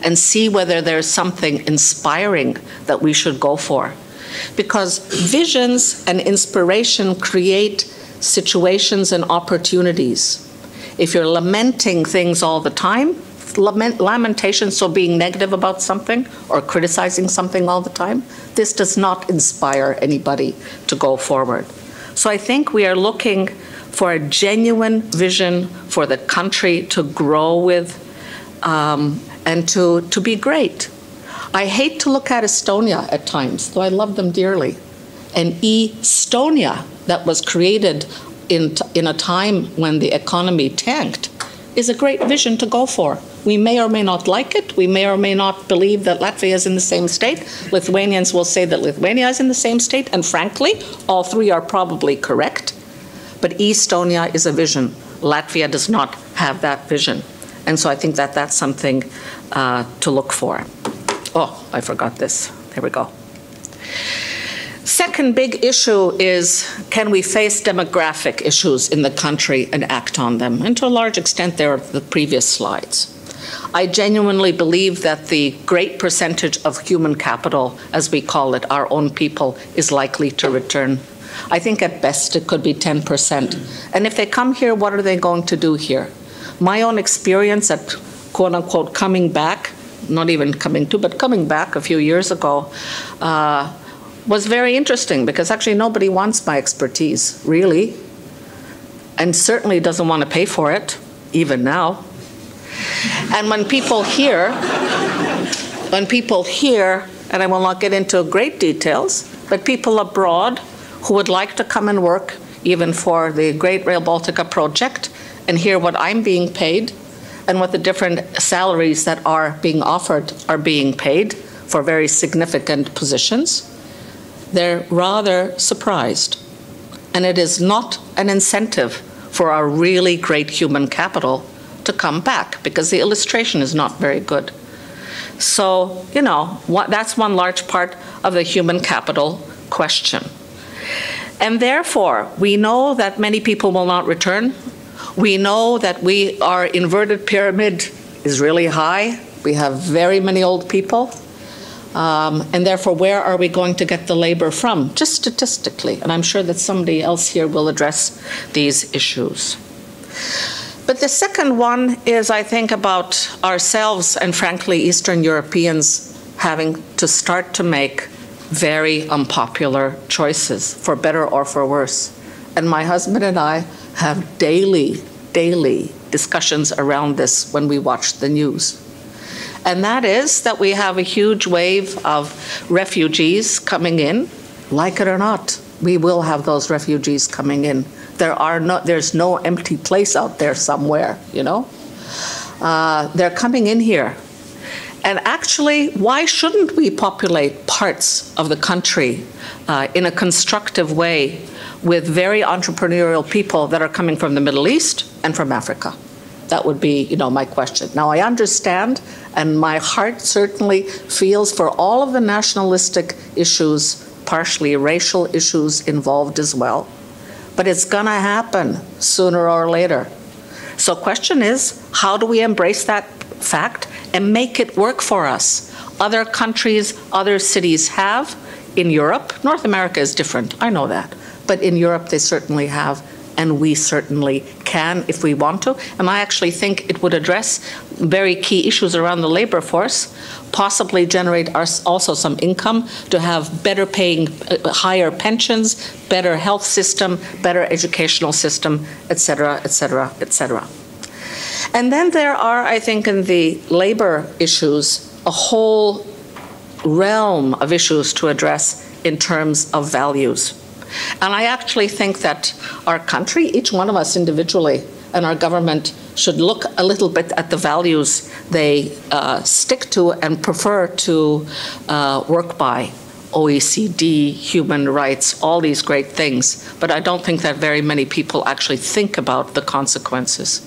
Speaker 12: and see whether there's something inspiring that we should go for. Because visions and inspiration create situations and opportunities. If you're lamenting things all the time, lamentation, so being negative about something or criticizing something all the time, this does not inspire anybody to go forward. So I think we are looking for a genuine vision for the country to grow with and to be great. I hate to look at Estonia at times, though I love them dearly. And Estonia, that was created in a time when the economy tanked, is a great vision to go for. We may or may not like it. We may or may not believe that Latvia is in the same state. Lithuanians will say that Lithuania is in the same state, and frankly, all three are probably correct. But Estonia is a vision. Latvia does not have that vision. And so I think that that's something to look for. Oh, I forgot this. There we go. Second big issue is, can we face demographic issues in the country and act on them? And to a large extent, there are the previous slides. I genuinely believe that the great percentage of human capital, as we call it, our own people, is likely to return. I think at best it could be 10%. And if they come here, what are they going to do here? My own experience at quote-unquote coming back, not even coming to, but coming back a few years ago, was very interesting because actually nobody wants my expertise, really, and certainly doesn't want to pay for it, even now. And when people hear, and I will not get into great details, but people abroad who would like to come and work even for the Great Rail Baltica project and hear what I'm being paid and what the different salaries that are being offered are being paid for very significant positions, they're rather surprised. And it is not an incentive for our really great human capital to come back because the illustration is not very good. So, you know, that's one large part of the human capital question. And therefore, we know that many people will not return. We know that our inverted pyramid is really high. We have very many old people. And therefore, where are we going to get the labor from? Just statistically. And I'm sure that somebody else here will address these issues. But the second one is, I think, about ourselves and, frankly, Eastern Europeans having to start to make very unpopular choices, for better or for worse. And my husband and I have daily discussions around this when we watch the news. And that is that we have a huge wave of refugees coming in. Like it or not, we will have those refugees coming in. There's no empty place out there somewhere, you know? They're coming in here. And actually, why shouldn't we populate parts of the country in a constructive way with very entrepreneurial people that are coming from the Middle East and from Africa? That would be, my question. Now, I understand, and my heart certainly feels for all of the nationalistic issues, partially racial issues involved as well. But it's going to happen sooner or later. So question is, how do we embrace that fact and make it work for us? Other countries, other cities have. In Europe, North America is different, I know that. But in Europe, they certainly have, and we certainly can if we want to. And I actually think it would address very key issues around the labor force, possibly generate also some income to have better paying, higher pensions, better health system, better educational system, et cetera, et cetera, et cetera. And then there are, I think, in the labor issues, a whole realm of issues to address in terms of values. And I actually think that our country, each one of us individually, and our government should look a little bit at the values they stick to and prefer to work by. OECD, human rights, all these great things. But I don't think that very many people actually think about the consequences.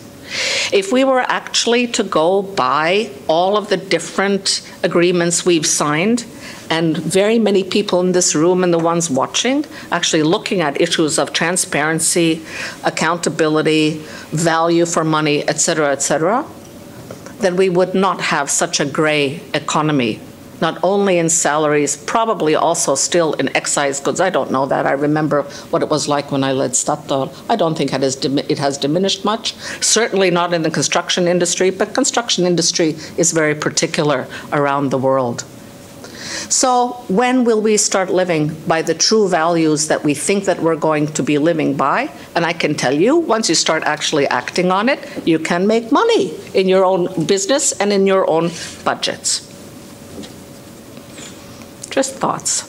Speaker 12: If we were actually to go by all of the different agreements we've signed, and very many people in this room and the ones watching, actually looking at issues of transparency, accountability, value for money, et cetera, then we would not have such a gray economy, not only in salaries, probably also still in excise goods. I don't know that. I remember what it was like when I led Statoil. I don't think it has diminished much. Certainly not in the construction industry, but construction industry is very particular around the world. So when will we start living by the true values that we think that we're going to be living by? And I can tell you, once you start actually acting on it, you can make money in your own business and in your own budgets. Just thoughts.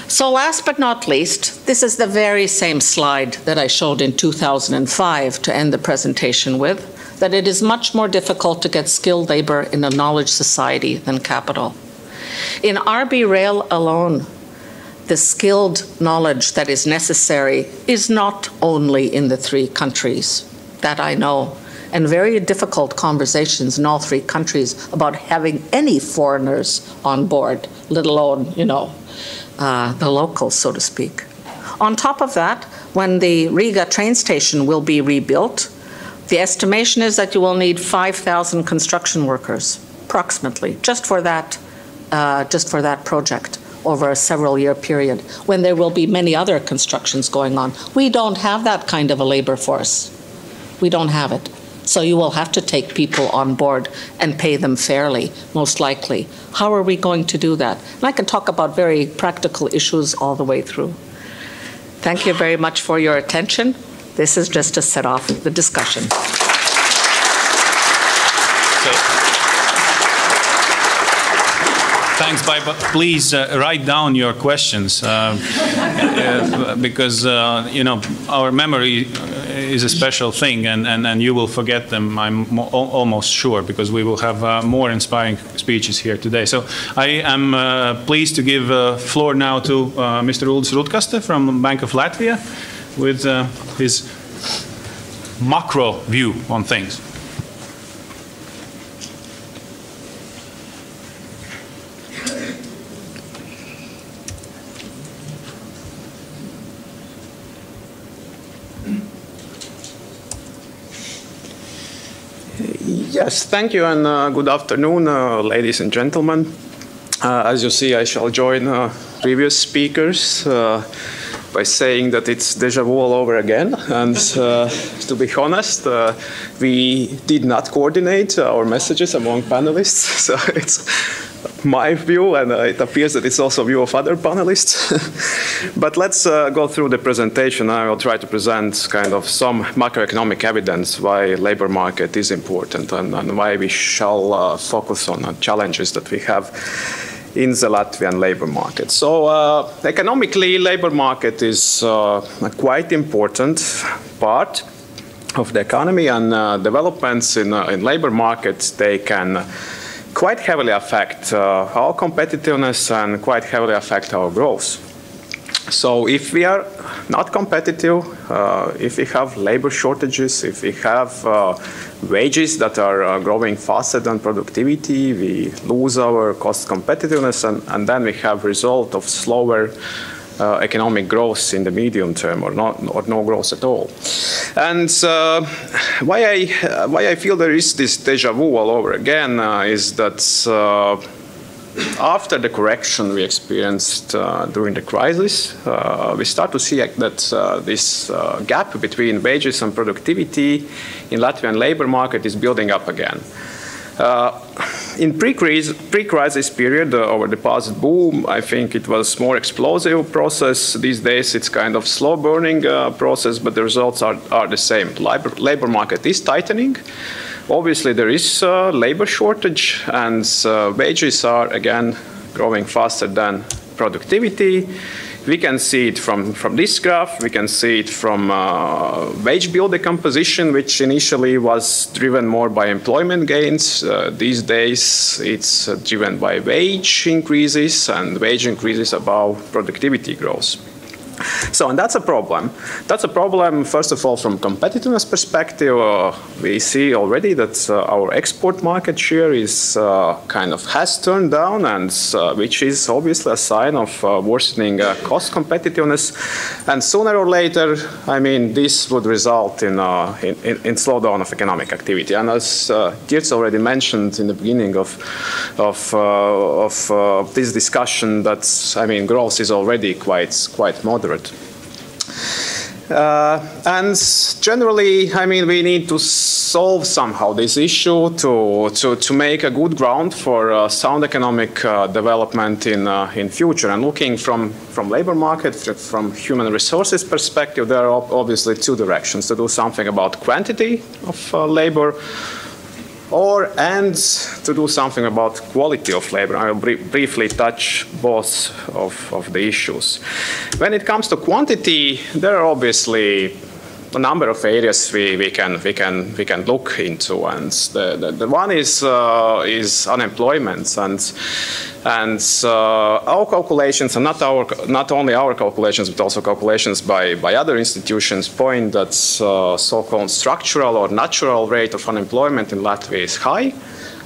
Speaker 12: So last but not least, this is the very same slide that I showed in 2005 to end the presentation with, that it is much more difficult to get skilled labor in a knowledge society than capital. In RB Rail alone, the skilled knowledge that is necessary is not only in the 3 countries, that I know, and very difficult conversations in all 3 countries about having any foreigners on board, let alone, the locals, so to speak. On top of that, when the Riga train station will be rebuilt, the estimation is that you will need 5,000 construction workers, approximately, just for that project over a several-year period, when there will be many other constructions going on. We don't have that kind of a labor force. We don't have it. So you will have to take people on board and pay them fairly, most likely. How are we going to do that? And I can talk about very practical issues all the way through. Thank you very much for your attention. This is just to set off the discussion.
Speaker 13: Thanks, but please write down your questions because our memory is a special thing, and you will forget them. I'm almost sure, because we will have more inspiring speeches here today. So I am pleased to give floor now to Mr. Uldis Rutkaste from Bank of Latvia with his macro view on things.
Speaker 14: Yes, thank you, and good afternoon, ladies and gentlemen. As you see, I shall join previous speakers by saying that it's déjà vu all over again. And to be honest, we did not coordinate our messages among panelists, so it's my view, and it appears that it's also view of other panelists. But let's go through the presentation. I will try to present kind of some macroeconomic evidence why labor market is important and why we shall focus on the challenges that we have in the Latvian labor market. So economically, labor market is a quite important part the economy, and developments in labor markets, they can quite heavily affect our competitiveness and quite heavily affect our growth. So if we are not competitive, if we have labor shortages, if we have wages that are growing faster than productivity, we lose our cost competitiveness, and then we have result of slower economic growth in the medium term, or no growth at all. And why I feel there is this deja vu all over again is that after the correction we experienced during the crisis, we start to see that this gap between wages and productivity in Latvian labor market is building up again. In pre-crisis period, over the past boom, I think it was more explosive process. These days it's kind of slow burning process, but the results are the same. Labor market is tightening. Obviously there is labor shortage, and wages are again growing faster than productivity. We can see it from this graph. We can see it from wage bill decomposition, which initially was driven more by employment gains. These days, it's driven by wage increases, and wage increases above productivity growth. So, and that's a problem. That's a problem, first of all, from competitiveness perspective. We see already that our export market share is kind of has turned down, and which is obviously a sign of worsening cost competitiveness. And sooner or later, I mean, this would result in slowdown of economic activity. And as Dirks already mentioned in the beginning of this discussion, that I mean, growth is already quite moderate. And generally, I mean, we need to solve somehow this issue to make a good ground for sound economic development in future. And looking from labor market, from human resources perspective, there are obviously two directions: to do something about quantity of labor, and to do something about quality of labor. I will briefly touch both of the issues. When it comes to quantity, there are obviously a number of areas we can look into, and the one is unemployment, and our calculations, and not only our calculations, but also calculations by other institutions, point that so-called structural or natural rate of unemployment in Latvia is high,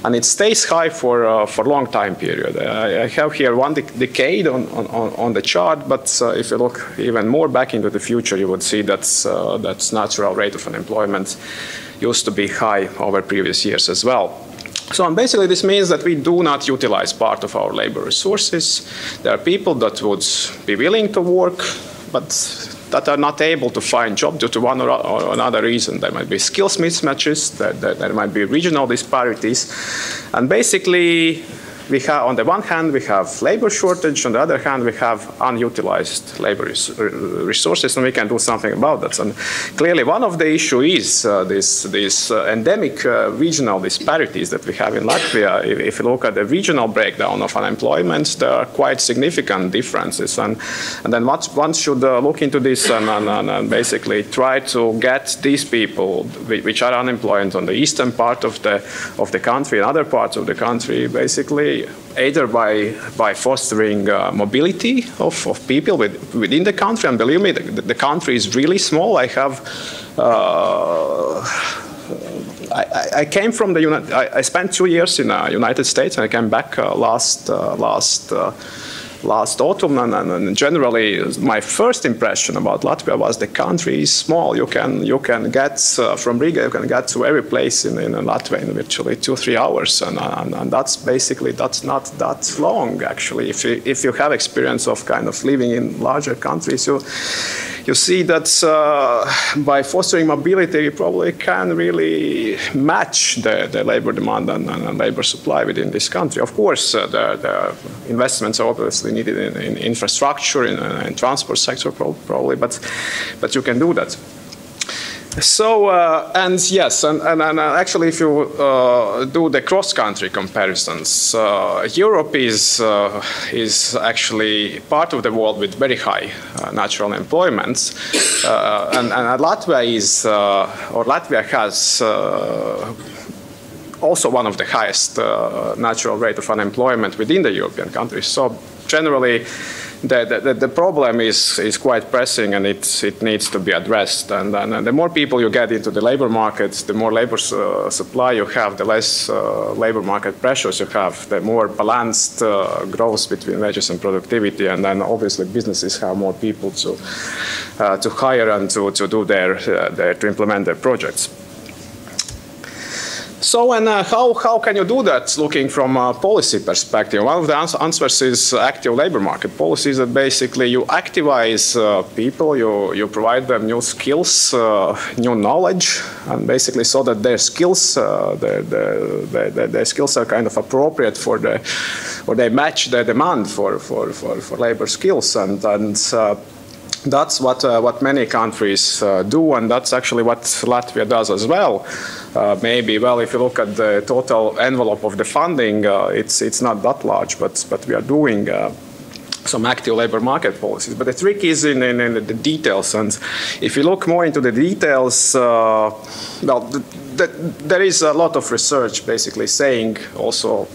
Speaker 14: and it stays high for a long time period. I have here one decade on the chart, but if you look even more back into the future, you would see that natural rate of unemployment used to be high over previous years as well. So basically this means that we do not utilize part of our labor resources. There are people that would be willing to work, but that are not able to find job due to one or another reason. There might be skills mismatches, there might be regional disparities. And basically, we have, on the one hand, we have labor shortage, on the other hand, we have unutilized labor resources, and we can do something about that. And clearly, one of the issues is this endemic regional disparities that we have in Latvia. If you look at the regional breakdown of unemployment, there are quite significant differences. And then one should look into this and basically try to get these people, which are unemployed on the eastern part of the country and other parts of the country, basically either by fostering mobility of people within the country. And believe me, the country is really small. I came from I spent 2 years in the United States, and I came back last autumn, and generally my first impression about Latvia was the country is small. You can get from Riga, you can get to every place in Latvia in virtually 2-3 hours, and that's not that long actually. If you have experience of kind of living in larger countries, you see that by fostering mobility, you probably can really match the labor demand and labor supply within this country. Of course, the investments are obviously needed in infrastructure, in transport sector probably, but you can do that. So, and yes, and actually if you do the cross-country comparisons, Europe is actually part of the world with very high natural employment, and Latvia has also one of the highest natural rate of unemployment within the European countries. So generally, the problem is quite pressing, and it needs to be addressed. And the more people you get into the labor markets, the more labor supply you have, the less labor market pressures you have, the more balanced growth between wages and productivity, and then obviously businesses have more people to hire and to do to implement their projects. So, and how can you do that looking from a policy perspective? One of the answers is active labor market policies, that basically you activize people, you provide them new skills, new knowledge, and basically so that their skills, their skills are kind of appropriate for or they match the demand for labor skills, and that's what many countries do, and that's actually what Latvia does as well. Maybe, well, if you look at the total envelope of the funding, it's not that large, but we are doing some active labor market policies. But the trick is in the details, and if you look more into the details, well, there is a lot of research basically saying also,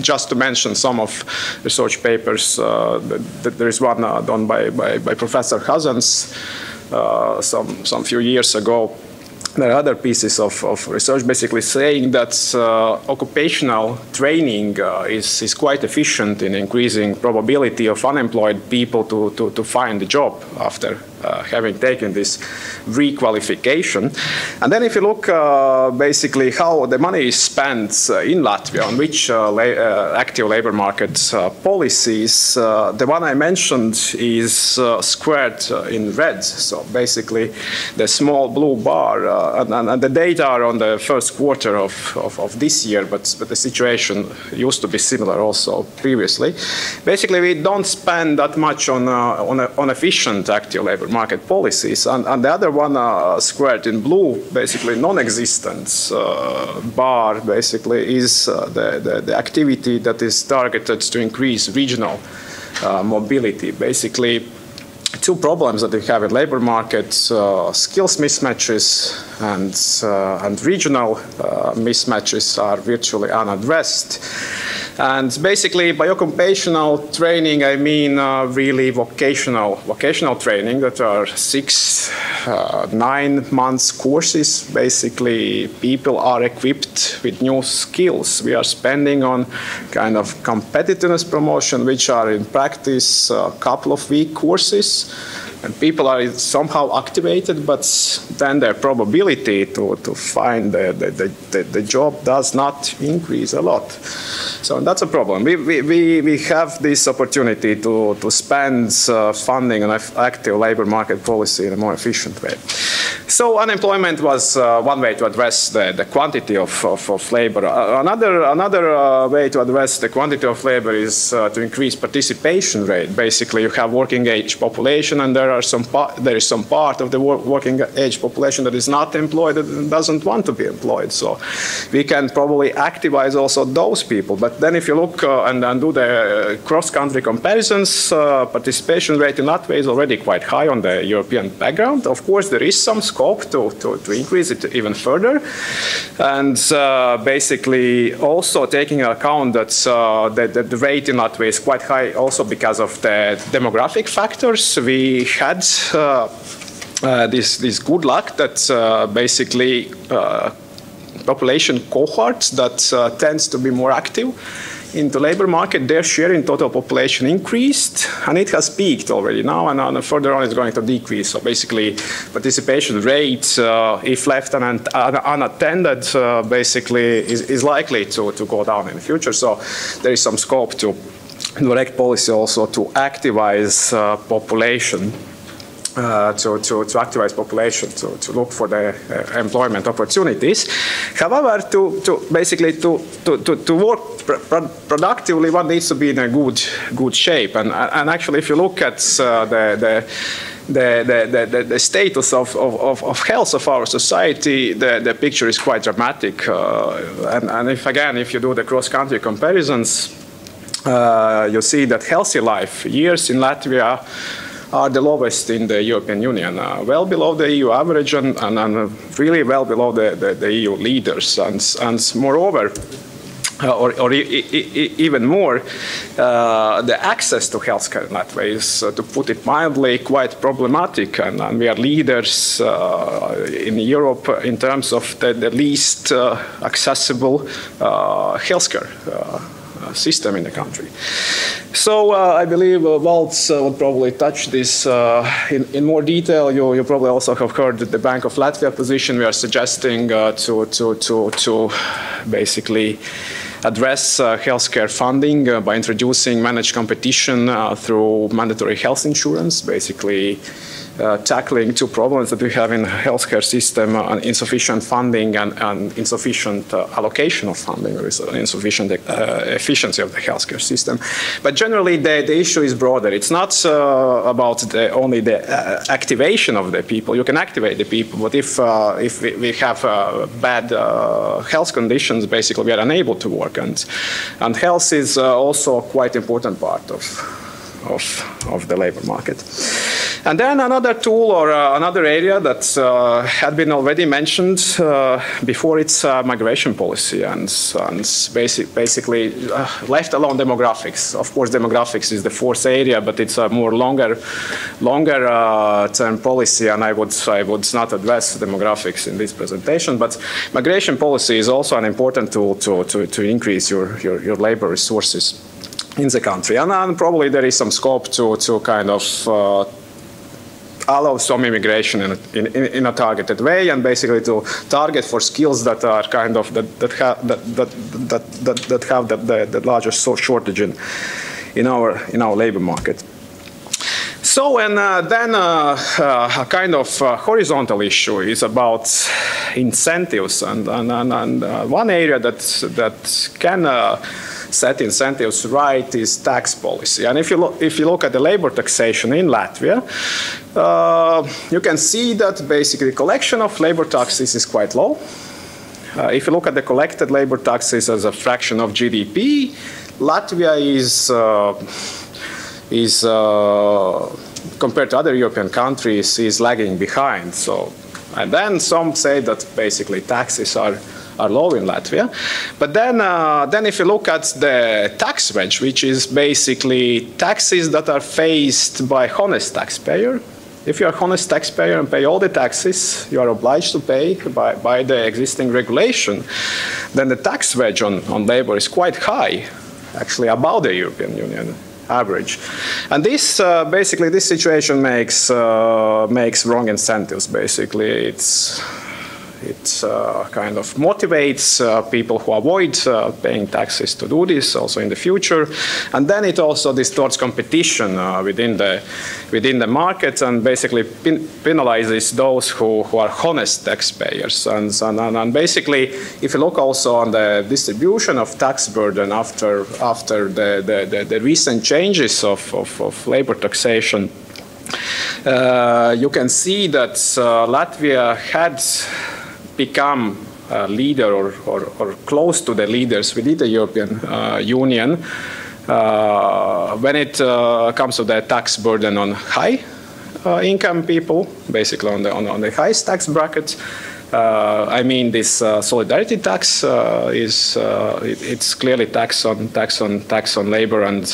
Speaker 14: just to mention some of research papers, there is one done by Professor Hazans some few years ago. There are other pieces of research basically saying that occupational training is quite efficient in increasing probability of unemployed people to find a job after having taken this requalification. And then if you look basically how the money is spent in Latvia on which active labor market policies, the one I mentioned is squared in red. So basically the small blue bar, and the data are on the first quarter of this year, but the situation used to be similar also previously. Basically, we don't spend that much on efficient active labor market policies, and the other one squared in blue, basically non-existent bar, basically is the activity that is targeted to increase regional mobility. Basically, two problems that we have in labor market: skills mismatches and regional mismatches are virtually unaddressed. And basically, by occupational training, I mean really vocational training that are 6-9 months courses. Basically, people are equipped with new skills. We are spending on kind of competitiveness promotion, which are in practice a couple of week courses. And people are somehow activated, but then their probability to find the job does not increase a lot. So that's a problem. We have this opportunity to spend funding on active labor market policy in a more efficient way. So unemployment was one way to address the quantity of labor. Another way to address the quantity of labor is to increase participation rate. Basically, you have working age population, and there is some part of the working age population that is not employed, that doesn't want to be employed. So we can probably activize also those people. But then if you look and do the cross-country comparisons, participation rate in Latvia is already quite high on the European background. Of course, there is some scope to increase it even further. And basically also taking into account that the rate in Latvia is quite high also because of the demographic factors. We had this good luck that basically population cohorts that tends to be more active in the labor market, their share in total population increased, and it has peaked already now, and further on it's going to decrease. So basically, participation rate, if left unattended, basically is likely to go down in the future. So there is some scope to direct policy also to activize population. To activize population, to look for the employment opportunities. However, to work productively, one needs to be in a good shape. And actually, if you look at the status of health of our society, the picture is quite dramatic. And if you do the cross-country comparisons, you see that healthy life years in Latvia are the lowest in the European Union, well below the EU average and really well below the EU leaders. And moreover, or even more, the access to healthcare in Latvia is, to put it mildly, quite problematic. And we are leaders in Europe in terms of the least accessible healthcare system in the country. So I believe Waltz would probably touch this in more detail. You probably also have heard that the Bank of Latvia position. We are suggesting to basically address healthcare funding by introducing managed competition through mandatory health insurance, basically tackling two problems that we have in the healthcare system, insufficient funding and insufficient allocation of funding, or insufficient efficiency of the healthcare system. But generally, the issue is broader. It's not about only the activation of the people. You can activate the people, but if we have bad health conditions, basically we are unable to work. And health is also a quite important part of the labor market. And then another tool or another area that had been already mentioned before, it's migration policy and basically left alone demographics. Of course, demographics is the fourth area, but it's a more longer term policy, and I would not address demographics in this presentation. But migration policy is also an important tool to increase your labor resources in the country, and probably there is some scope to kind of allow some immigration in a targeted way, and basically to target for skills that are kind of that have the largest shortage in our labor market. So, and then a kind of horizontal issue is about incentives, and one area that can set incentives right is tax policy. And if you look at the labor taxation in Latvia, you can see that basically collection of labor taxes is quite low. If you look at the collected labor taxes as a fraction of GDP, Latvia is compared to other European countries, is lagging behind. So, and then some say that basically taxes are low in Latvia. But then if you look at the tax wedge, which is basically taxes that are faced by honest taxpayer. If you're a honest taxpayer and pay all the taxes you are obliged to pay by the existing regulation, then the tax wedge on labor is quite high, actually above the European Union average. And this basically this situation makes wrong incentives. Basically, it kind of motivates people who avoid paying taxes to do this also in the future, and then it also distorts competition within the market, and basically penalizes those who are honest taxpayers. And basically, if you look also on the distribution of tax burden after the recent changes of labor taxation, you can see that Latvia had become a leader or close to the leaders within the European Union when it comes to the tax burden on high income people, basically on the highest tax bracket. I mean, this solidarity tax it's clearly tax on labor, and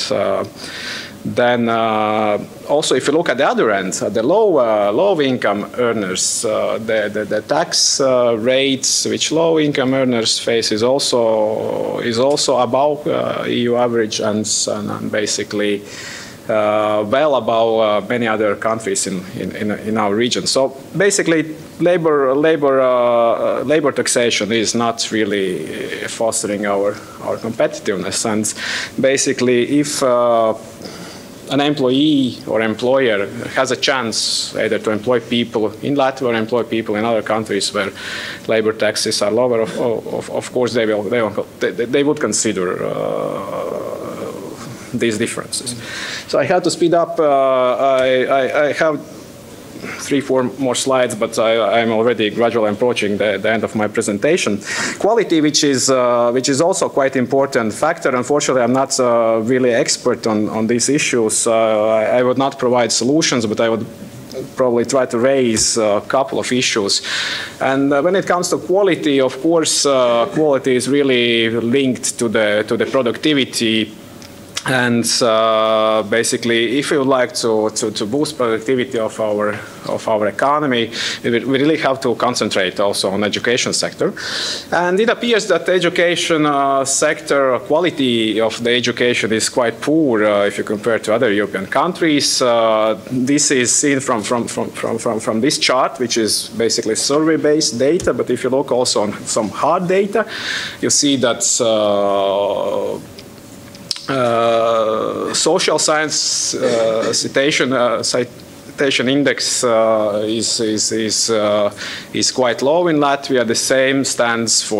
Speaker 14: then also, if you look at the other end, the low income earners, the tax rates which low income earners face is also above EU average, and basically well above many other countries in our region. So basically, labor taxation is not really fostering our competitiveness, and basically, if an employee or employer has a chance either to employ people in Latvia or employ people in other countries where labor taxes are lower, of course they would consider these differences. So I have to speed up. I have 3-4 more slides, but I'm already gradually approaching the end of my presentation. Quality, which is also quite important factor. Unfortunately, I'm not really expert on these issues. I would not provide solutions, but I would probably try to raise a couple of issues. And when it comes to quality, of course, quality is really linked to the productivity. And basically, if we would like to boost productivity of our economy, we really have to concentrate also on education sector. And it appears that the education sector quality of the education is quite poor if you compare to other European countries. This is seen from this chart, which is basically survey-based data. But if you look also on some hard data, you see that social science citation index is quite low in Latvia. The same stands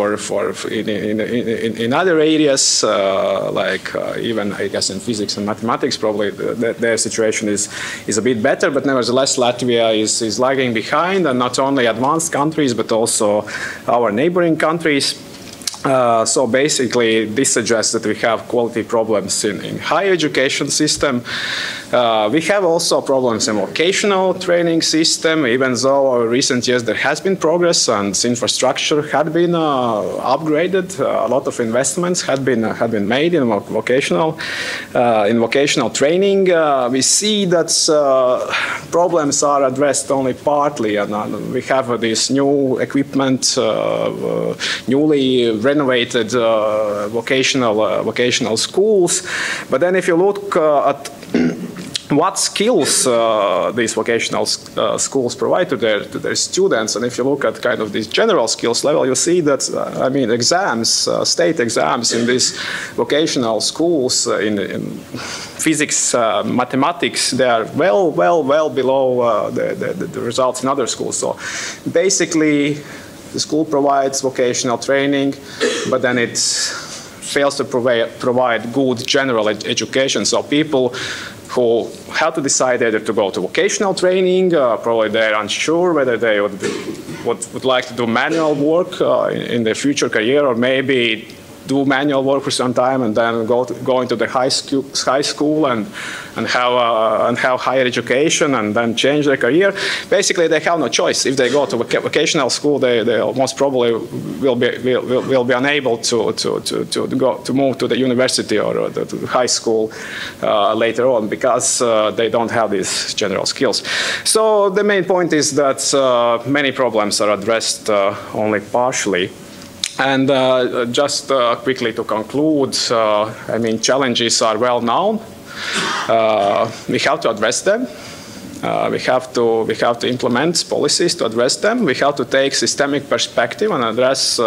Speaker 14: in other areas, like even I guess in physics and mathematics. Probably their situation is a bit better, but nevertheless Latvia is lagging behind, and not only advanced countries but also our neighboring countries. So basically, this suggests that we have quality problems in higher education system. We have also problems in vocational training system, even though in recent years there has been progress and infrastructure had been upgraded. A lot of investments had been made in vocational training. We see that problems are addressed only partly, and we have this new equipment, newly renovated vocational schools. But then if you look at what skills these vocational schools provide to their students, and if you look at kind of this general skills level, you see that I mean exams, state exams in these vocational schools in physics, mathematics, they are well below the results in other schools. So basically, the school provides vocational training, but then it fails to provide good general education. So people who have to decide either to go to vocational training, probably they're unsure whether they would like to do manual work in their future career, or maybe do manual work for some time and then go into the high school and have higher education and then change their career. Basically, they have no choice. If they go to vocational school, they most probably will be unable to move to the university or to the high school later on, because they don't have these general skills. So the main point is that many problems are addressed only partially. And just quickly to conclude, I mean, challenges are well known. We have to address them. We have to implement policies to address them. We have to take systemic perspective and address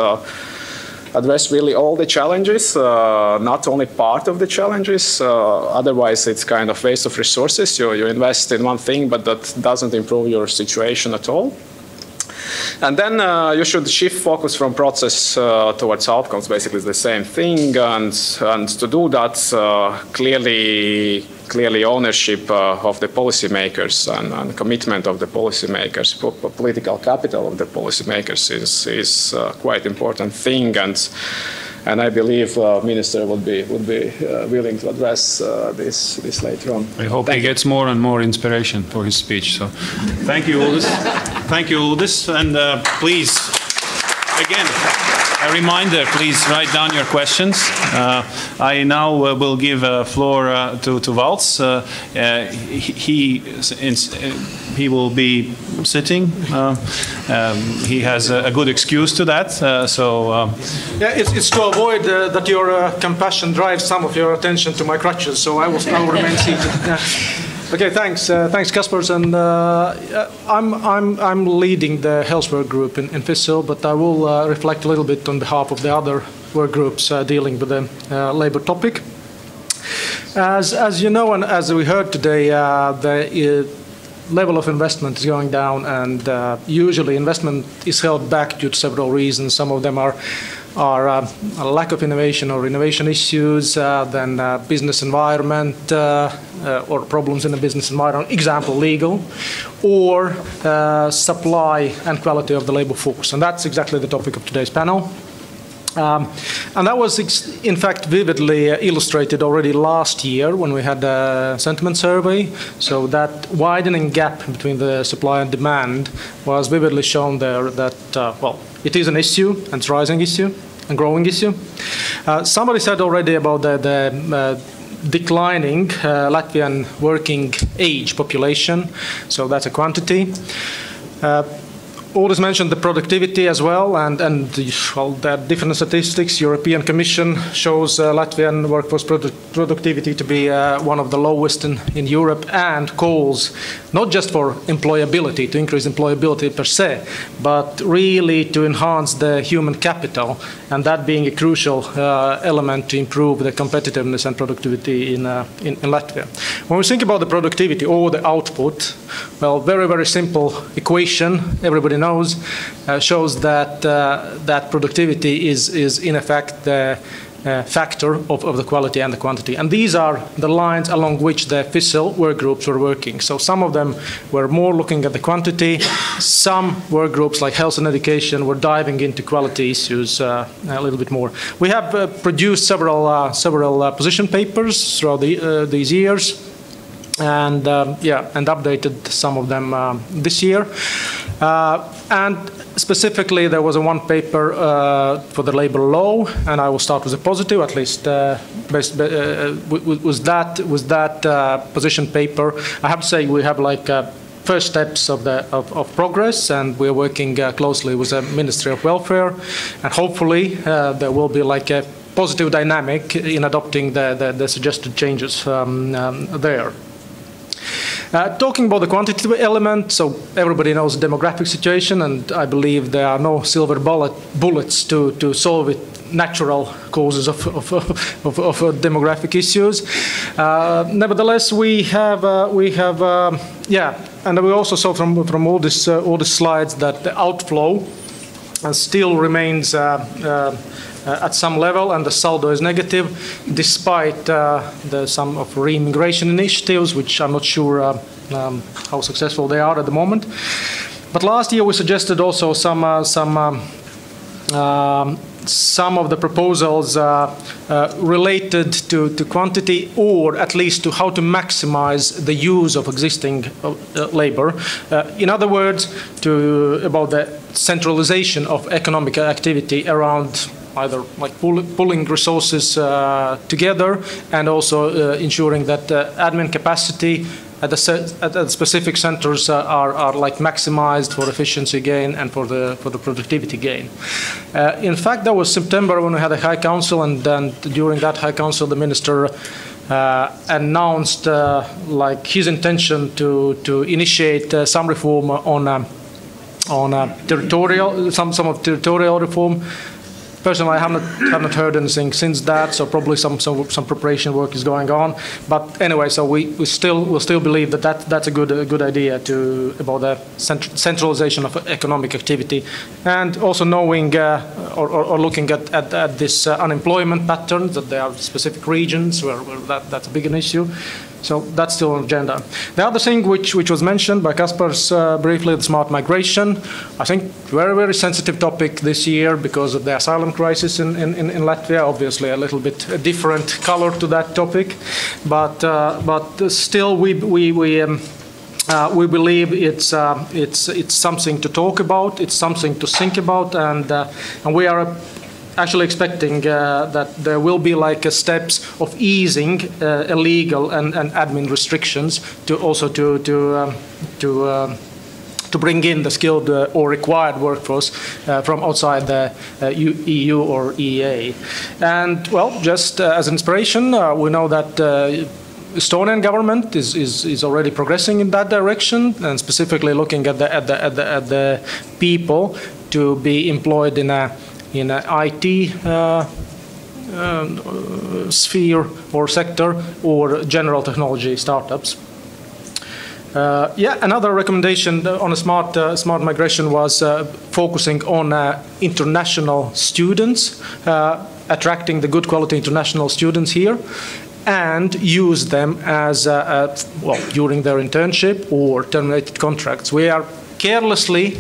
Speaker 14: really all the challenges, not only part of the challenges. Otherwise, it's kind of waste of resources. You invest in one thing, but that doesn't improve your situation at all. And then you should shift focus from process towards outcomes. Basically, it's the same thing. And to do that, clearly ownership of the policymakers and commitment of the policymakers, political capital of the policymakers is quite important thing. And I believe Minister would be willing to address this later on.
Speaker 13: I hope he gets more and more inspiration for his speech. So, thank you, Uldis. Thank you, Uldis. And please, again, a reminder: please write down your questions. I now will give floor to Valts. He will be sitting. He has a good excuse to that.
Speaker 15: Yeah, it's to avoid that your compassion drives some of your attention to my crutches. So I will remain seated. Okay, thanks, Kaspars. And I'm leading the health work group in FICIL, but I will reflect a little bit on behalf of the other work groups dealing with the labour topic. As you know, and as we heard today, the level of investment is going down, and usually investment is held back due to several reasons. Some of them are are a lack of innovation or innovation issues, then business environment or problems in the business environment, example legal, or supply and quality of the labor force. And that's exactly the topic of today's panel. And that was, in fact, vividly illustrated already last year when we had a sentiment survey. So that widening gap between the supply and demand was vividly shown there that, well, it is an issue, and it's a rising issue, and growing issue. Somebody said already about the declining Latvian working age population, so that's a quantity. Aldous mentioned the productivity as well, and well, there are different statistics. European Commission shows Latvian workforce productivity to be one of the lowest in Europe, and calls not just for employability, to increase employability per se, but really to enhance the human capital, and that being a crucial element to improve the competitiveness and productivity in Latvia. When we think about the productivity or the output, well, very, very simple equation, everybody knows, shows that that productivity is in effect the factor of the quality and the quantity. And these are the lines along which the FICIL work groups were working. So some of them were more looking at the quantity. Some work groups, like health and education, were diving into quality issues a little bit more. We have produced several position papers throughout these years, and and updated some of them this year. And specifically, there was a one paper for the labor law, and I will start with a positive, at least with that position paper. I have to say we have like first steps of progress, and we're working closely with the Ministry of Welfare, and hopefully there will be like a positive dynamic in adopting the suggested changes there. Talking about the quantitative element, so everybody knows the demographic situation, and I believe there are no silver bullets to solve it. Natural causes of demographic issues. Nevertheless, we have and we also saw from all these slides that the outflow still remains at some level, and the saldo is negative, despite some of re-immigration initiatives, which I'm not sure how successful they are at the moment. But last year we suggested also some of the proposals related to quantity, or at least to how to maximize the use of existing labor. In other words, about the centralization of economic activity around either like pulling resources together, and also ensuring that admin capacity at the specific centers are like maximized for efficiency gain and for the productivity gain. In fact, that was September when we had a High Council, and then during that High Council, the minister announced like his intention to initiate some reform on territorial, some of territorial reform. Personally, I have not heard anything since that, so probably some preparation work is going on. But anyway, so we still believe that's a good idea about the centralization of economic activity, and also knowing or looking at this unemployment pattern, that there are specific regions where that's a big an issue. So that's still on the agenda. The other thing which was mentioned by Kaspars briefly, the smart migration. I think very, very sensitive topic this year because of the asylum crisis in Latvia. Obviously, a little bit a different color to that topic, but still we believe it's something to talk about. It's something to think about, and we are actually expecting that there will be like steps of easing illegal and admin restrictions to also to bring in the skilled or required workforce from outside the EU or EEA. And well, just as inspiration, we know that Estonian government is already progressing in that direction, and specifically looking at the people to be employed in a IT sphere or sector, or general technology startups. Another recommendation on a smart migration was focusing on international students, attracting the good quality international students here, and use them as during their internship or terminated contracts. We are carelessly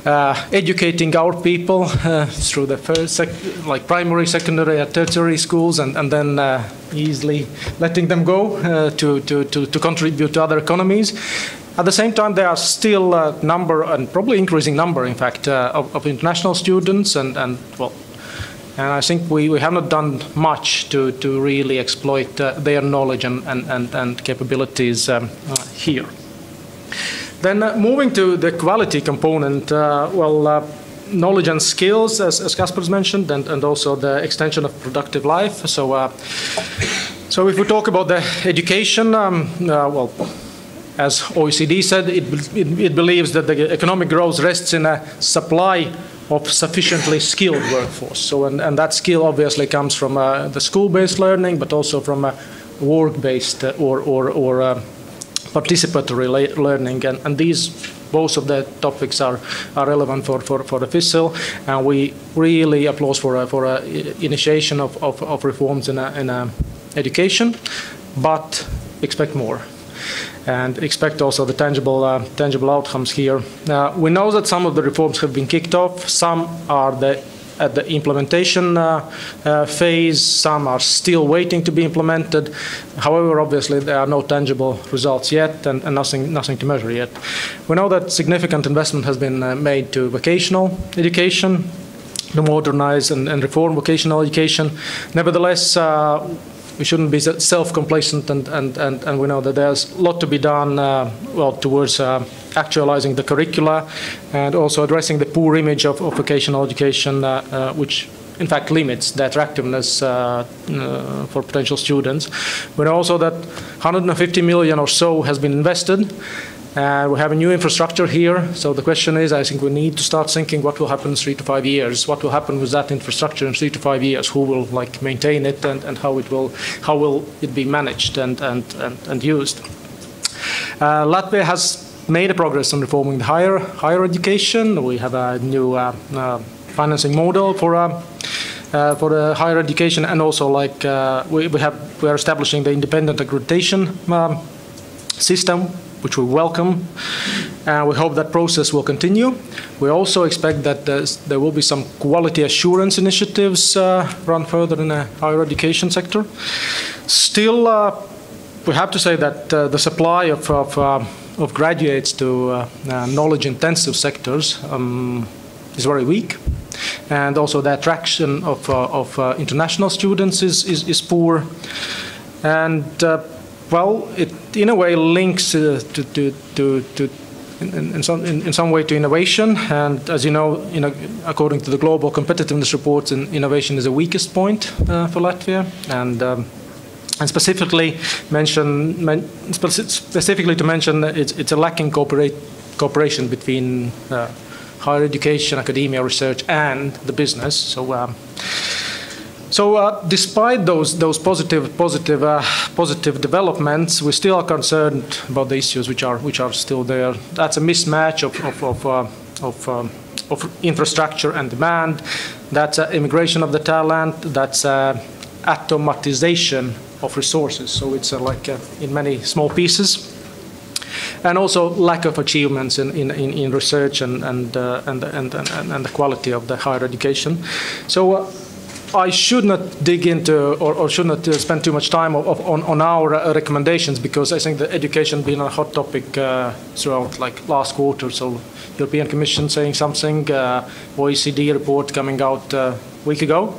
Speaker 15: educating our people through the first, primary, secondary, and tertiary schools, and then easily letting them go to contribute to other economies. At the same time, there are still a number, and probably increasing number, in fact, of international students, and I think we have not done much to really exploit their knowledge and capabilities here. Then moving to the quality component, knowledge and skills, as Kaspar's mentioned, and also the extension of productive life. So if we talk about the education, as OECD said, it believes that the economic growth rests in a supply of sufficiently skilled workforce. So, and that skill obviously comes from the school-based learning, but also from work-based or participatory learning, and these both of the topics are relevant for the FICIL, and we really applaud for initiation of reforms in education, but expect more, and expect also the tangible outcomes here. We know that some of the reforms have been kicked off. Some are at the implementation phase. Some are still waiting to be implemented. However, obviously, there are no tangible results yet, and nothing to measure yet. We know that significant investment has been made to vocational education, to modernize and reform vocational education. Nevertheless, we shouldn't be self-complacent, and we know that there's a lot to be done towards actualizing the curricula and also addressing the poor image of vocational education, which in fact limits the attractiveness for potential students. We know also that 150 million or so has been invested. We have a new infrastructure here, so the question is, I think we need to start thinking what will happen in 3 to 5 years. What will happen with that infrastructure in 3 to 5 years? Who will maintain it, and how will it be managed and used? Latvia has made a progress on reforming the higher education. We have a new financing model for the higher education, and also we are establishing the independent accreditation system, which we welcome, and we hope that process will continue. We also expect that there will be some quality assurance initiatives run further in the higher education sector. Still, we have to say that the supply of graduates to knowledge-intensive sectors is very weak, and also the attraction of international students is poor, and it in a way links in some way to innovation. And as you know, according to the global competitiveness reports, innovation is the weakest point for Latvia, and specifically to mention it's a lacking cooperation between higher education, academia, research, and the business. So despite those positive developments, we still are concerned about the issues which are still there. That's a mismatch of infrastructure and demand. That's immigration of the talent. That's automatization of resources. So it's in many small pieces, and also lack of achievements in research and the quality of the higher education. So. I should not dig into or should not spend too much time on our recommendations, because I think the education has been a hot topic throughout last quarter. So European Commission saying something, OECD report coming out a week ago.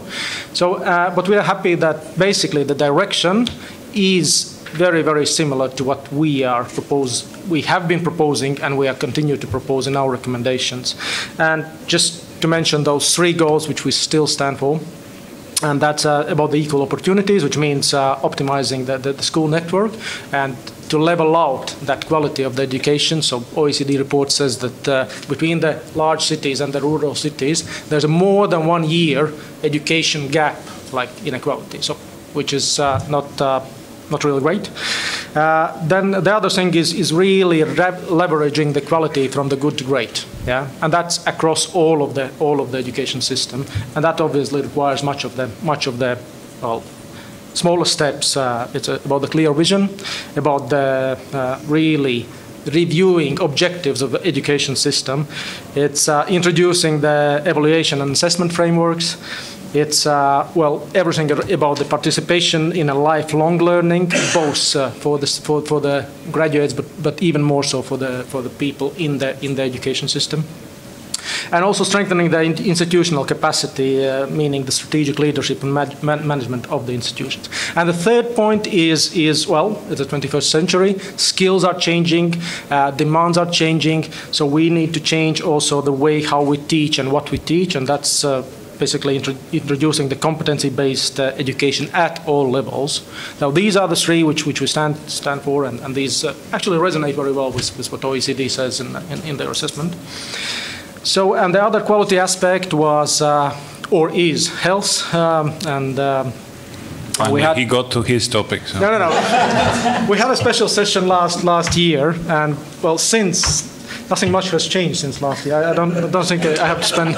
Speaker 15: So, but we are happy that basically the direction is very, very similar to what we have been proposing, and we are continue to propose in our recommendations. And just to mention those 3 goals which we still stand for. And that's about the equal opportunities, which means optimizing the school network and to level out that quality of the education. So OECD report says that between the large cities and the rural cities, there's a more than 1 year education gap, inequality, so which is not really great. Then the other thing is really leveraging the quality from the good to great, yeah, and that's across all of the education system, and that obviously requires much of the well, smaller steps. It's about the clear vision, about the really reviewing objectives of the education system. It's introducing the evaluation and assessment frameworks. It's well, everything about the participation in a lifelong learning, both for the graduates, but even more so for the people in the education system. And also strengthening the institutional capacity, meaning the strategic leadership and management of the institutions. And the third point is well, it's the 21st century. Skills are changing, demands are changing, so we need to change also the way how we teach and what we teach, and that's basically introducing the competency-based education at all levels. Now, these are the three which we stand for, and these actually resonate very well with what OECD says in their assessment. So, and the other quality aspect was, or is, health, and
Speaker 13: he got to his topic. So.
Speaker 15: No. We had a special session last year, and well, since nothing much has changed since last year. I don't think I have to spend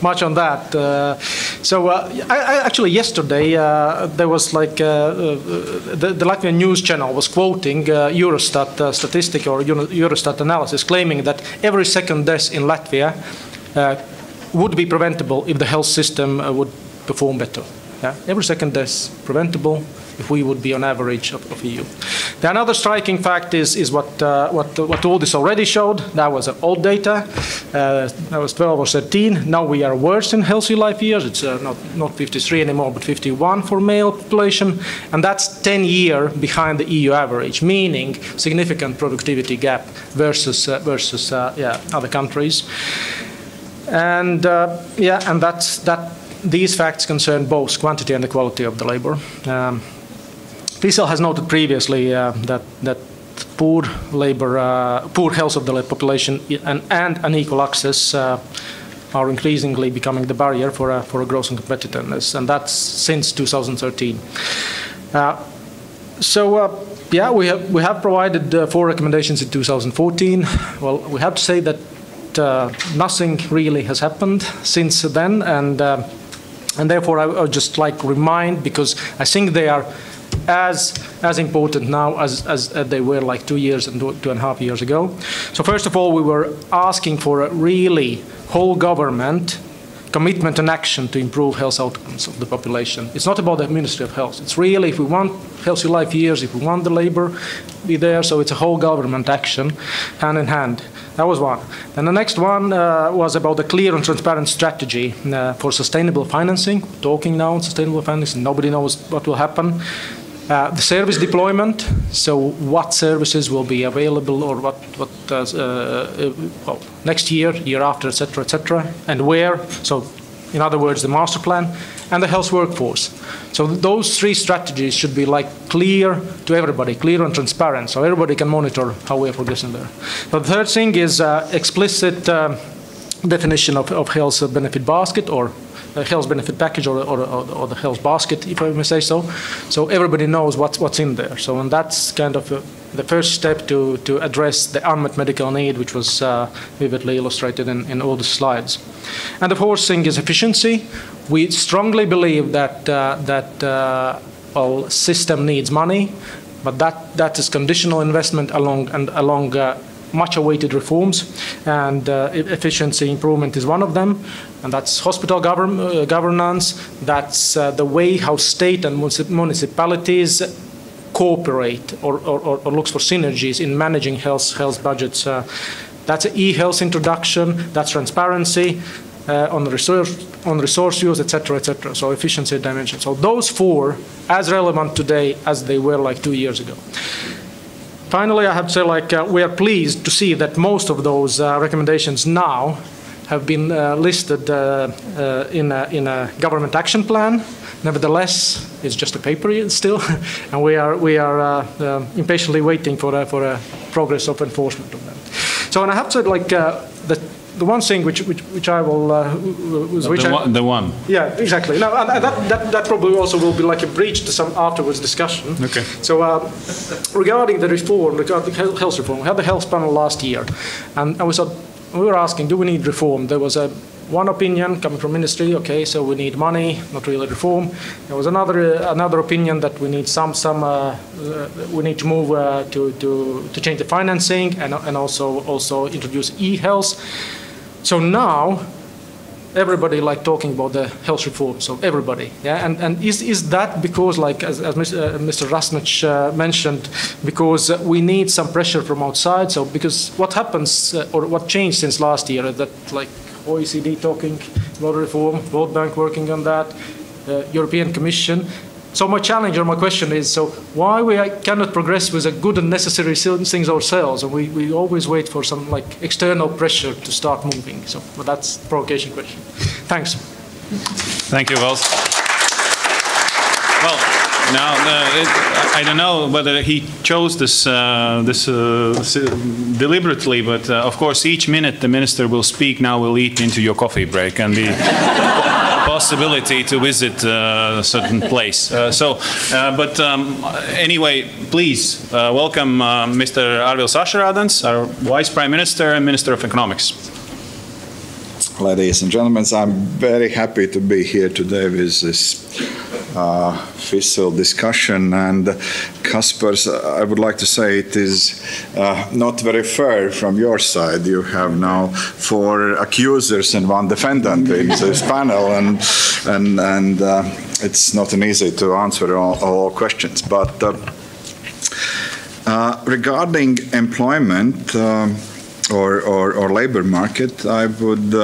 Speaker 15: much on that. Actually yesterday there was like the Latvian news channel was quoting Eurostat statistic or Eurostat analysis, claiming that every second death in Latvia would be preventable if the health system would perform better. Yeah? Every second death preventable if we would be on average of EU. The another striking fact is what all this already showed. That was old data. That was 12 or 13. Now we are worse in healthy life years. It's not 53 anymore, but 51 for male population. And that's 10 years behind the EU average, meaning significant productivity gap versus other countries. And these facts concern both quantity and the quality of the labor. FICIL has noted previously that poor health of the population and unequal access are increasingly becoming the barrier for a growth and competitiveness, and that's since 2013. We have provided 4 recommendations in 2014. Well, we have to say that nothing really has happened since then, and therefore I would just like to remind, because I think they are as important now as they were like 2 years and 2.5 years ago. So first of all, we were asking for a really whole government commitment and action to improve health outcomes of the population. It's not about the Ministry of Health. It's really, if we want healthy life years, if we want the labor be there, so it's a whole government action, hand in hand. That was one. Then the next one was about the clear and transparent strategy for sustainable financing. We're talking now on sustainable financing. Nobody knows what will happen. The service deployment, so what services will be available, or well, next year, year after, etc., and where. So, in other words, the master plan, and the health workforce. So those 3 strategies should be like clear to everybody, clear and transparent, so everybody can monitor how we are progressing there. But the third thing is explicit definition of health benefit basket, or health benefit package, or the health basket, if I may say so. So everybody knows what's in there. So, and that's kind of the first step to address the unmet medical need, which was vividly illustrated in all the slides. And the fourth thing is efficiency. We strongly believe that well, system needs money, but that is conditional investment along much-awaited reforms, and efficiency improvement is one of them, and that's hospital governance, that's the way how state and municipalities cooperate or looks for synergies in managing health budgets. That's e-health introduction, that's transparency on resource use, etc., so efficiency dimension. So those 4 as relevant today as they were like 2 years ago. Finally, I have to say, we are pleased to see that most of those recommendations now have been listed in a government action plan. Nevertheless, it's just a paper still, and we are impatiently waiting for a progress of enforcement of them. So, and I have to say, the the one thing which I will...
Speaker 13: the one.
Speaker 15: Yeah, exactly. Now, that probably also will be like a bridge to some afterwards discussion.
Speaker 13: Okay.
Speaker 15: So regarding the reform, regarding health reform, we had the health panel last year, and we were asking, do we need reform? There was one opinion coming from ministry, okay, so we need money, not really reform. There was another opinion that we need we need to move to change the financing and also introduce e-health. So now everybody like talking about the health reform, so everybody, yeah, and is that because, like as Mr. Rasnich mentioned, because we need some pressure from outside? So because what happens or what changed since last year that like OECD talking about reform, World Bank working on that, European Commission. So my challenge or my question is, so why we cannot progress with the good and necessary things ourselves, and we always wait for some like external pressure to start moving. So well, that's the provocation question. Thanks.
Speaker 13: Thank you, Wells. Well, now I don't know whether he chose this deliberately, but of course each minute the minister will speak now will eat into your coffee break and the possibility to visit a certain place. Anyway, please welcome Mr. Ārvalsts Ašarādens, our Vice Prime Minister and Minister of Economics.
Speaker 16: Ladies and gentlemen, I'm very happy to be here today with this FICIL discussion, and Kaspars, I would like to say it is not very fair from your side. You have now 4 accusers and 1 defendant in this panel, and it's not an easy to answer all questions. But regarding employment or labor market, I would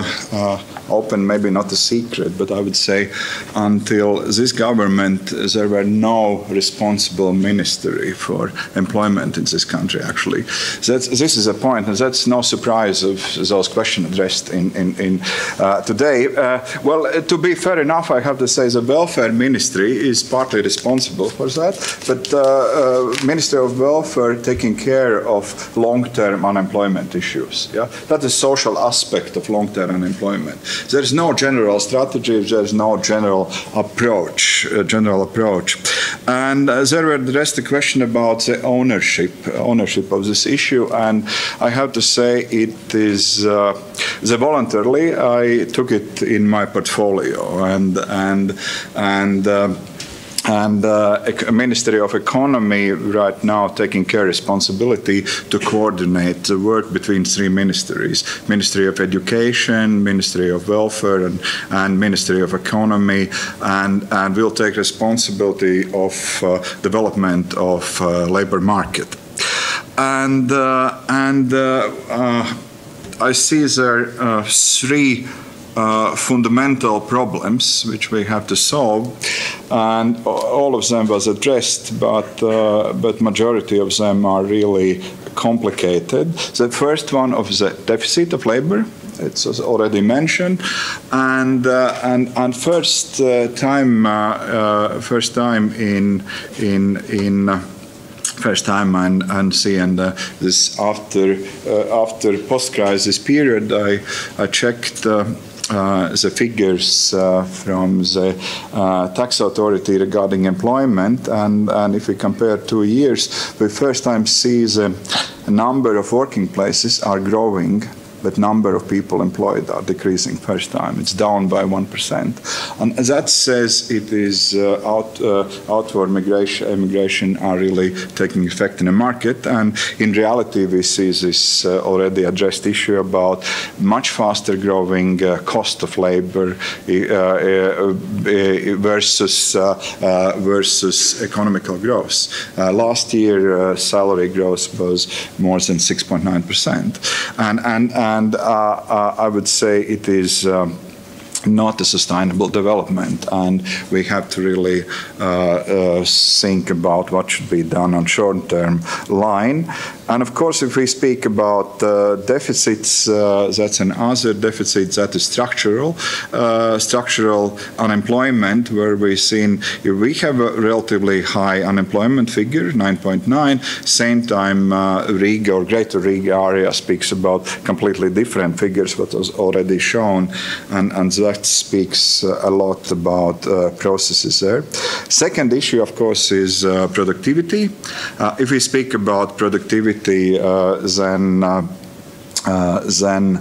Speaker 16: open maybe not a secret, but I would say until this government, there were no responsible ministry for employment in this country, actually. This is a point, and that's no surprise of those questions addressed in today. Well, to be fair enough, I have to say the welfare ministry is partly responsible for that, but Ministry of Welfare taking care of long-term unemployment issues. Yeah? That is social aspect of long-term unemployment. There is no general strategy, there is no general approach. And there were addressed the question about the ownership of this issue, and I have to say it is voluntarily I took it in my portfolio, and Ministry of Economy right now taking care responsibility to coordinate the work between 3 ministries: Ministry of Education, Ministry of Welfare, and Ministry of Economy, and will take responsibility of development of labor market. And I see there 3 fundamental problems which we have to solve, and all of them was addressed, but majority of them are really complicated. The first one of the deficit of labor, it's already mentioned, and first time and see, and this after post-crisis period, I checked the figures from the tax authority regarding employment, and if we compare 2 years, we first time see the number of working places are growing, but number of people employed are decreasing first time. It's down by 1%. And that says it is outward immigration are really taking effect in the market. And in reality, we see this already addressed issue about much faster growing cost of labor versus economical growth. Last year, salary growth was more than 6.9%. And I would say it is not a sustainable development, and we have to really think about what should be done on short-term line. And of course, if we speak about deficits, that's an other deficit that is structural. Structural unemployment, where we've seen we have a relatively high unemployment figure, 9.9. Same time, Riga or Greater Riga area speaks about completely different figures, what was already shown, and that speaks a lot about processes there. Second issue, of course, is productivity. If we speak about productivity, then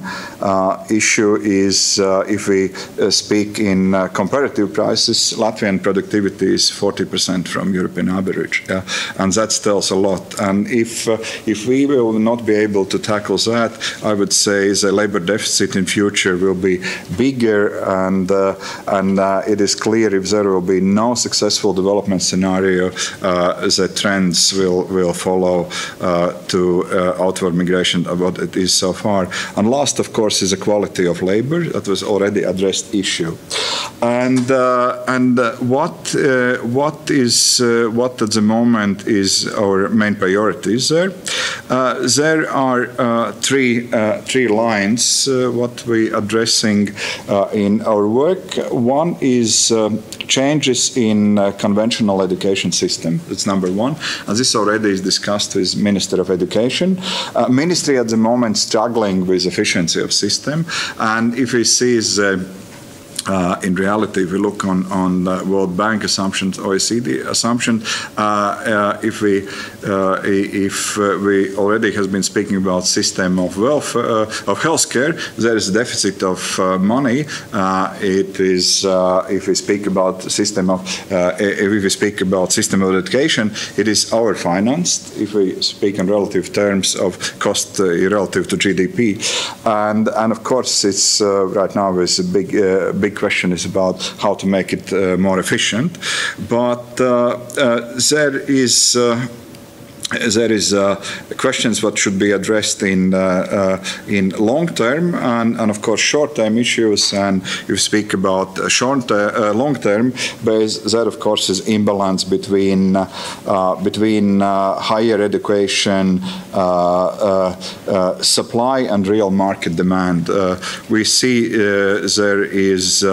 Speaker 16: issue is if we speak in comparative prices, Latvian productivity is 40% from European average, and that tells a lot. And if we will not be able to tackle that, I would say the labor deficit in future will be bigger, and it is clear if there will be no successful development scenario, the trends will follow to outward migration of what it is so far. And last, of course, is the quality of labor. That was already addressed issue. And what at the moment is our main priorities there? There are three lines what we addressing in our work. One is changes in conventional education system. That's number one. And this already is discussed with Minister of Education. Ministry at the moment struggling with efficiency of system. And if we see in reality, if we look on the World Bank assumptions, OECD assumption, if we already has been speaking about system of wealth of healthcare, there is a deficit of money. It is if we speak about system of system of education, it is our financed. If we speak in relative terms of cost relative to GDP, and of course it's right now is a big question is about how to make it more efficient, but there is questions what should be addressed in long term and of course short term issues. And if you speak about long term, that of course is imbalance between higher education supply and real market demand. We see there is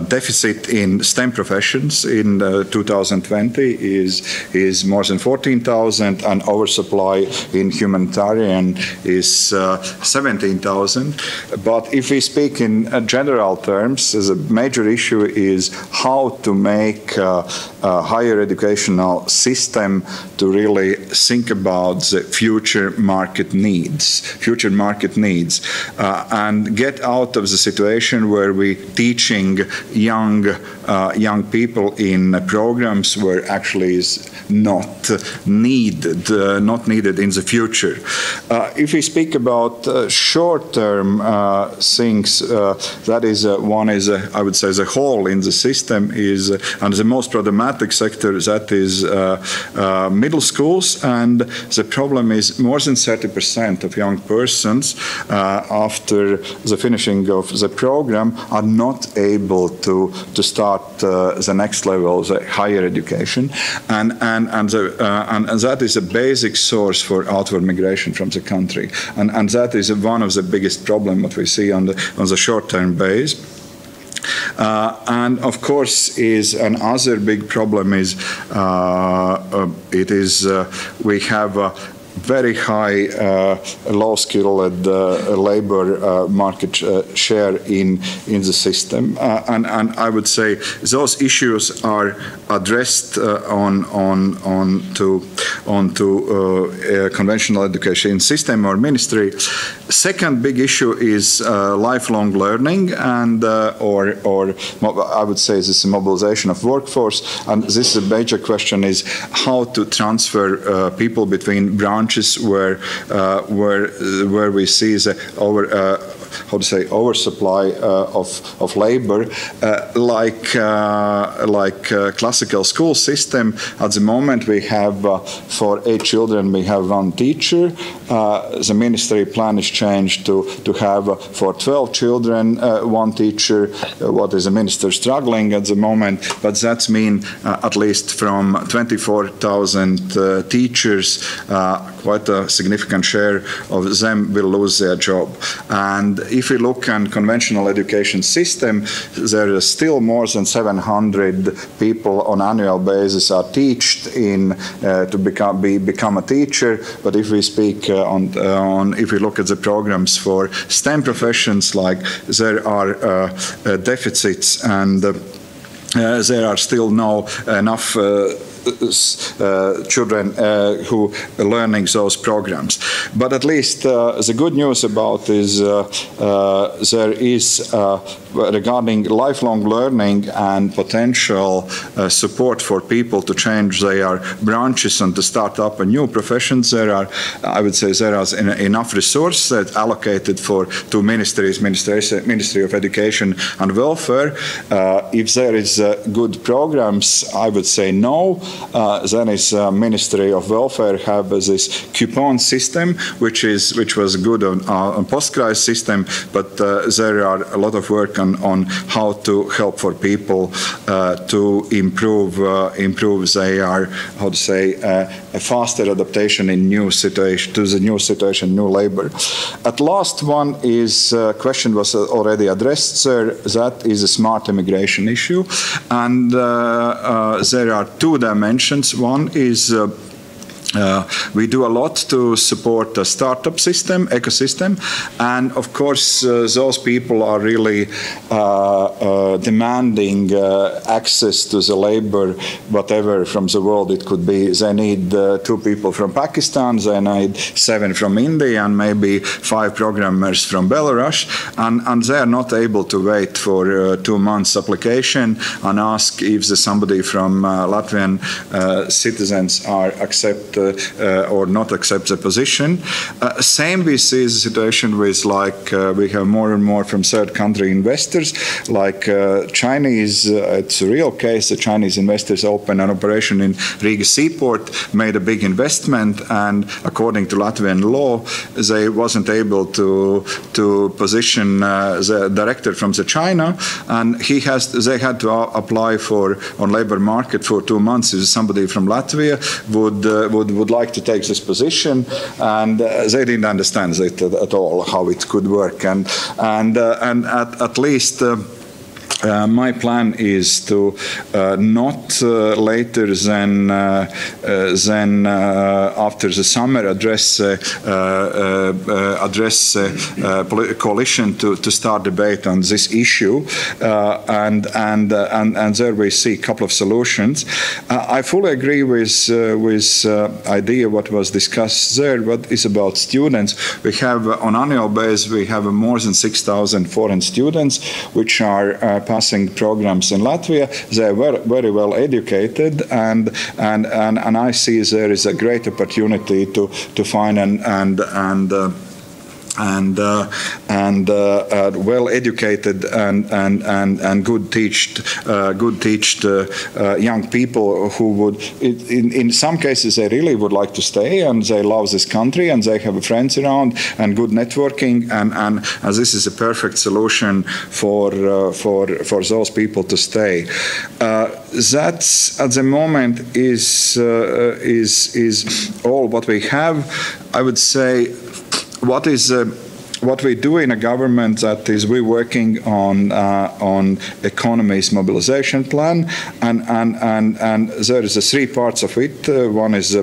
Speaker 16: deficit in STEM professions in 2020 is more than 14,000, and oversupply in humanitarian is 17,000. But if we speak in general terms, the major issue is how to make a higher educational system to really think about the future market needs, and get out of the situation where we teaching young people in programs where actually is not needed in the future. If we speak about short-term things, that is one is I would say the hole in the system is, and the most problematic sector, that is middle schools, and the problem is more than 30% of young persons after the finishing of the program are not able to start the next level, the higher education, and that is a basic source for outward migration from the country, and that is one of the biggest problems that we see on the short-term base. And of course, is another big problem is we have very high low-skilled labor market share in the system, and I would say those issues are addressed onto conventional education system or ministry. Second big issue is lifelong learning, and or I would say this is mobilization of workforce, and this is a major question is how to transfer people between branches where we see the how to say, oversupply of labor, like classical school system. At the moment, we have for 8 children we have 1 teacher. The ministry plan is changed to have for 12 children 1 teacher. What is the minister struggling at the moment? But that's mean at least from 24,000 teachers, quite a significant share of them will lose their job. And if we look at conventional education system, there are still more than 700 people on annual basis are taught to become a teacher. But if we speak if we look at the programs for STEM professions, like there are deficits and there are still no enough children who are learning those programs. But at least the good news about is there is regarding lifelong learning and potential support for people to change their branches and to start up a new professions. There are, I would say, there is enough resources allocated for 2 ministries, Ministry of Education and Welfare. If there is good programs, I would say no. Then is Ministry of Welfare have this coupon system, which was good on post-crisis system, but there are a lot of work on how to help for people to improve their, how to say, a faster adaptation in new situation to the new situation, new labor. At last one is question was already addressed, sir. That is a smart immigration issue, and there are 2 dimensions. One is we do a lot to support the startup ecosystem, and of course those people are really demanding access to the labor, whatever from the world it could be. They need 2 people from Pakistan, they need 7 from India, and maybe 5 programmers from Belarus, and they are not able to wait for 2 months application and ask if somebody from Latvian citizens are accepted or not accept the position. Same we see the situation with we have more and more from third country investors, like Chinese. It's a real case. The Chinese investors opened an operation in Riga seaport, made a big investment, and according to Latvian law, they wasn't able to position the director from the China, and they had to apply on labor market for 2 months. If somebody from Latvia would like to take this position, and they didn't understand it at all how it could work, and at least. My plan is to not later than after the summer address coalition to start debate on this issue, and there we see a couple of solutions. I fully agree with idea what was discussed there. What is about students? We have on annual basis we have more than 6,000 foreign students which are passing programs in Latvia. They are very well educated, and I see there is a great opportunity to find well educated and good teached young people who would in some cases they really would like to stay, and they love this country, and they have friends around and good networking, and this is a perfect solution for those people to stay. That's at the moment is all what we have. I would say what we do in a government, that is we're working on economy's mobilization plan, and there is 3 parts of it. One is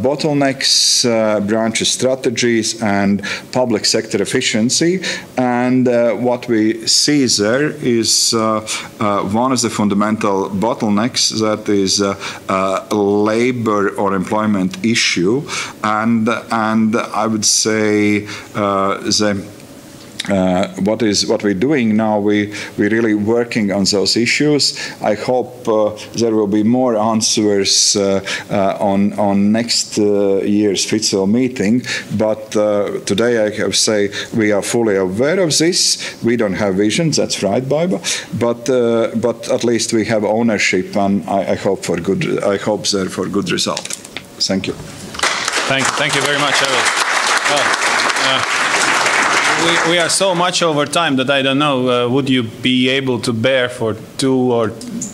Speaker 16: bottlenecks, branch strategies, and public sector efficiency. And what we see there is one is the fundamental bottlenecks, that is labor or employment issue, and I would say what we're doing now, we're really working on those issues. I hope there will be more answers on next year's FICIL meeting. But today I have to say we are fully aware of this. We don't have visions, that's right, Baiba. But at least we have ownership, and I hope there for good result. Thank you.
Speaker 13: Thank you very much, we are so much over time that I don't know, would you be able to bear for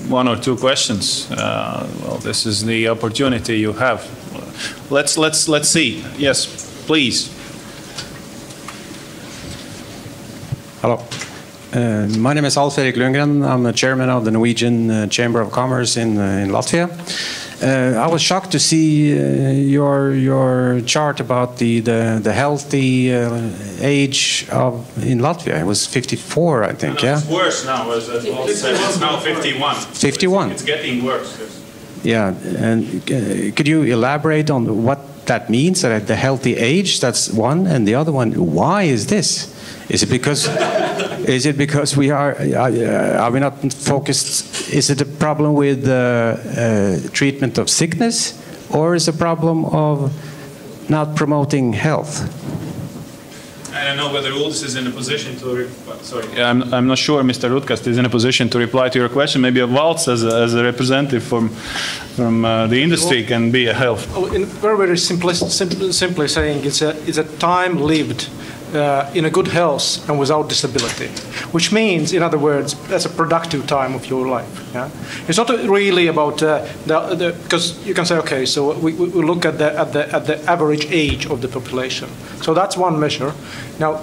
Speaker 13: one or two questions? Well, this is the opportunity you have. Let's see. Yes, please.
Speaker 17: Hello. My name is Alf-Erik Lundgren. I'm the chairman of the Norwegian Chamber of Commerce in Latvia. I was shocked to see your chart about the healthy age in Latvia. It was 54, I think. Yeah.
Speaker 13: It's worse now. As Walt said, it's now 51.
Speaker 17: 51.
Speaker 13: It's getting worse.
Speaker 17: Yeah, and could you elaborate on what that means? That the healthy age. That's one, and the other one. Why is this? Is it because we are we not focused? Is it a problem with treatment of sickness, or is it a problem of not promoting health?
Speaker 13: I don't know whether Uldis is in a position to. Sorry, I'm not sure Mr. Rutkast is in a position to reply to your question. Maybe Waltz, as a representative from the industry, can be a help.
Speaker 15: In very simply saying, it's a time lived in a good health and without disability, which means, in other words, that's a productive time of your life. Yeah? It's not really about because you can say, okay, so we look at the average age of the population. So that's one measure. Now,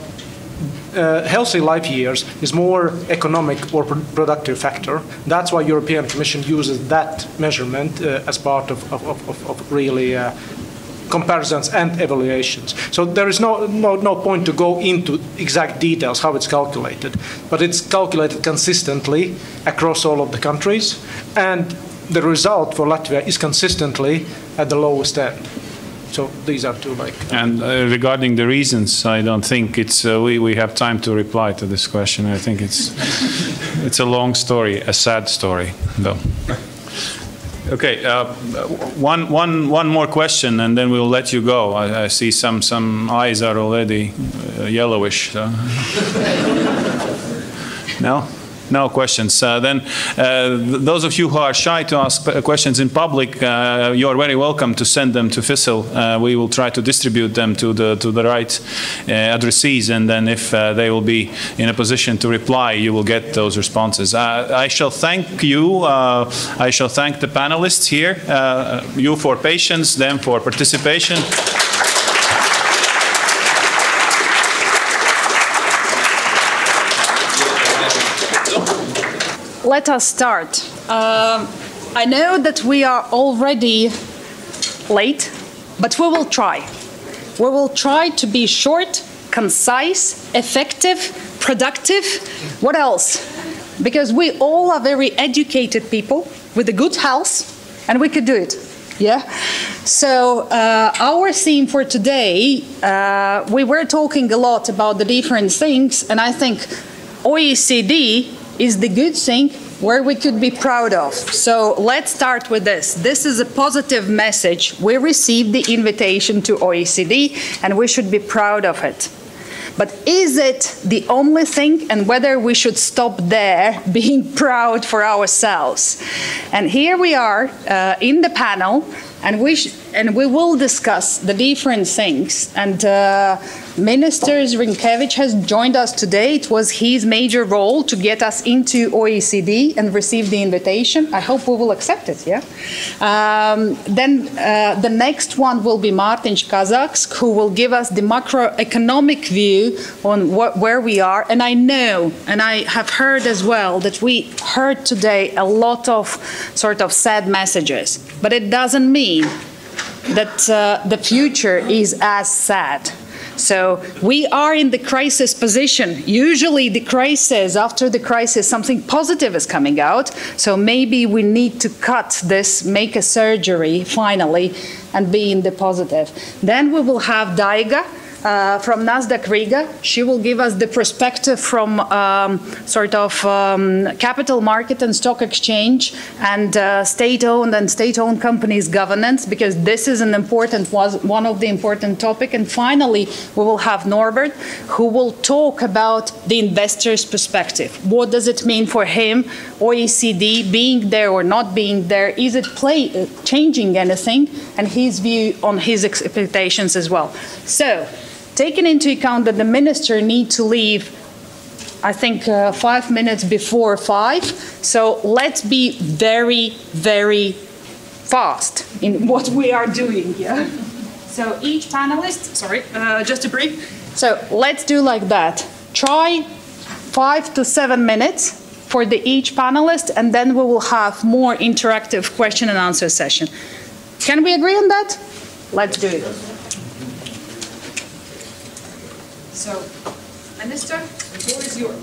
Speaker 15: healthy life years is more economic or productive factor. That's why European Commission uses that measurement as part of really comparisons and evaluations. So there is no point to go into exact details how it's calculated, but it's calculated consistently across all of the countries, and the result for Latvia is consistently at the lowest end. So these are two
Speaker 13: And regarding the reasons, I don't think it's we have time to reply to this question. I think it's a long story, a sad story, though. Okay, one more question, and then we'll let you go. I see some eyes are already yellowish. So. No? No questions. Then those of you who are shy to ask questions in public, you're very welcome to send them to FICIL. We will try to distribute them to the right addressees, and then if they will be in a position to reply, you will get those responses. I shall thank you. I shall thank the panelists here, you for patience, them for participation.
Speaker 18: Let us start. I know that we are already late, but we will try. We will try to be short, concise, effective, productive. What else? Because we all are very educated people with a good health, and we could do it. Yeah. So our theme for today, we were talking a lot about the different things, and I think OECD is the good thing where we could be proud of. So let's start with this. This is a positive message. We received the invitation to OECD, and we should be proud of it. But is it the only thing, and whether we should stop there being proud for ourselves? And here we are in the panel, and we will discuss the different things. And Minister Zrinkevich has joined us today. It was his major role to get us into OECD and receive the invitation. I hope we will accept it, yeah? Then the next one will be Mārtiņš Kazaks, who will give us the macroeconomic view on where we are. And I know, and I have heard as well, that we heard today a lot of sort of sad messages. But it doesn't mean that the future is as sad. So we are in the crisis position. Usually the crisis, after the crisis, something positive is coming out. So maybe we need to cut this, make a surgery finally, and be in the positive. Then we will have Daiga, from Nasdaq Riga. She will give us the perspective from capital market and stock exchange and state-owned companies governance, because this is an important one of the important topic. And finally, we will have Norbert, who will talk about the investor's perspective. What does it mean for him, OECD, being there or not being there? Is it changing anything? And his view on his expectations as well. So, taking into account that the minister needs to leave, I think 5 minutes before 5, so let's be very, very fast in what we are doing here. So each panelist, just a brief. So let's do like that. Try 5 to 7 minutes for each panelist, and then we will have more interactive question and answer session. Can we agree on that? Let's do it. So, Minister, the floor is yours.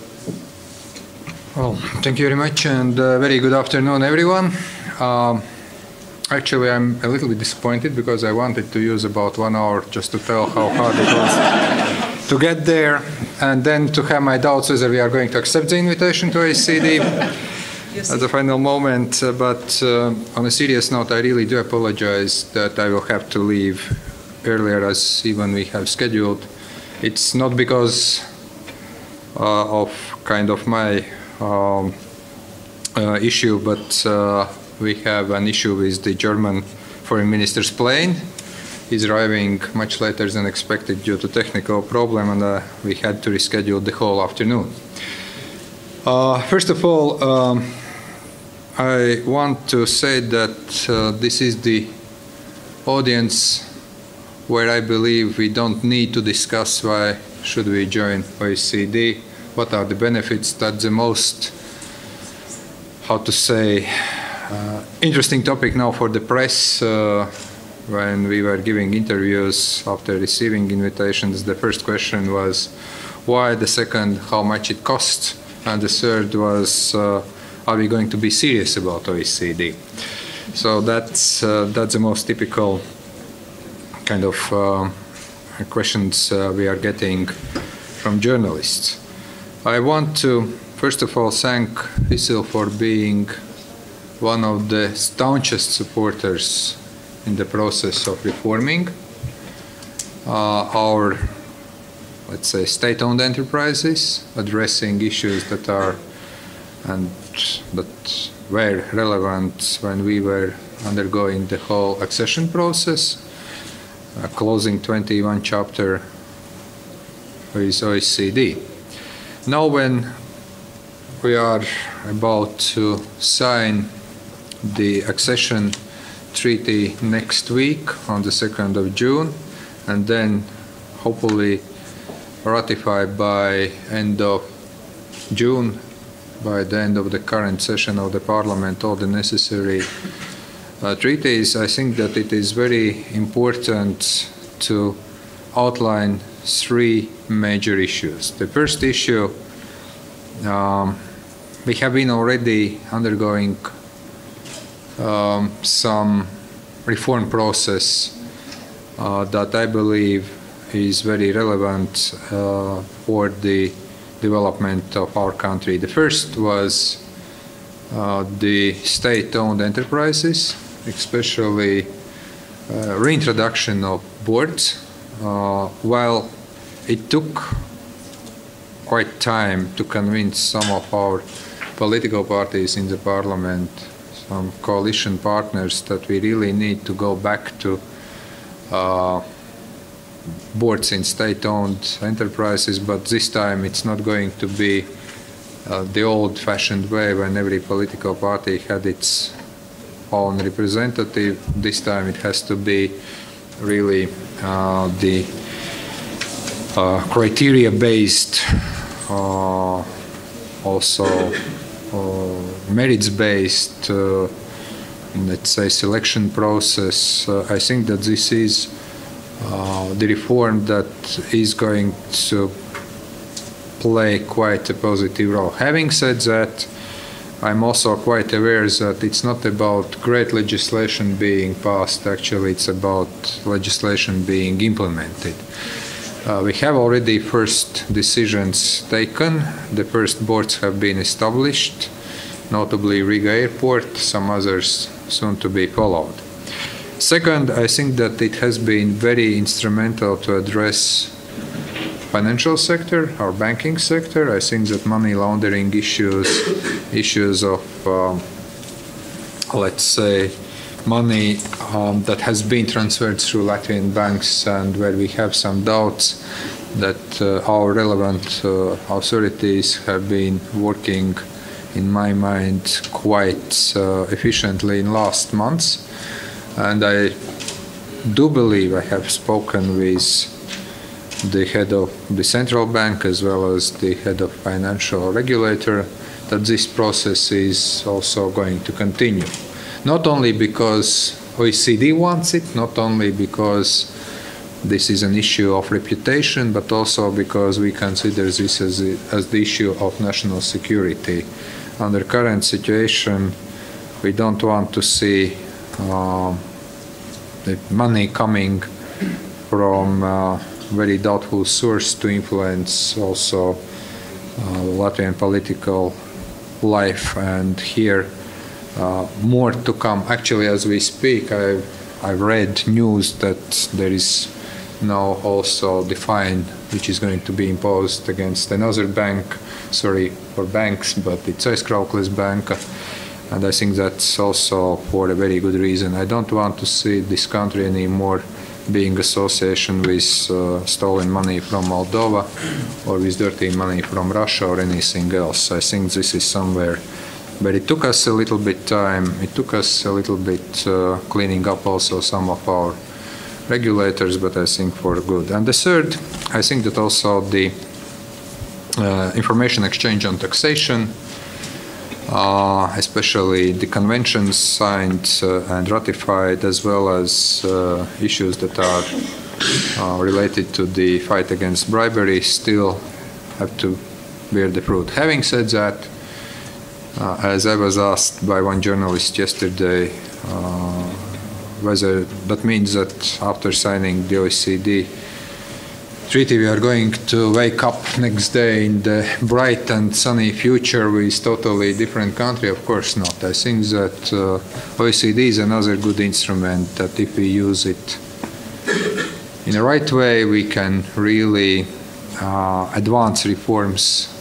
Speaker 19: Well, thank you very much, and very good afternoon, everyone. Actually, I'm a little bit disappointed because I wanted to use about 1 hour just to tell how hard it was to get there, and then to have my doubts whether we are going to accept the invitation to OECD at the final moment. But on a serious note, I really do apologize that I will have to leave earlier as even we have scheduled. It's not because of kind of my issue, but we have an issue with the German foreign minister's plane. He's arriving much later than expected due to technical problem, and we had to reschedule the whole afternoon. First of all, I want to say that this is the audience where I believe we don't need to discuss why should we join OECD, what are the benefits. That's the most, how to say, interesting topic now for the press. When we were giving interviews after receiving invitations, the first question was why, the second, how much it costs, and the third was, are we going to be serious about OECD? So that's the most typical kind of questions we are getting from journalists. I want to first of all thank FICIL for being one of the staunchest supporters in the process of reforming our, let's say, state-owned enterprises, addressing issues that are and that were relevant when we were undergoing the whole accession process, closing 21 chapter with OECD. Now when we are about to sign the accession treaty next week on the 2nd of June, and then hopefully ratified by end of June, by the end of the current session of the Parliament, all the necessary treaties, I think that it is very important to outline 3 major issues. The first issue, we have been already undergoing some reform process that I believe is very relevant for the development of our country. The first was the state-owned enterprises, especially reintroduction of boards. While it took quite time to convince some of our political parties in the parliament, some coalition partners, that we really need to go back to boards in state-owned enterprises, but this time it's not going to be the old-fashioned way when every political party had its own representative. This time it has to be really the criteria-based, also merits-based, let's say, selection process. I think that this is the reform that is going to play quite a positive role. Having said that, I'm also quite aware that it's not about great legislation being passed, actually it's about legislation being implemented. We have already first decisions taken. The first boards have been established, notably Riga Airport, some others soon to be followed. Second, I think that it has been very instrumental to address financial sector, our banking sector. I think that money laundering issues of, let's say, money that has been transferred through Latvian banks and where we have some doubts that our relevant authorities have been working, in my mind, quite efficiently in last months. And I do believe I have spoken with the head of the central bank as well as the head of financial regulator that this process is also going to continue. Not only because OECD wants it, not only because this is an issue of reputation, but also because we consider this as the issue of national security. Under current situation, we don't want to see the money coming from very doubtful source to influence also Latvian political life. And here, more to come. Actually, as we speak, I've read news that there is now also the fine which is going to be imposed against another bank, sorry for banks, but it's Aizkrauklis Bank. And I think that's also for a very good reason. I don't want to see this country anymore being association with stolen money from Moldova or with dirty money from Russia or anything else. I think this is somewhere, but it took us a little bit time. It took us a little bit cleaning up also some of our regulators, but I think for good. And the third, I think that also the information exchange on taxation, especially the conventions signed and ratified, as well as issues that are related to the fight against bribery, still have to bear the fruit. Having said that, as I was asked by one journalist yesterday, whether that means that after signing the OECD treaty we are going to wake up next day in the bright and sunny future with totally different country. Of course not. I think that OECD is another good instrument that if we use it in the right way, we can really advance reforms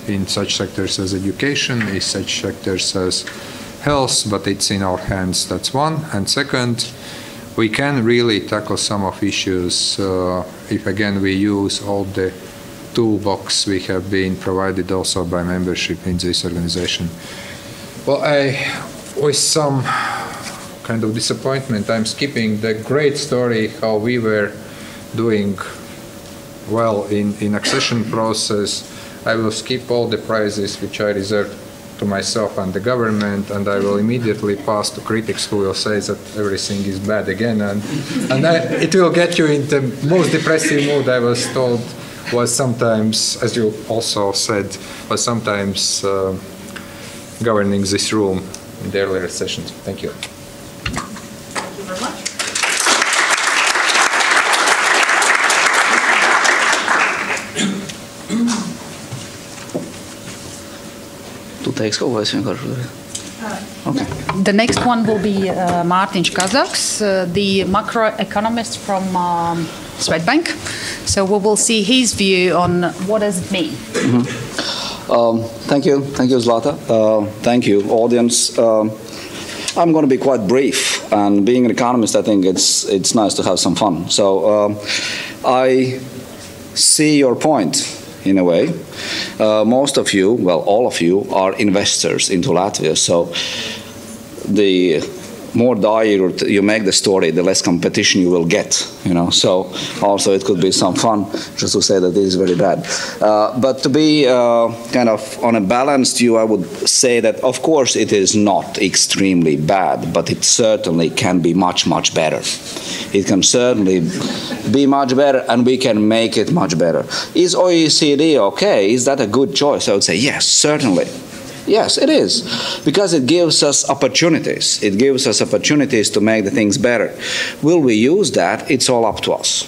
Speaker 19: in such sectors as education, in such sectors as health, but it's in our hands. That's one. And second, we can really tackle some of issues if again we use all the toolbox we have been provided also by membership in this organization. Well, with some kind of disappointment, I'm skipping the great story how we were doing well in accession process. I will skip all the prizes which I reserved to myself and the government, and I will immediately pass to critics who will say that everything is bad again, and it will get you in the most depressive mood. I was told was sometimes, as you also said, was sometimes governing this room in the earlier sessions. Thank you.
Speaker 18: Thank you very much.
Speaker 17: Okay.
Speaker 18: The next one will be Mārtiņš Kazaks, the macroeconomist from Swedbank. So we will see his view on what does it mean.
Speaker 20: Thank you, Zlata. Thank you, audience. I'm going to be quite brief, and being an economist, I think it's nice to have some fun. So I see your point. In a way, most of you, well, all of you, are investors into Latvia. So the more dire you make the story, the less competition you will get. You know. So also it could be some fun just to say that this is very bad. But to be kind of on a balanced view, I would say that of course it is not extremely bad, but it certainly can be much, much better. It can certainly be much better, and we can make it much better. Is OECD okay? Is that a good choice? I would say yes, certainly. Yes, it is, because it gives us opportunities. It gives us opportunities to make the things better. Will we use that? It's all up to us.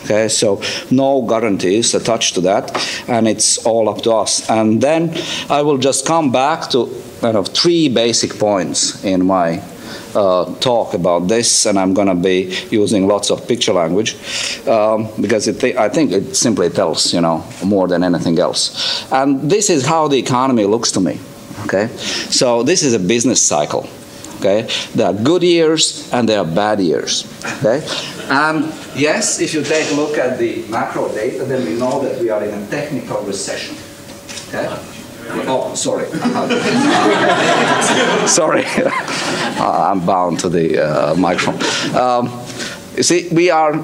Speaker 20: Okay, so no guarantees attached to that, and it's all up to us. And then I will just come back to kind of 3 basic points in my talk about this, and I'm going to be using lots of picture language because I think it simply tells, more than anything else. And this is how the economy looks to me. Okay, so this is a business cycle. Okay, there are good years and there are bad years. Okay, and yes, if you take a look at the macro data, then we know that we are in a technical recession. Okay. Oh, sorry. Sorry. I'm bound to the microphone. You see, we are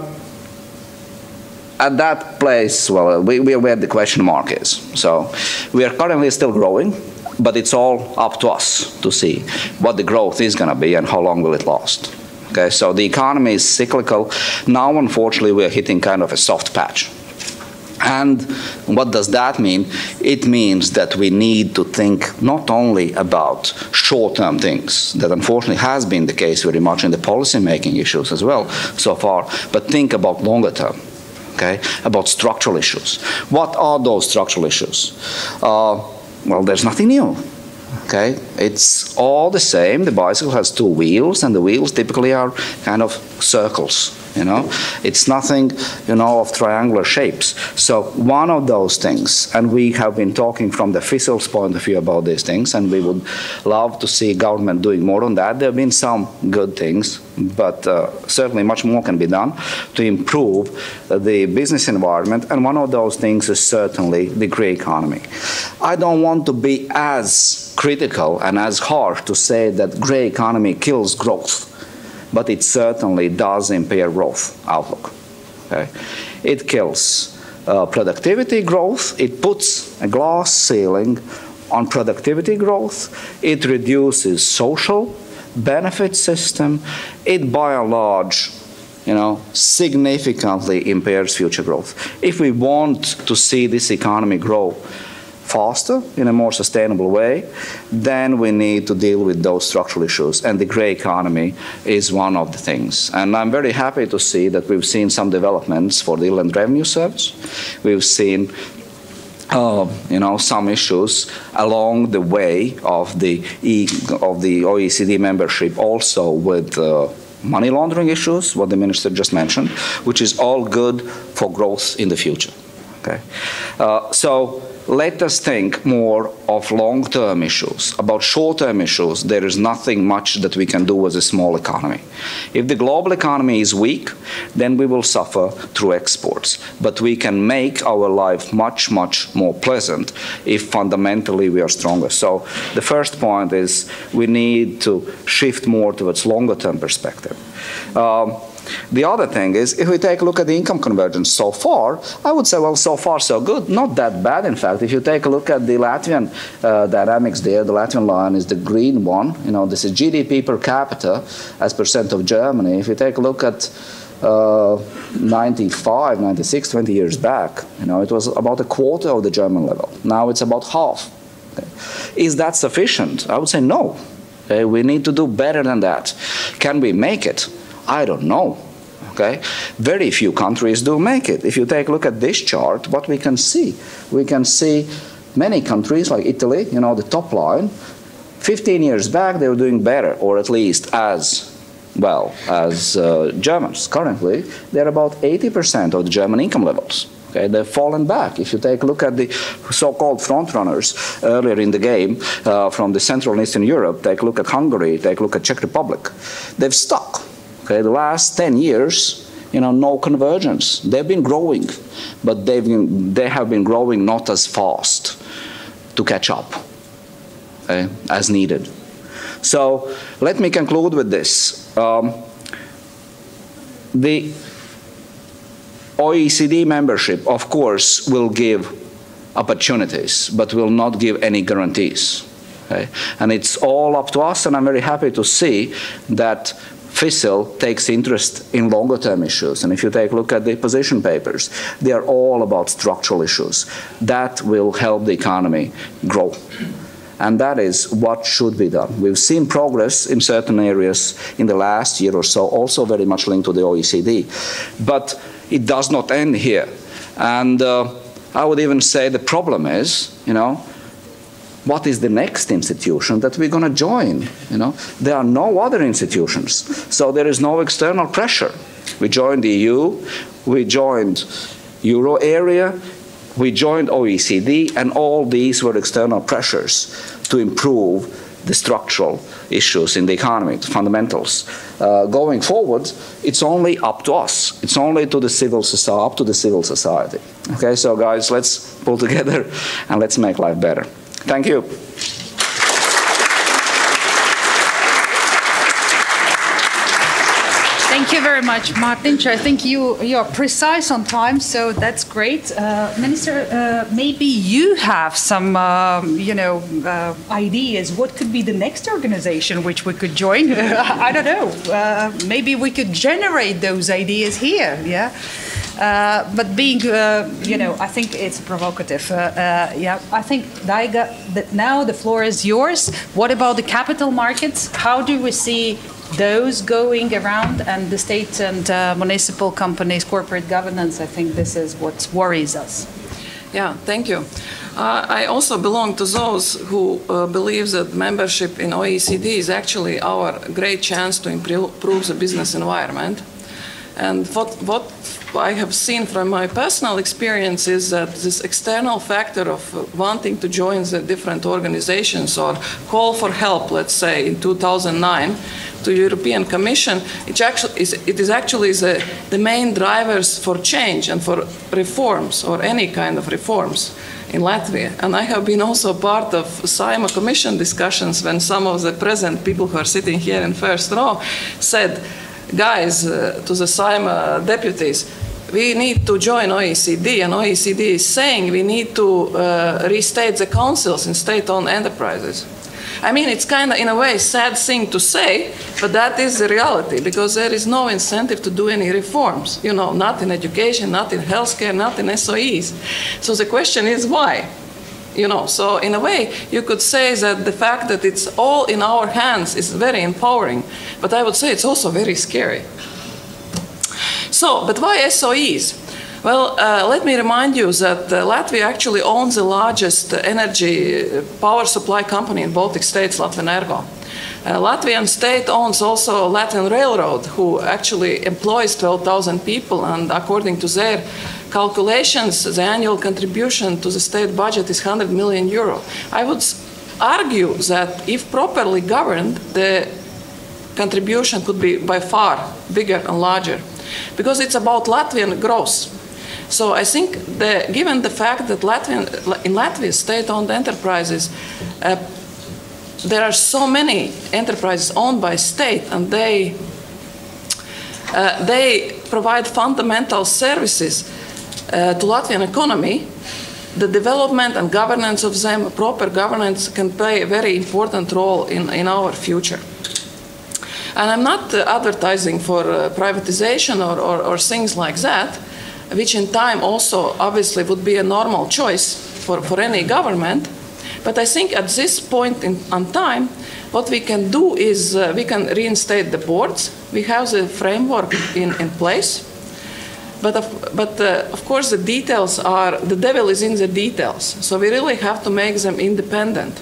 Speaker 20: at that place, well, we are where the question mark is. So we are currently still growing, but it's all up to us to see what the growth is going to be and how long will it last. Okay, so the economy is cyclical. Now, unfortunately, we are hitting kind of a soft patch. And what does that mean? It means that we need to think not only about short-term things, that unfortunately has been the case very much in the policy-making issues as well so far, but think about longer-term, okay, about structural issues. What are those structural issues? Well, there's nothing new. Okay, it's all the same. The bicycle has 2 wheels, and the wheels typically are kind of circles. It's nothing, of triangular shapes. So one of those things, and we have been talking from the FICIL's point of view about these things, and we would love to see government doing more on that. There have been some good things, but certainly much more can be done to improve the business environment, and one of those things is certainly the grey economy. I don't want to be as critical and as harsh to say that grey economy kills growth, but it certainly does impair growth outlook. Okay? It kills productivity growth. It puts a glass ceiling on productivity growth. It reduces social benefit system. It, by and large, significantly impairs future growth. If we want to see this economy grow faster, in a more sustainable way, then we need to deal with those structural issues. And the grey economy is one of the things. And I'm very happy to see that we've seen some developments for the Inland Revenue Service. We've seen some issues along the way of the OECD membership, also with money laundering issues, what the minister just mentioned, which is all good for growth in the future. Okay, so let us think more of long-term issues. About short-term issues, there is nothing much that we can do as a small economy. If the global economy is weak, then we will suffer through exports. But we can make our life much, much more pleasant if fundamentally we are stronger. So the first point is we need to shift more towards longer-term perspective. The other thing is, if we take a look at the income convergence so far, I would say, well, so far so good. Not that bad, in fact. If you take a look at the Latvian dynamics there, the Latvian line is the green one. This is GDP per capita as percent of Germany. If you take a look at 95, 96, 20 years back, it was about a quarter of the German level. Now it's about half. Okay. Is that sufficient? I would say no. Okay. We need to do better than that. Can we make it? I don't know. Okay? Very few countries do make it. If you take a look at this chart, what we can see many countries like Italy, the top line, 15 years back they were doing better, or at least as well as Germans. Currently, they're about 80% of the German income levels. Okay, they've fallen back. If you take a look at the so-called frontrunners earlier in the game from the Central and Eastern Europe, take a look at Hungary, take a look at Czech Republic, they've stuck. Okay, the last 10 years, no convergence. They've been growing, but they have been growing not as fast to catch up, okay, as needed. So let me conclude with this. The OECD membership, of course, will give opportunities, but will not give any guarantees. Okay? And it's all up to us, and I'm very happy to see that FICIL takes interest in longer-term issues. And if you take a look at the position papers, they are all about structural issues. That will help the economy grow. And that is what should be done. We've seen progress in certain areas in the last year or so, also very much linked to the OECD. But it does not end here. And I would even say the problem is, what is the next institution that we're going to join? There are no other institutions, so there is no external pressure. We joined the EU, we joined Euro area, we joined OECD, and all these were external pressures to improve the structural issues in the economy, the fundamentals. Going forward, it's only up to us. It's only to the civil society, up to the civil society. Okay, so guys, let's pull together and let's make life better. Thank you.
Speaker 18: Thank you very much, Martin. I think you're precise on time, so that's great. Minister, maybe you have some, ideas. What could be the next organization which we could join? I don't know. Maybe we could generate those ideas here. Yeah. But being, I think it's provocative. I think, Daiga, that now the floor is yours. What about the capital markets? How do we see those going around, and the state and municipal companies, corporate governance? I think this is what worries us.
Speaker 21: Yeah, thank you. I also belong to those who believe that membership in OECD is actually our great chance to improve the business environment. And what I have seen from my personal experience is that this external factor of wanting to join the different organizations or call for help, let's say, in 2009, to European Commission, it is actually the main drivers for change and for reforms, or any kind of reforms in Latvia. And I have been also part of Saima Commission discussions when some of the present people who are sitting here in first row said, guys, to the Saima deputies, we need to join OECD, and OECD is saying we need to restate the councils in state-owned enterprises. I mean, it's kind of, in a way, sad thing to say, but that is the reality, because there is no incentive to do any reforms, not in education, not in healthcare, not in SOEs. So the question is why? So in a way, you could say that the fact that it's all in our hands is very empowering, but I would say it's also very scary. So, but why SOEs? Well, let me remind you that Latvia actually owns the largest energy power supply company in Baltic states, Latvenergo. Latvian state owns also Latvian Railroad, who actually employs 12,000 people, and according to their calculations, the annual contribution to the state budget is 100 million euro. I would argue that if properly governed, the contribution could be by far bigger and larger, because it's about Latvian growth. So I think that given the fact that in Latvia state-owned enterprises, there are so many enterprises owned by state, and they provide fundamental services to Latvian economy. The development and governance of them, proper governance, can play a very important role in our future. And I'm not advertising for privatization or things like that, which in time also obviously would be a normal choice for any government. But I think at this point in time, what we can do is we can reinstate the boards. We have the framework in place. But of course, the details the devil is in the details. So we really have to make them independent.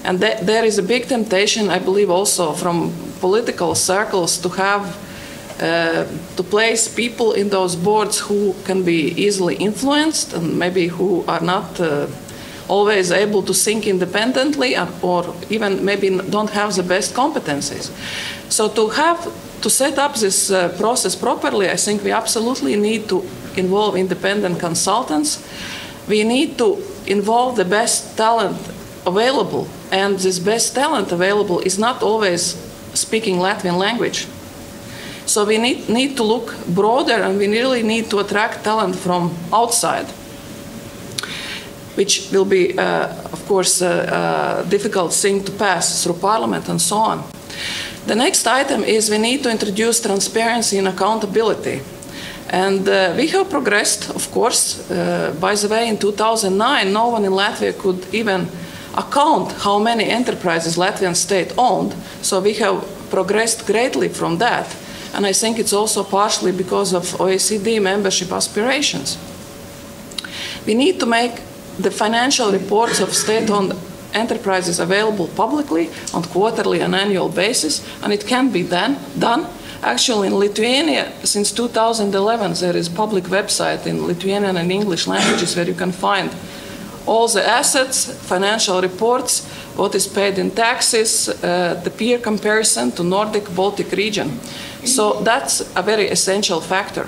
Speaker 21: And there is a big temptation, I believe, also from political circles to have to place people in those boards who can be easily influenced, and maybe who are not always able to think independently, or even maybe don't have the best competencies. So to set up this process properly, I think we absolutely need to involve independent consultants. We need to involve the best talent available, and this best talent available is not always speaking Latvian language. So we need to look broader, and we really need to attract talent from outside, which will be, of course, a difficult thing to pass through Parliament and so on. The next item is we need to introduce transparency and accountability. And we have progressed, of course. By the way, in 2009, no one in Latvia could even account how many enterprises Latvian state owned. So we have progressed greatly from that. And I think it's also partially because of OECD membership aspirations. We need to make the financial reports of state-owned enterprises available publicly on quarterly and annual basis, and it can be done. Actually, in Lithuania, since 2011, there is a public website in Lithuanian and English languages where you can find all the assets, financial reports, what is paid in taxes, the peer comparison to Nordic Baltic region. So that's a very essential factor.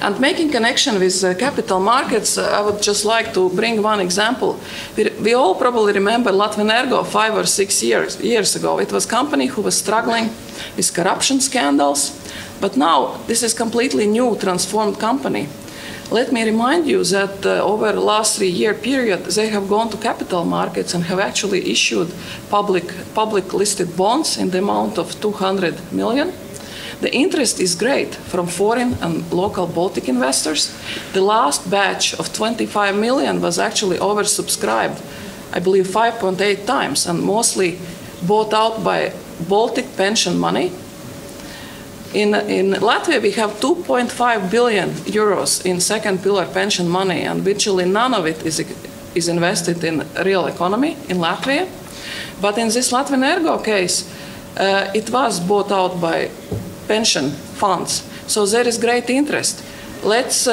Speaker 21: And making connection with capital markets, I would just like to bring one example. We all probably remember Latvenergo 5 or 6 years ago. It was a company who was struggling with corruption scandals, but now this is a completely new, transformed company. Let me remind you that over the last 3-year period, they have gone to capital markets and have actually issued public listed bonds in the amount of 200 million. The interest is great from foreign and local Baltic investors. The last batch of 25 million was actually oversubscribed, I believe 5.8 times, and mostly bought out by Baltic pension money. In Latvia, we have 2.5 billion euros in second pillar pension money, and virtually none of it is invested in real economy in Latvia. But in this Latvenergo case, it was bought out by pension funds. So there is great interest. Let's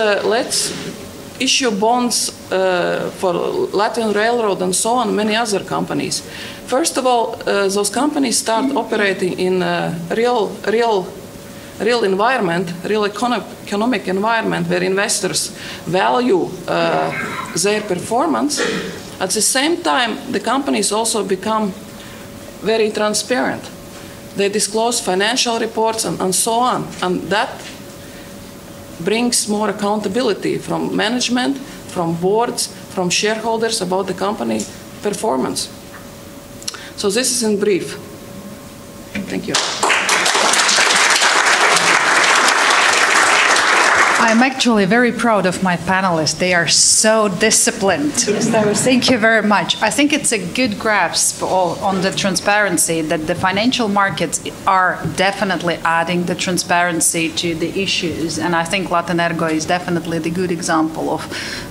Speaker 21: issue bonds for Latvian Railroad and so on, many other companies. First of all, those companies start operating in real environment, real economic environment where investors value their performance. At the same time, the companies also become very transparent. They disclose financial reports and so on, and that brings more accountability from management, from boards, from shareholders about the company performance. So this is in brief. Thank you.
Speaker 18: I'm actually very proud of my panelists. They are so disciplined. So thank you very much. I think it's a good grasp on the transparency that the financial markets are definitely adding the transparency to the issues. And I think Latvenergo is definitely the good example of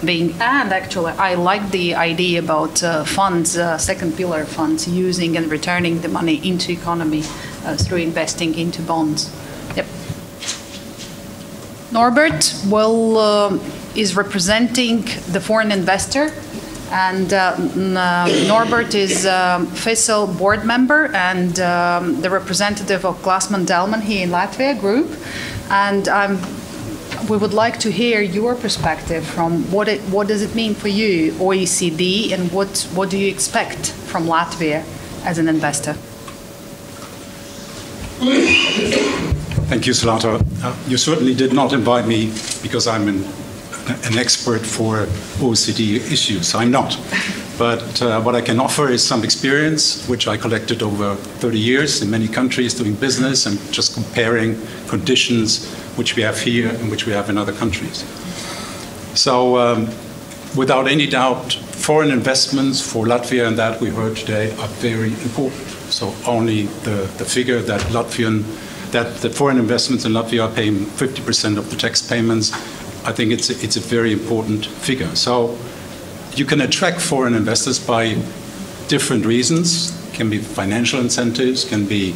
Speaker 18: being. And actually, I like the idea about funds, second pillar funds, using and returning the money into economy through investing into bonds. Yep. Norbert is representing the foreign investor, and Norbert is FICIL board member and the representative of Glassman Delman here in Latvia group. And we would like to hear your perspective from what does it mean for you, OECD, and what do you expect from Latvia as an investor?
Speaker 7: Thank you, Zlata. You certainly did not invite me because I'm an expert for OECD issues. I'm not. But what I can offer is some experience, which I collected over 30 years in many countries doing business and just comparing conditions which we have here and which we have in other countries. So without any doubt, foreign investments for Latvia and that we heard today are very important. So only the figure that the foreign investments in Latvia are paying 50% of the tax payments, I think it's a very important figure. So you can attract foreign investors by different reasons. It can be financial incentives, can be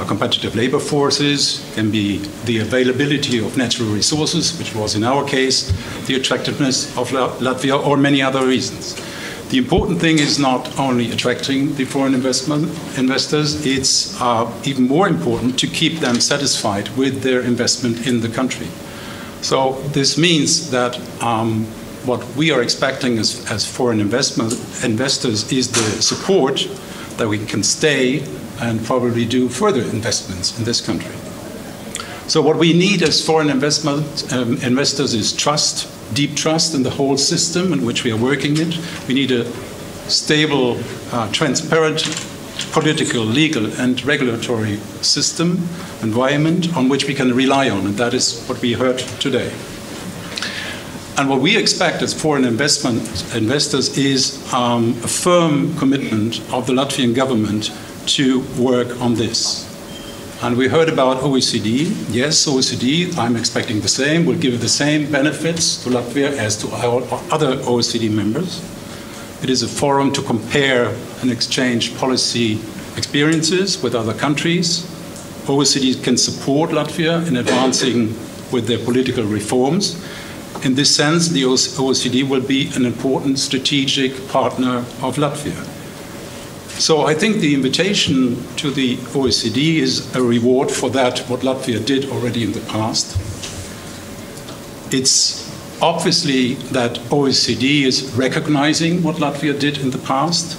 Speaker 7: competitive labor forces, can be the availability of natural resources, which was in our case the attractiveness of Latvia, or many other reasons. The important thing is not only attracting the foreign investors, it's even more important to keep them satisfied with their investment in the country. So this means that what we are expecting as foreign investors is the support that we can stay and probably do further investments in this country. So what we need as foreign investors is trust. Deep trust in the whole system in which we are working in. We need a stable, transparent political, legal, and regulatory system, environment on which we can rely on, and that is what we heard today. And what we expect as foreign investors is a firm commitment of the Latvian government to work on this. And we heard about OECD. Yes, OECD, I'm expecting the same, will give the same benefits to Latvia as to our other OECD members. It is a forum to compare and exchange policy experiences with other countries. OECD can support Latvia in advancing with their political reforms. In this sense, the OECD will be an important strategic partner of Latvia. So I think the invitation to the OECD is a reward for that, what Latvia did already in the past. It's obviously that OECD is recognizing what Latvia did in the past,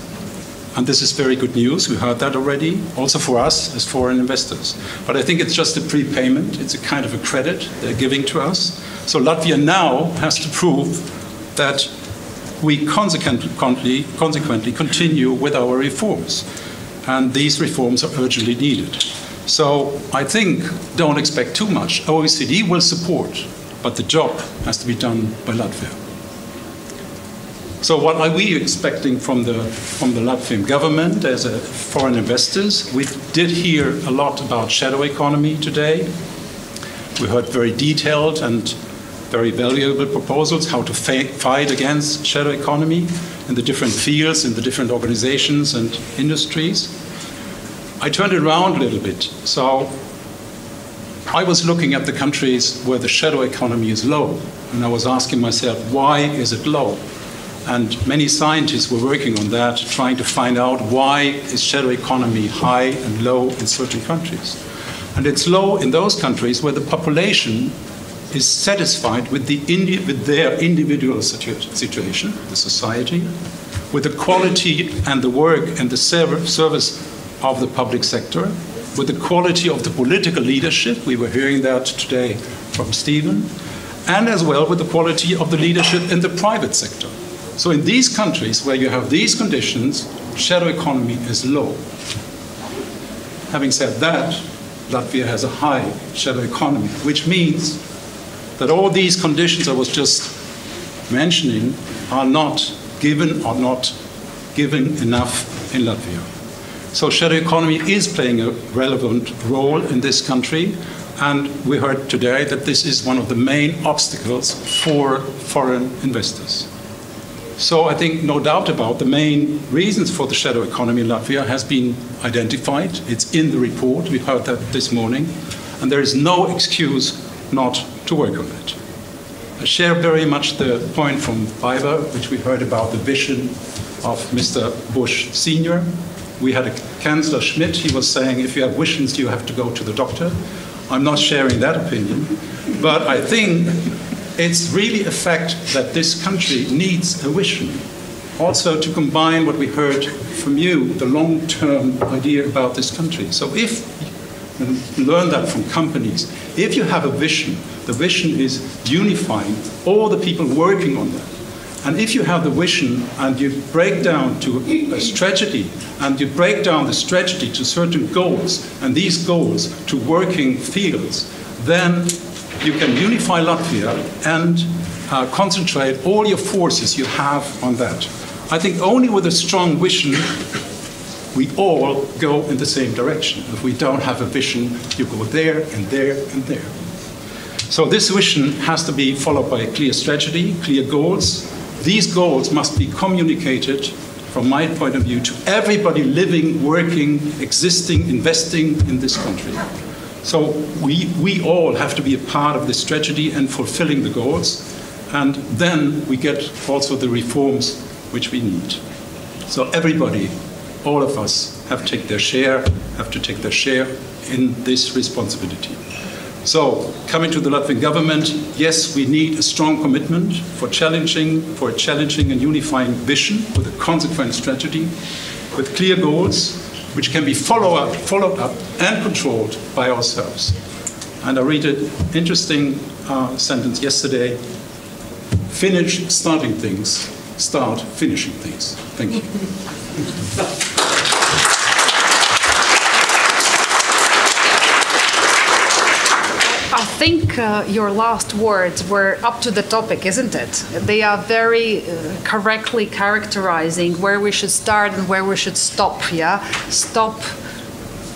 Speaker 7: and this is very good news. We heard that already, also for us as foreign investors. But I think it's just a prepayment. It's a kind of a credit they're giving to us. So Latvia now has to prove that we consequently continue with our reforms. And these reforms are urgently needed. So I think don't expect too much. OECD will support, but the job has to be done by Latvia. So what are we expecting from the Latvian government as foreign investors? We did hear a lot about shadow economy today. We heard very detailed and very valuable proposals how to fight against shadow economy in the different fields, in the different organizations and industries. I turned it around a little bit. So I was looking at the countries where the shadow economy is low, and I was asking myself, why is it low? And many scientists were working on that, trying to find out why is shadow economy high and low in certain countries. And it's low in those countries where the population is satisfied with their individual situation, the society, with the quality and the work and the service of the public sector, with the quality of the political leadership, we were hearing that today from Stephen, and as well with the quality of the leadership in the private sector. So in these countries where you have these conditions, shadow economy is low. Having said that, Latvia has a high shadow economy, which means that all these conditions I was just mentioning are not given or not given enough in Latvia. So shadow economy is playing a relevant role in this country, and we heard today that this is one of the main obstacles for foreign investors. So I think no doubt about the main reasons for the shadow economy in Latvia has been identified. It's in the report, we heard that this morning, and there is no excuse not to work on it. I share very much the point from Biber, which we heard about the vision of Mr. Bush Sr. We had a Chancellor Schmidt, he was saying, if you have visions, you have to go to the doctor. I'm not sharing that opinion, but I think it's really a fact that this country needs a vision. Also to combine what we heard from you, the long-term idea about this country. So if you learn that from companies, if you have a vision, the vision is unifying all the people working on that. And if you have the vision and you break down to a strategy, and you break down the strategy to certain goals, and these goals to working fields, then you can unify Latvia and concentrate all your forces you have on that. I think only with a strong vision, we all go in the same direction. If we don't have a vision, you go there and there and there. So this vision has to be followed by a clear strategy, clear goals. These goals must be communicated, from my point of view, to everybody living, working, existing, investing in this country. So we all have to be a part of this strategy and fulfilling the goals, and then we get also the reforms which we need. So everybody, all of us, have to take their share in this responsibility. So, coming to the Latvian government, yes, we need a strong commitment for a challenging and unifying vision with a consequent strategy, with clear goals, which can be followed up and controlled by ourselves. And I read an interesting sentence yesterday: finish starting things, start finishing things. Thank you.
Speaker 18: I think your last words were up to the topic, isn't it? They are very correctly characterizing where we should start and where we should stop, yeah? Stop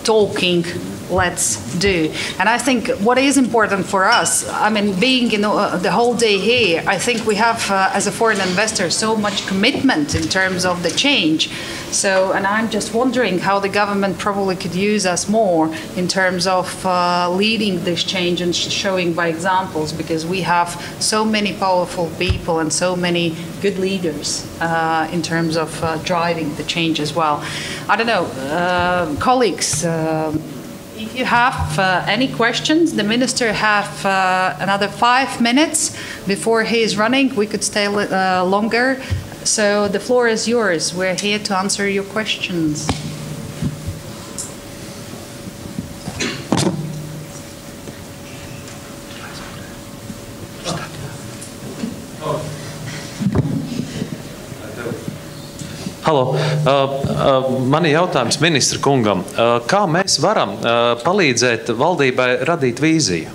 Speaker 18: talking let's do. And I think what is important for us, I mean, being the whole day here, I think we have, as a foreign investor, so much commitment in terms of the change. So, and I'm just wondering how the government probably could use us more in terms of leading this change and showing by examples, because we have so many powerful people and so many good leaders in terms of driving the change as well. I don't know, colleagues, if you have any questions, the minister have another 5 minutes before he is running. We could stay longer. So the floor is yours. We're here to answer your questions.
Speaker 2: Halo, mani jautājums ministra kungam. Kā mēs varam palīdzēt valdībai radīt vīziju?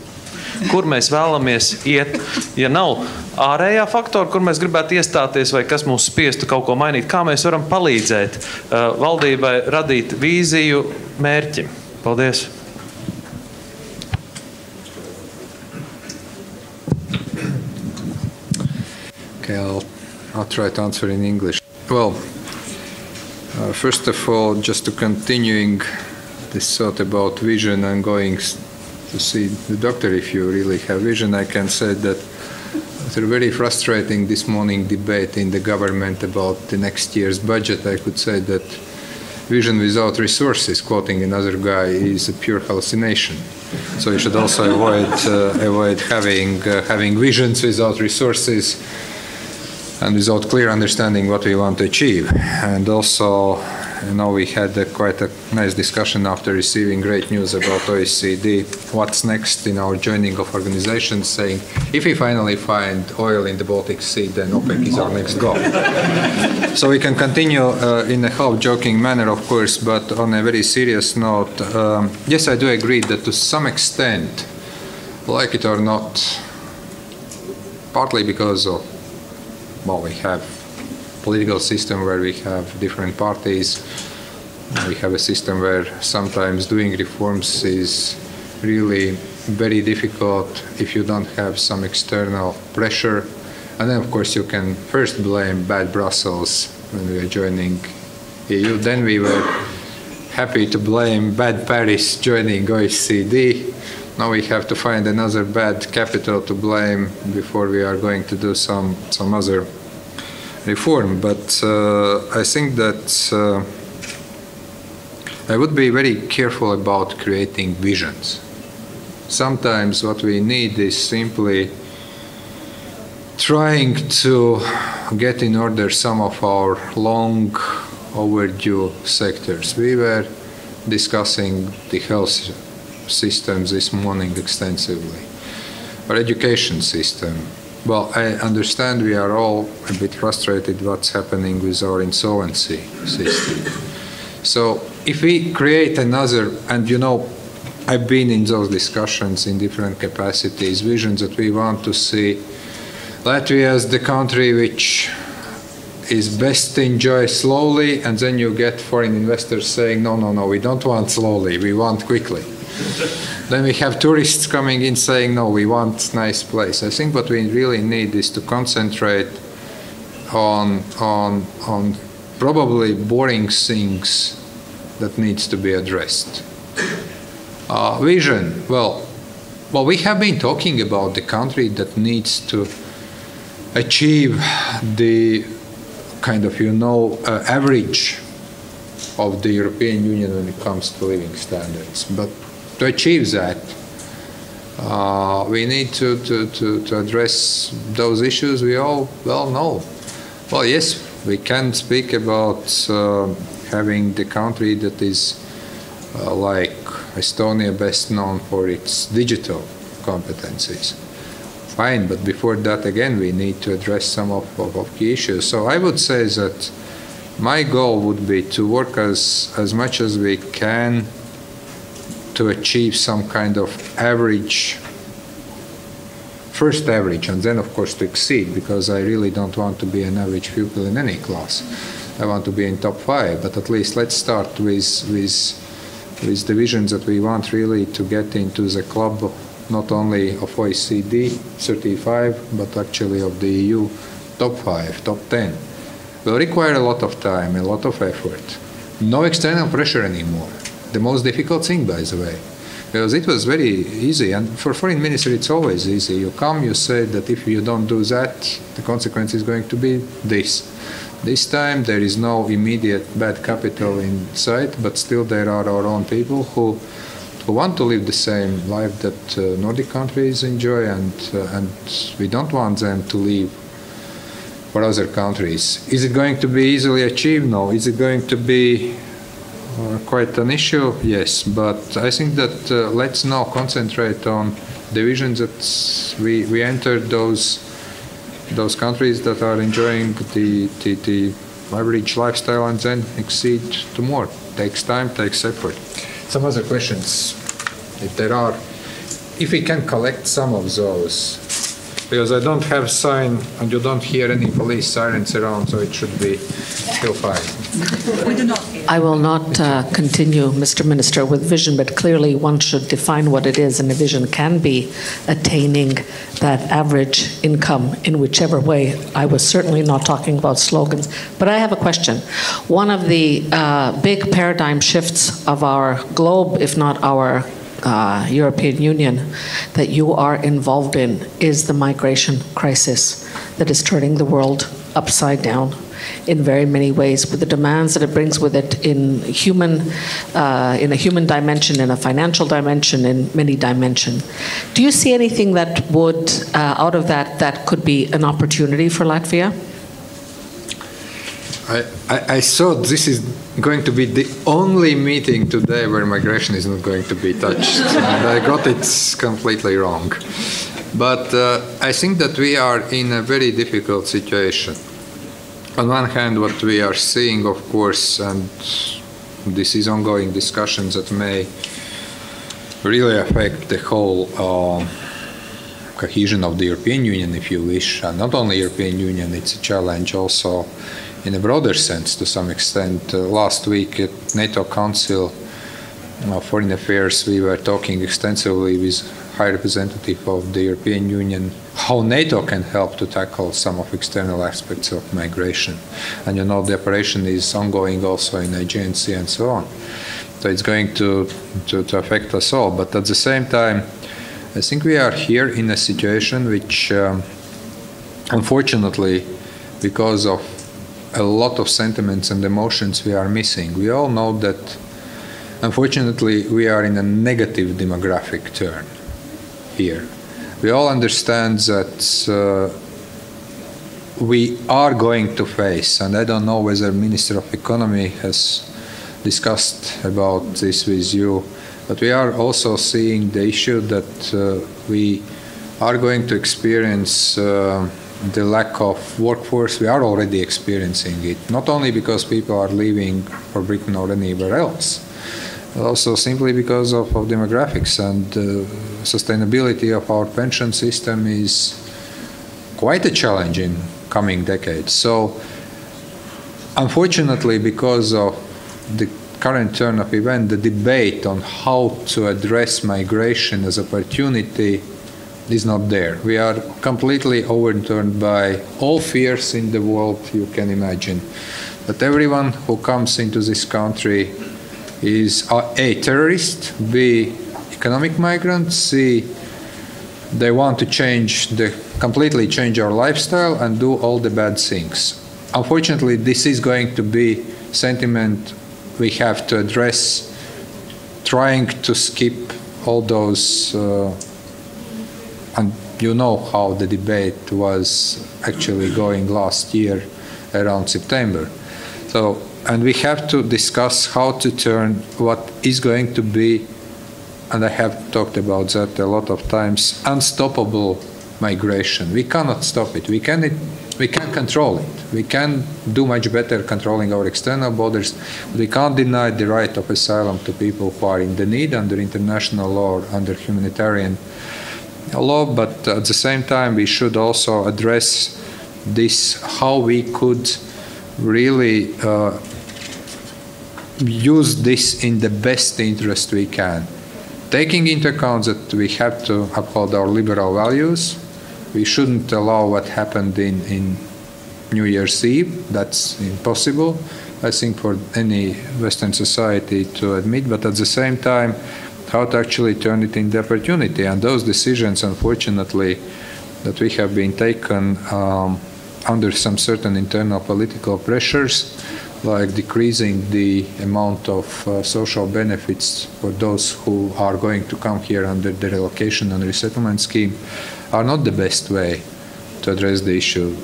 Speaker 2: Kur mēs vēlamies iet, ja nav ārējā faktora, kur mēs gribētu iestāties vai kas mūs spiestu kaut ko mainīt? Kā mēs varam palīdzēt valdībai radīt vīziju mērķim? Paldies!
Speaker 19: Okay, I'll try to answer in English. Well, first of all, just to continuing this thought about vision and going to see the doctor if you really have vision, I can say that after a very frustrating this morning debate in the government about the next year's budget, I could say that vision without resources, quoting another guy, is a pure hallucination. So you should also avoid having visions without resources and without clear understanding what we want to achieve. And also, you know, we had quite a nice discussion after receiving great news about OECD. What's next in our joining of organizations, saying if we finally find oil in the Baltic Sea, then OPEC is our next goal. So we can continue in a half-joking manner, of course, but on a very serious note, yes, I do agree that to some extent, like it or not, partly because of, well, we have political system where we have different parties. We have a system where sometimes doing reforms is really very difficult if you don't have some external pressure. And then, of course, you can first blame bad Brussels when we were joining EU. Then we were happy to blame bad Paris joining OECD. Now we have to find another bad capital to blame before we are going to do some other reform. But I think that I would be very careful about creating visions. Sometimes what we need is simply trying to get in order some of our long overdue sectors. We were discussing the health systems this morning extensively. Our education system. Well, I understand we are all a bit frustrated what's happening with our insolvency system. So if we create another, and you know, I've been in those discussions in different capacities, visions that we want to see Latvia as the country which is best to enjoy slowly, and then you get foreign investors saying, no, no, no, we don't want slowly, we want quickly. Then we have tourists coming in saying, no, we want nice place. I think what we really need is to concentrate on probably boring things that needs to be addressed. Vision, well, we have been talking about the country that needs to achieve the kind of, you know, average of the European Union when it comes to living standards. But to achieve that, we need to address those issues we all well know. Well, yes, we can speak about having the country that is like Estonia, best known for its digital competencies. Fine, but before that, again, we need to address some of key issues. So I would say that my goal would be to work as much as we can to achieve some kind of average, first average, and then, of course, to exceed, because I really don't want to be an average pupil in any class. I want to be in top 5, but at least let's start with with the visions that we want really to get into the club not only of OECD 35, but actually of the EU top 5, top 10. Will require a lot of time, a lot of effort. No external pressure anymore. The most difficult thing, by the way. Because it was very easy, and for foreign minister it's always easy. You come, you say that if you don't do that, the consequence is going to be this. This time there is no immediate bad capital in sight, but still there are our own people who want to live the same life that Nordic countries enjoy, and we don't want them to leave for other countries. Is it going to be easily achieved? No. Is it going to be quite an issue? Yes. But I think that let's now concentrate on the vision that we entered those countries that are enjoying the average lifestyle and then exceed to more. Takes time, takes effort. Some other questions, if there are, if we can collect some of those, because I don't have sign and you don't hear any police sirens around, so it should be still fine.
Speaker 12: We do not hear. I will not continue, Mr. Minister, with vision, but clearly one should define what it is, and a vision can be attaining that average income in whichever way. I was certainly not talking about slogans, but I have a question. One of the big paradigm shifts of our globe, if not our European Union, that you are involved in is the migration crisis that is turning the world upside down in very many ways, with the demands that it brings with it in a human dimension, in a financial dimension, in many dimensions. Do you see anything that would, out of that could be an opportunity for Latvia?
Speaker 19: I thought this is going to be the only meeting today where migration is not going to be touched. And I got it completely wrong. But I think that we are in a very difficult situation. On one hand, what we are seeing, of course, and this is ongoing discussions that may really affect the whole cohesion of the European Union, if you wish. And not only European Union, it's a challenge also in a broader sense to some extent. Last week at NATO Council Foreign Affairs, we were talking extensively with High Representative of the European Union how NATO can help to tackle some of external aspects of migration. And you know, the operation is ongoing also in Aegean Sea and so on. So it's going to affect us all. But at the same time, I think we are here in a situation which, unfortunately, because of a lot of sentiments and emotions, we are missing. We all know that, unfortunately, we are in a negative demographic turn here. We all understand that we are going to face, and I don't know whether Minister of Economy has discussed about this with you, but we are also seeing the issue that we are going to experience the lack of workforce. We are already experiencing it, not only because people are leaving for Britain or anywhere else, but also simply because of demographics, and sustainability of our pension system is quite a challenge in coming decades. So unfortunately, because of the current turn of events, the debate on how to address migration as opportunity is not there. We are completely overturned by all fears in the world you can imagine. That everyone who comes into this country is A, terrorist, B, economic migrant, C, they want to completely change our lifestyle and do all the bad things. Unfortunately, this is going to be sentiment we have to address, trying to skip all those and you know how the debate was actually going last year around September. So, and we have to discuss how to turn what is going to be, and I have talked about that a lot of times, unstoppable migration. We cannot stop it. We can control it. We can do much better controlling our external borders. We can't deny the right of asylum to people who are in the need under international law or under humanitarian law, but at the same time we should also address this, how we could really use this in the best interest we can. Taking into account that we have to uphold our liberal values, we shouldn't allow what happened in New Year's Eve. That's impossible, I think, for any Western society to admit, but at the same time, how to actually turn it into opportunity. And those decisions, unfortunately, that we have been taken under some certain internal political pressures, like decreasing the amount of social benefits for those who are going to come here under the relocation and resettlement scheme, are not the best way to address the issue.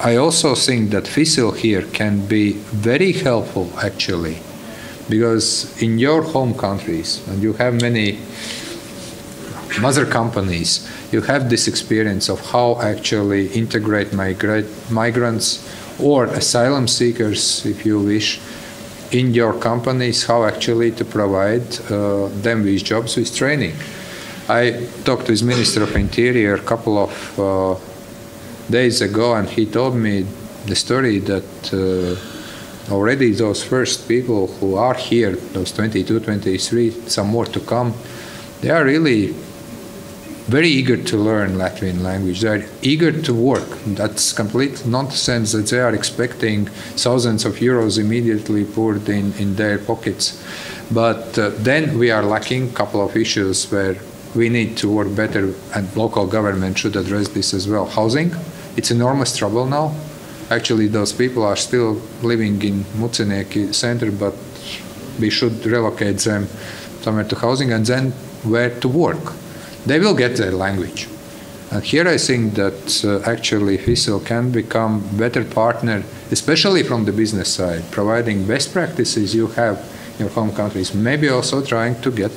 Speaker 19: I also think that FICIL here can be very helpful, actually, because in your home countries, and you have many mother companies, you have this experience of how actually integrate migrants or asylum seekers, if you wish, in your companies, how actually to provide them with jobs, with training. I talked with Minister of Interior a couple of days ago, and he told me the story that already those first people who are here, those 22, 23, some more to come, they are really very eager to learn Latvian language. They are eager to work. That's complete nonsense that they are expecting thousands of euros immediately poured in their pockets. But then we are lacking a couple of issues where we need to work better, and local government should address this as well. Housing, it's enormous trouble now. Actually, those people are still living in Mucinieki center, but we should relocate them somewhere to housing, and then where to work. They will get their language. And here I think that actually FICIL can become a better partner, especially from the business side, providing best practices you have in your home countries, maybe also trying to get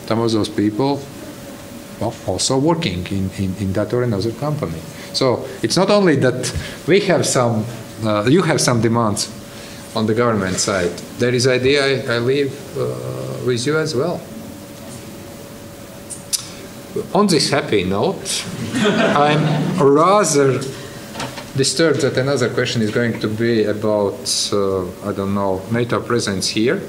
Speaker 19: some of those people also working in that or another company. So it's not only that we have some, you have some demands on the government side. There is idea I leave with you as well. On this happy note, I'm rather disturbed that another question is going to be about, I don't know, NATO presence here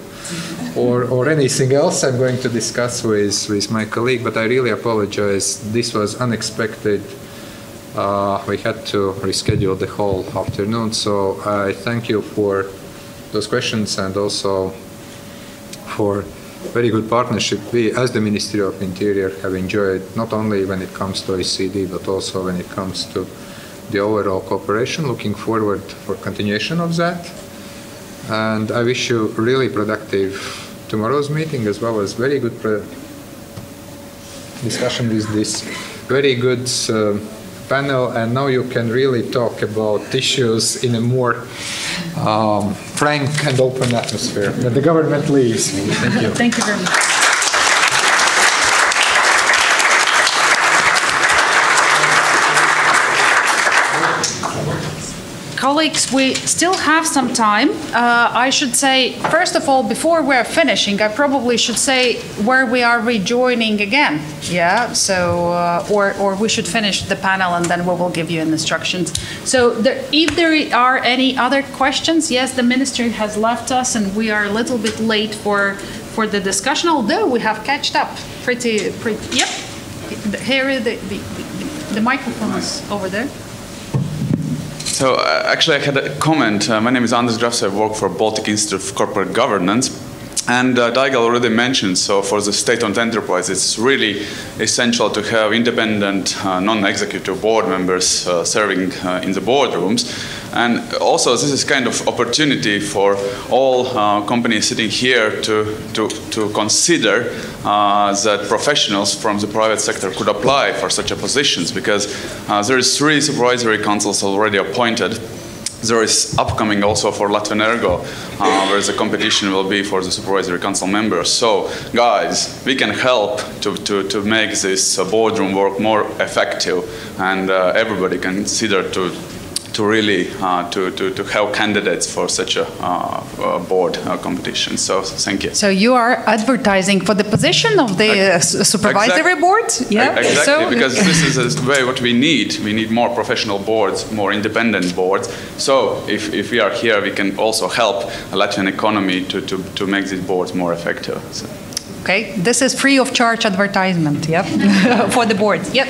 Speaker 19: or anything else I'm going to discuss with my colleague, but I really apologize. This was unexpected. We had to reschedule the whole afternoon, so I thank you for those questions and also for very good partnership we, as the Ministry of Interior, have enjoyed, not only when it comes to OECD, but also when it comes to the overall cooperation. Looking forward for continuation of that. And I wish you really productive tomorrow's meeting, as well as very good discussion with this very good panel. And now you can really talk about issues in a more frank and open atmosphere that the government leaves. Thank you.
Speaker 18: Thank you very much. Colleagues, we still have some time. I should say, first of all, before we're finishing, I probably should say where we are rejoining again. Yeah, so, or we should finish the panel and then we will give you instructions. So if there are any other questions, yes, the ministry has left us and we are a little bit late for the discussion, although we have catched up pretty, yep. Here, the microphone is over there.
Speaker 3: So actually I had a comment. My name is Andris Grafs. I work for Baltic Institute of Corporate Governance. And Daigal already mentioned, so for the state-owned enterprise, it's really essential to have independent non-executive board members serving in the boardrooms. And also this is kind of opportunity for all companies sitting here to consider that professionals from the private sector could apply for such a positions, because there is 3 supervisory councils already appointed. There is upcoming also for Latvenergo, where the competition will be for the supervisory council members. So, guys, we can help to make this boardroom work more effective, and everybody can consider to to really to have candidates for such a board competition. So thank you.
Speaker 18: So you are advertising for the position of the supervisory board? Yeah.
Speaker 3: Exactly,
Speaker 18: so,
Speaker 3: because this is the way what we need. We need more professional boards, more independent boards. So if we are here, we can also help the Latvian economy to make these boards more effective. So.
Speaker 18: Okay, this is free of charge advertisement, yep, for the board. Yep.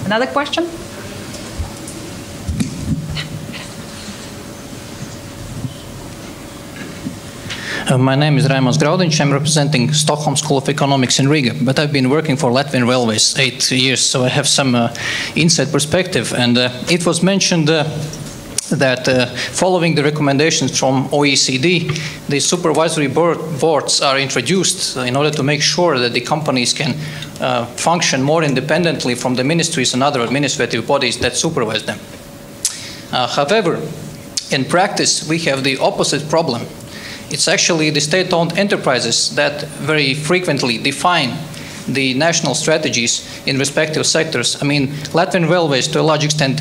Speaker 18: Another question?
Speaker 10: My name is Raimons Graudiņš. I'm representing Stockholm School of Economics in Riga, but I've been working for Latvian Railways 8 years, so I have some inside perspective. And it was mentioned that following the recommendations from OECD, the supervisory boards are introduced in order to make sure that the companies can function more independently from the ministries and other administrative bodies that supervise them. However, in practice, we have the opposite problem. It's actually the state-owned enterprises that very frequently define the national strategies in respective sectors. I mean, Latvian Railways, to a large extent,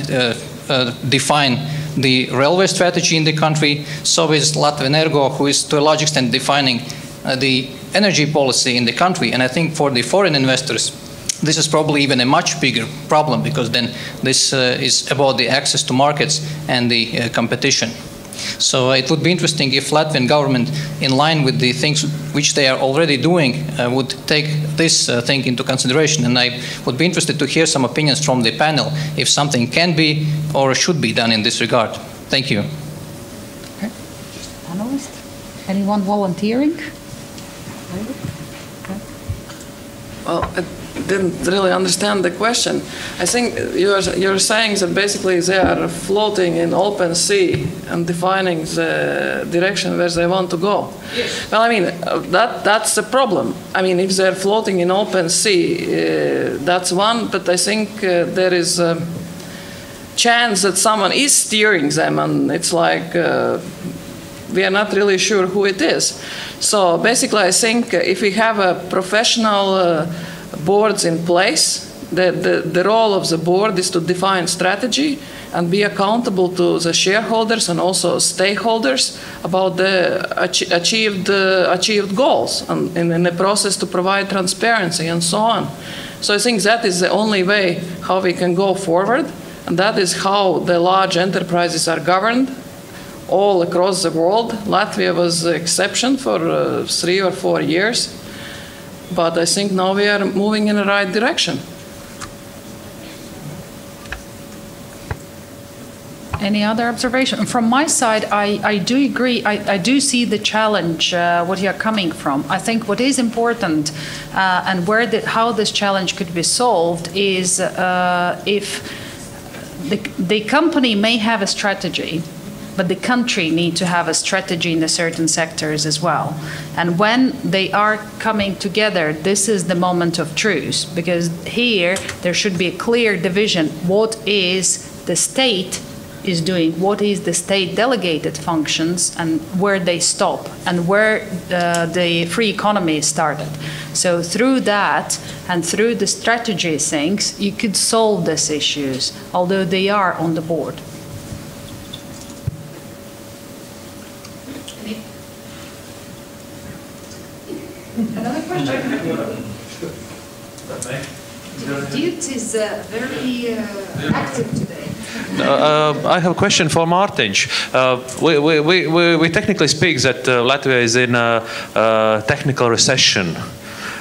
Speaker 10: define the railway strategy in the country. So is Latvian Ergo, who is to a large extent defining the energy policy in the country. And I think for the foreign investors, this is probably even a much bigger problem, because then this is about the access to markets and the competition. So it would be interesting if Latvian government, in line with the things which they are already doing, would take this thing into consideration. And I would be interested to hear some opinions from the panel if something can be or should be done in this regard. Thank you.
Speaker 18: Okay. Analyst? Anyone volunteering?
Speaker 21: Well, I didn't really understand the question. I think you're saying that basically they are floating in open sea and defining the direction where they want to go. Yes. Well, I mean, that's the problem. I mean, if they're floating in open sea, that's one, but I think there is a chance that someone is steering them, and it's like we are not really sure who it is. So basically, I think if we have a professional boards in place, the role of the board is to define strategy and be accountable to the shareholders and also stakeholders about the achieved goals, and in the process to provide transparency and so on. So I think that is the only way how we can go forward, and that is how the large enterprises are governed all across the world. Latvia was the exception for 3 or 4 years. But I think now we are moving in the right direction.
Speaker 18: Any other observation? From my side, I do agree. I do see the challenge, what you're coming from. I think what is important and how this challenge could be solved is if the company may have a strategy, but the country need to have a strategy in the certain sectors as well. And when they are coming together, this is the moment of truth, because here there should be a clear division. What is the state is doing, what is the state delegated functions, and where they stop, and where the free economy started. So through that and through the strategy things, you could solve these issues, although they are on the board.
Speaker 22: Another question. Dude is very active today.
Speaker 2: I have a question for Mārtiņš. We technically speak that Latvia is in a technical recession.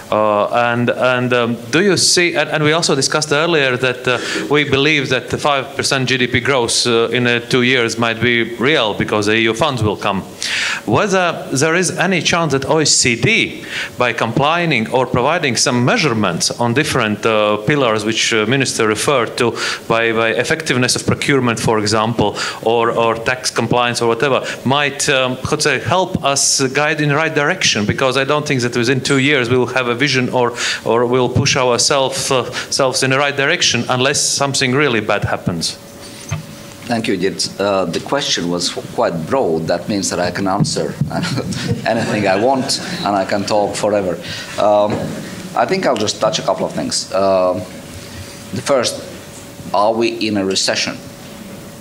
Speaker 2: Do you see, and we also discussed earlier that we believe that the 5% GDP growth in 2 years might be real because the EU funds will come. Whether there is any chance that OECD, by complying or providing some measurements on different pillars which Minister referred to, by effectiveness of procurement, for example, or tax compliance or whatever, might help us guide in the right direction, because I don't think that within 2 years we will have a vision or we'll push ourselves in the right direction unless something really bad happens.
Speaker 20: Thank you, Jit. The question was quite broad. That means that I can answer anything I want and I can talk forever. I think I'll just touch a couple of things. The first, are we in a recession?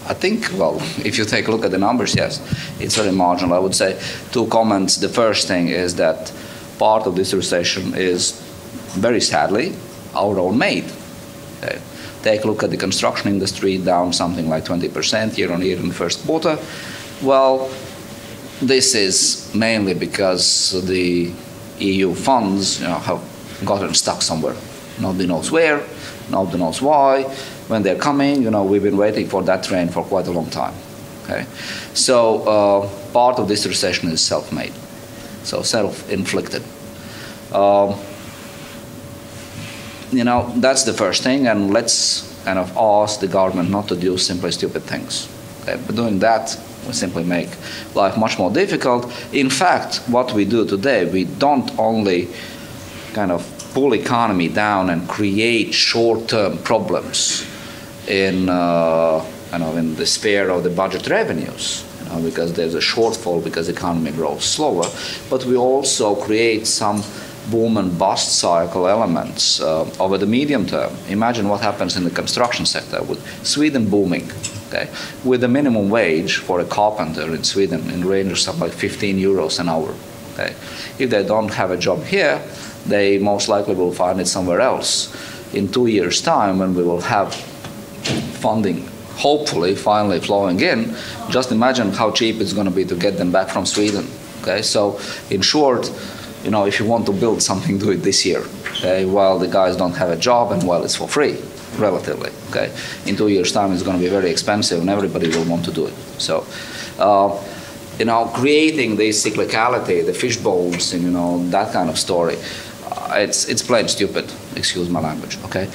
Speaker 20: I think, well, if you take a look at the numbers, yes, it's very marginal. I would say 2 comments. The first thing is that part of this recession is, very sadly, our own made. Okay? Take a look at the construction industry, down something like 20% year-on-year in the first quarter. Well, this is mainly because the EU funds have gotten stuck somewhere. Nobody knows where, nobody knows why. When they're coming, we've been waiting for that train for quite a long time. Okay? So part of this recession is self-made, so self-inflicted. That's the first thing, and let's kind of ask the government not to do simply stupid things. Okay? By doing that, we simply make life much more difficult. In fact, what we do today, we don't only kind of pull economy down and create short-term problems in the sphere of the budget revenues, because there's a shortfall because the economy grows slower, but we also create some boom and bust cycle elements over the medium term. Imagine what happens in the construction sector with Sweden booming, okay, with the minimum wage for a carpenter in Sweden in range of something like 15 euros an hour. Okay. If they don't have a job here, they most likely will find it somewhere else. In 2 years' time, when we will have funding hopefully finally flowing in, just imagine how cheap it's going to be to get them back from Sweden. Okay, so in short, if you want to build something, do it this year, okay, while the guys don't have a job and while it's for free, relatively. Okay, in 2 years' time, it's going to be very expensive and everybody will want to do it. So, creating this cyclicality, the fish bowls, that kind of story, it's plain stupid. Excuse my language. Okay.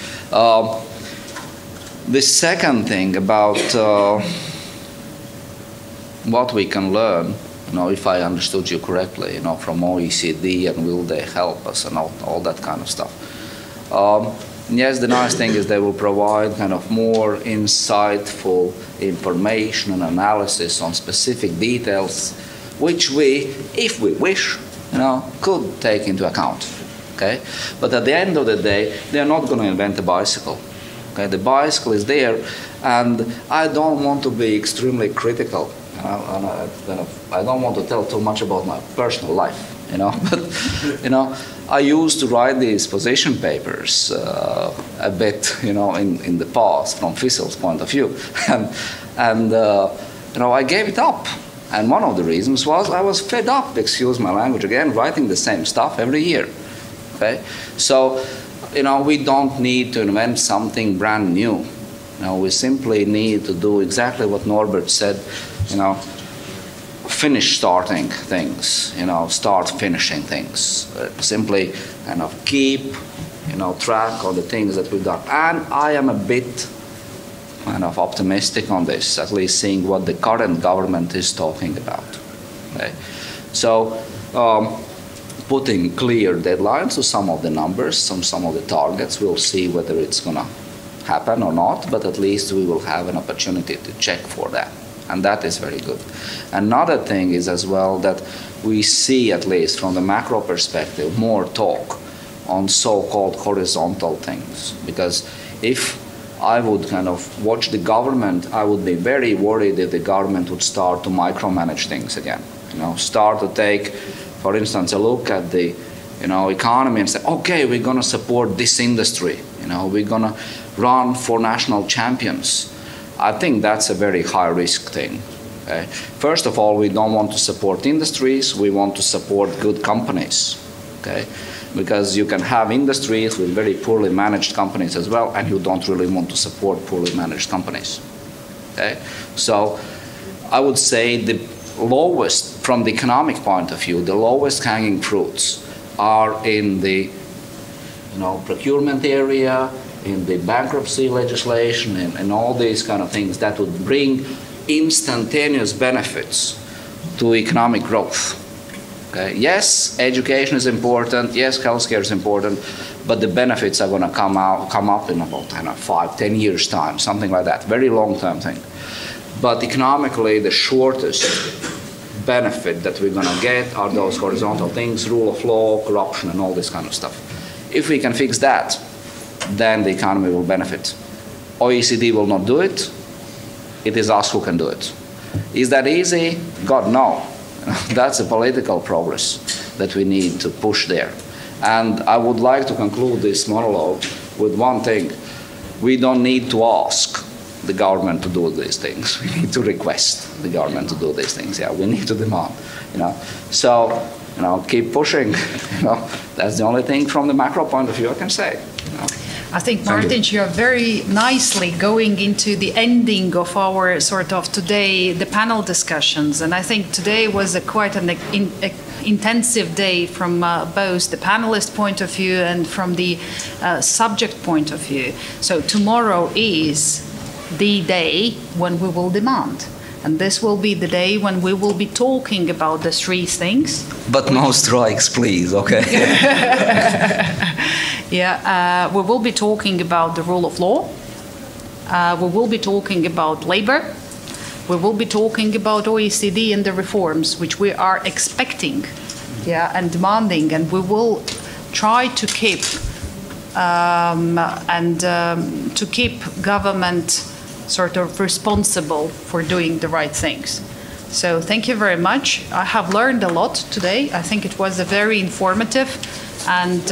Speaker 20: The second thing about what we can learn, if I understood you correctly, from OECD, and will they help us and all that kind of stuff. Yes, the nice thing is they will provide kind of more insightful information and analysis on specific details, which we, if we wish, could take into account. Okay? But at the end of the day, they're not going to invent a bicycle. Okay? The bicycle is there, and I don't want to be extremely critical. I don't want to tell too much about my personal life, but I used to write these position papers a bit, in the past from FICIL's point of view, and I gave it up. And one of the reasons was I was fed up, excuse my language again, writing the same stuff every year. Okay, so we don't need to invent something brand new. We simply need to do exactly what Norbert said. Finish starting things, start finishing things. Simply kind of keep, track of the things that we've done. And I am a bit kind of optimistic on this, at least seeing what the current government is talking about. Okay? So, putting clear deadlines to some of the numbers, some of the targets, we'll see whether it's going to happen or not, but at least we will have an opportunity to check for that. And that is very good. Another thing is as well that we see, at least from the macro perspective, more talk on so-called horizontal things. Because if I would kind of watch the government, I would be very worried if the government would start to micromanage things again. Start to take, for instance, a look at the economy and say, okay, we're going to support this industry. We're going to run for national champions. I think that's a very high-risk thing. Okay? First of all, we don't want to support industries. We want to support good companies. Okay? Because you can have industries with very poorly managed companies as well, and you don't really want to support poorly managed companies. Okay? So I would say the lowest, from the economic point of view, the lowest hanging fruits are in the procurement area, in the bankruptcy legislation, and all these kind of things that would bring instantaneous benefits to economic growth. Okay? Yes, education is important. Yes, healthcare is important, but the benefits are going to come up in about 5-10 years' time, something like that. Very long-term thing. But economically, the shortest benefit that we're going to get are those horizontal things: rule of law, corruption, and all this kind of stuff. If we can fix that, then the economy will benefit. OECD will not do it. it is us who can do it. Is that easy? God, no. That's a political progress that we need to push there. And I would like to conclude this monologue with one thing. We don't need to ask the government to do these things. We need to request the government to do these things. Yeah, we need to demand. So keep pushing. That's the only thing from the macro point of view I can say.
Speaker 18: I think, Martin, you are very nicely going into the ending of our sort of today, the panel discussions. And I think today was quite an intensive day from both the panelist point of view and from the subject point of view. So tomorrow is the day when we will demand. And this will be the day when we will be talking about the three things.
Speaker 20: But no strikes, please, okay?
Speaker 18: Yeah, we will be talking about the rule of law. We will be talking about labor. We will be talking about OECD and the reforms, which we are expecting, and demanding. And we will try to keep to keep government sort of responsible for doing the right things. So thank you very much. I have learned a lot today. I think it was a very informative, and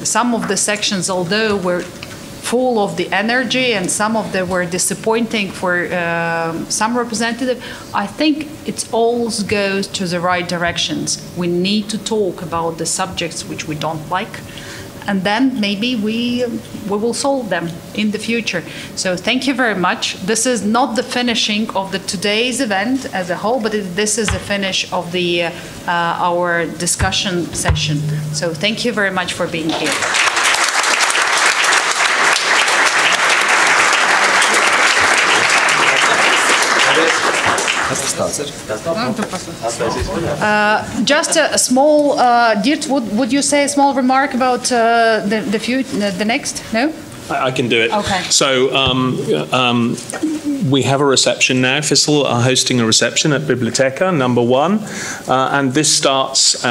Speaker 18: some of the sections, although were full of the energy and some of them were disappointing for some representative, I think it all goes to the right directions. We need to talk about the subjects which we don't like, and then maybe we will solve them in the future. So thank you very much. This is not the finishing of today's event as a whole, but this is the finish of our discussion session. So thank you very much for being here. Just a small, Dirt, would you say a small remark about the next? No?
Speaker 1: I can do it.
Speaker 18: Okay.
Speaker 1: So we have a reception now. FICIL are hosting a reception at Biblioteca number 1, and this starts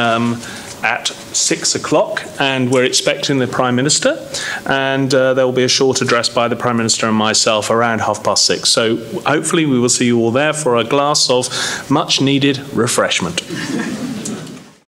Speaker 1: at 6 o'clock, and we're expecting the Prime Minister, and there will be a short address by the Prime Minister and myself around 6:30. So hopefully we will see you all there for a glass of much needed refreshment.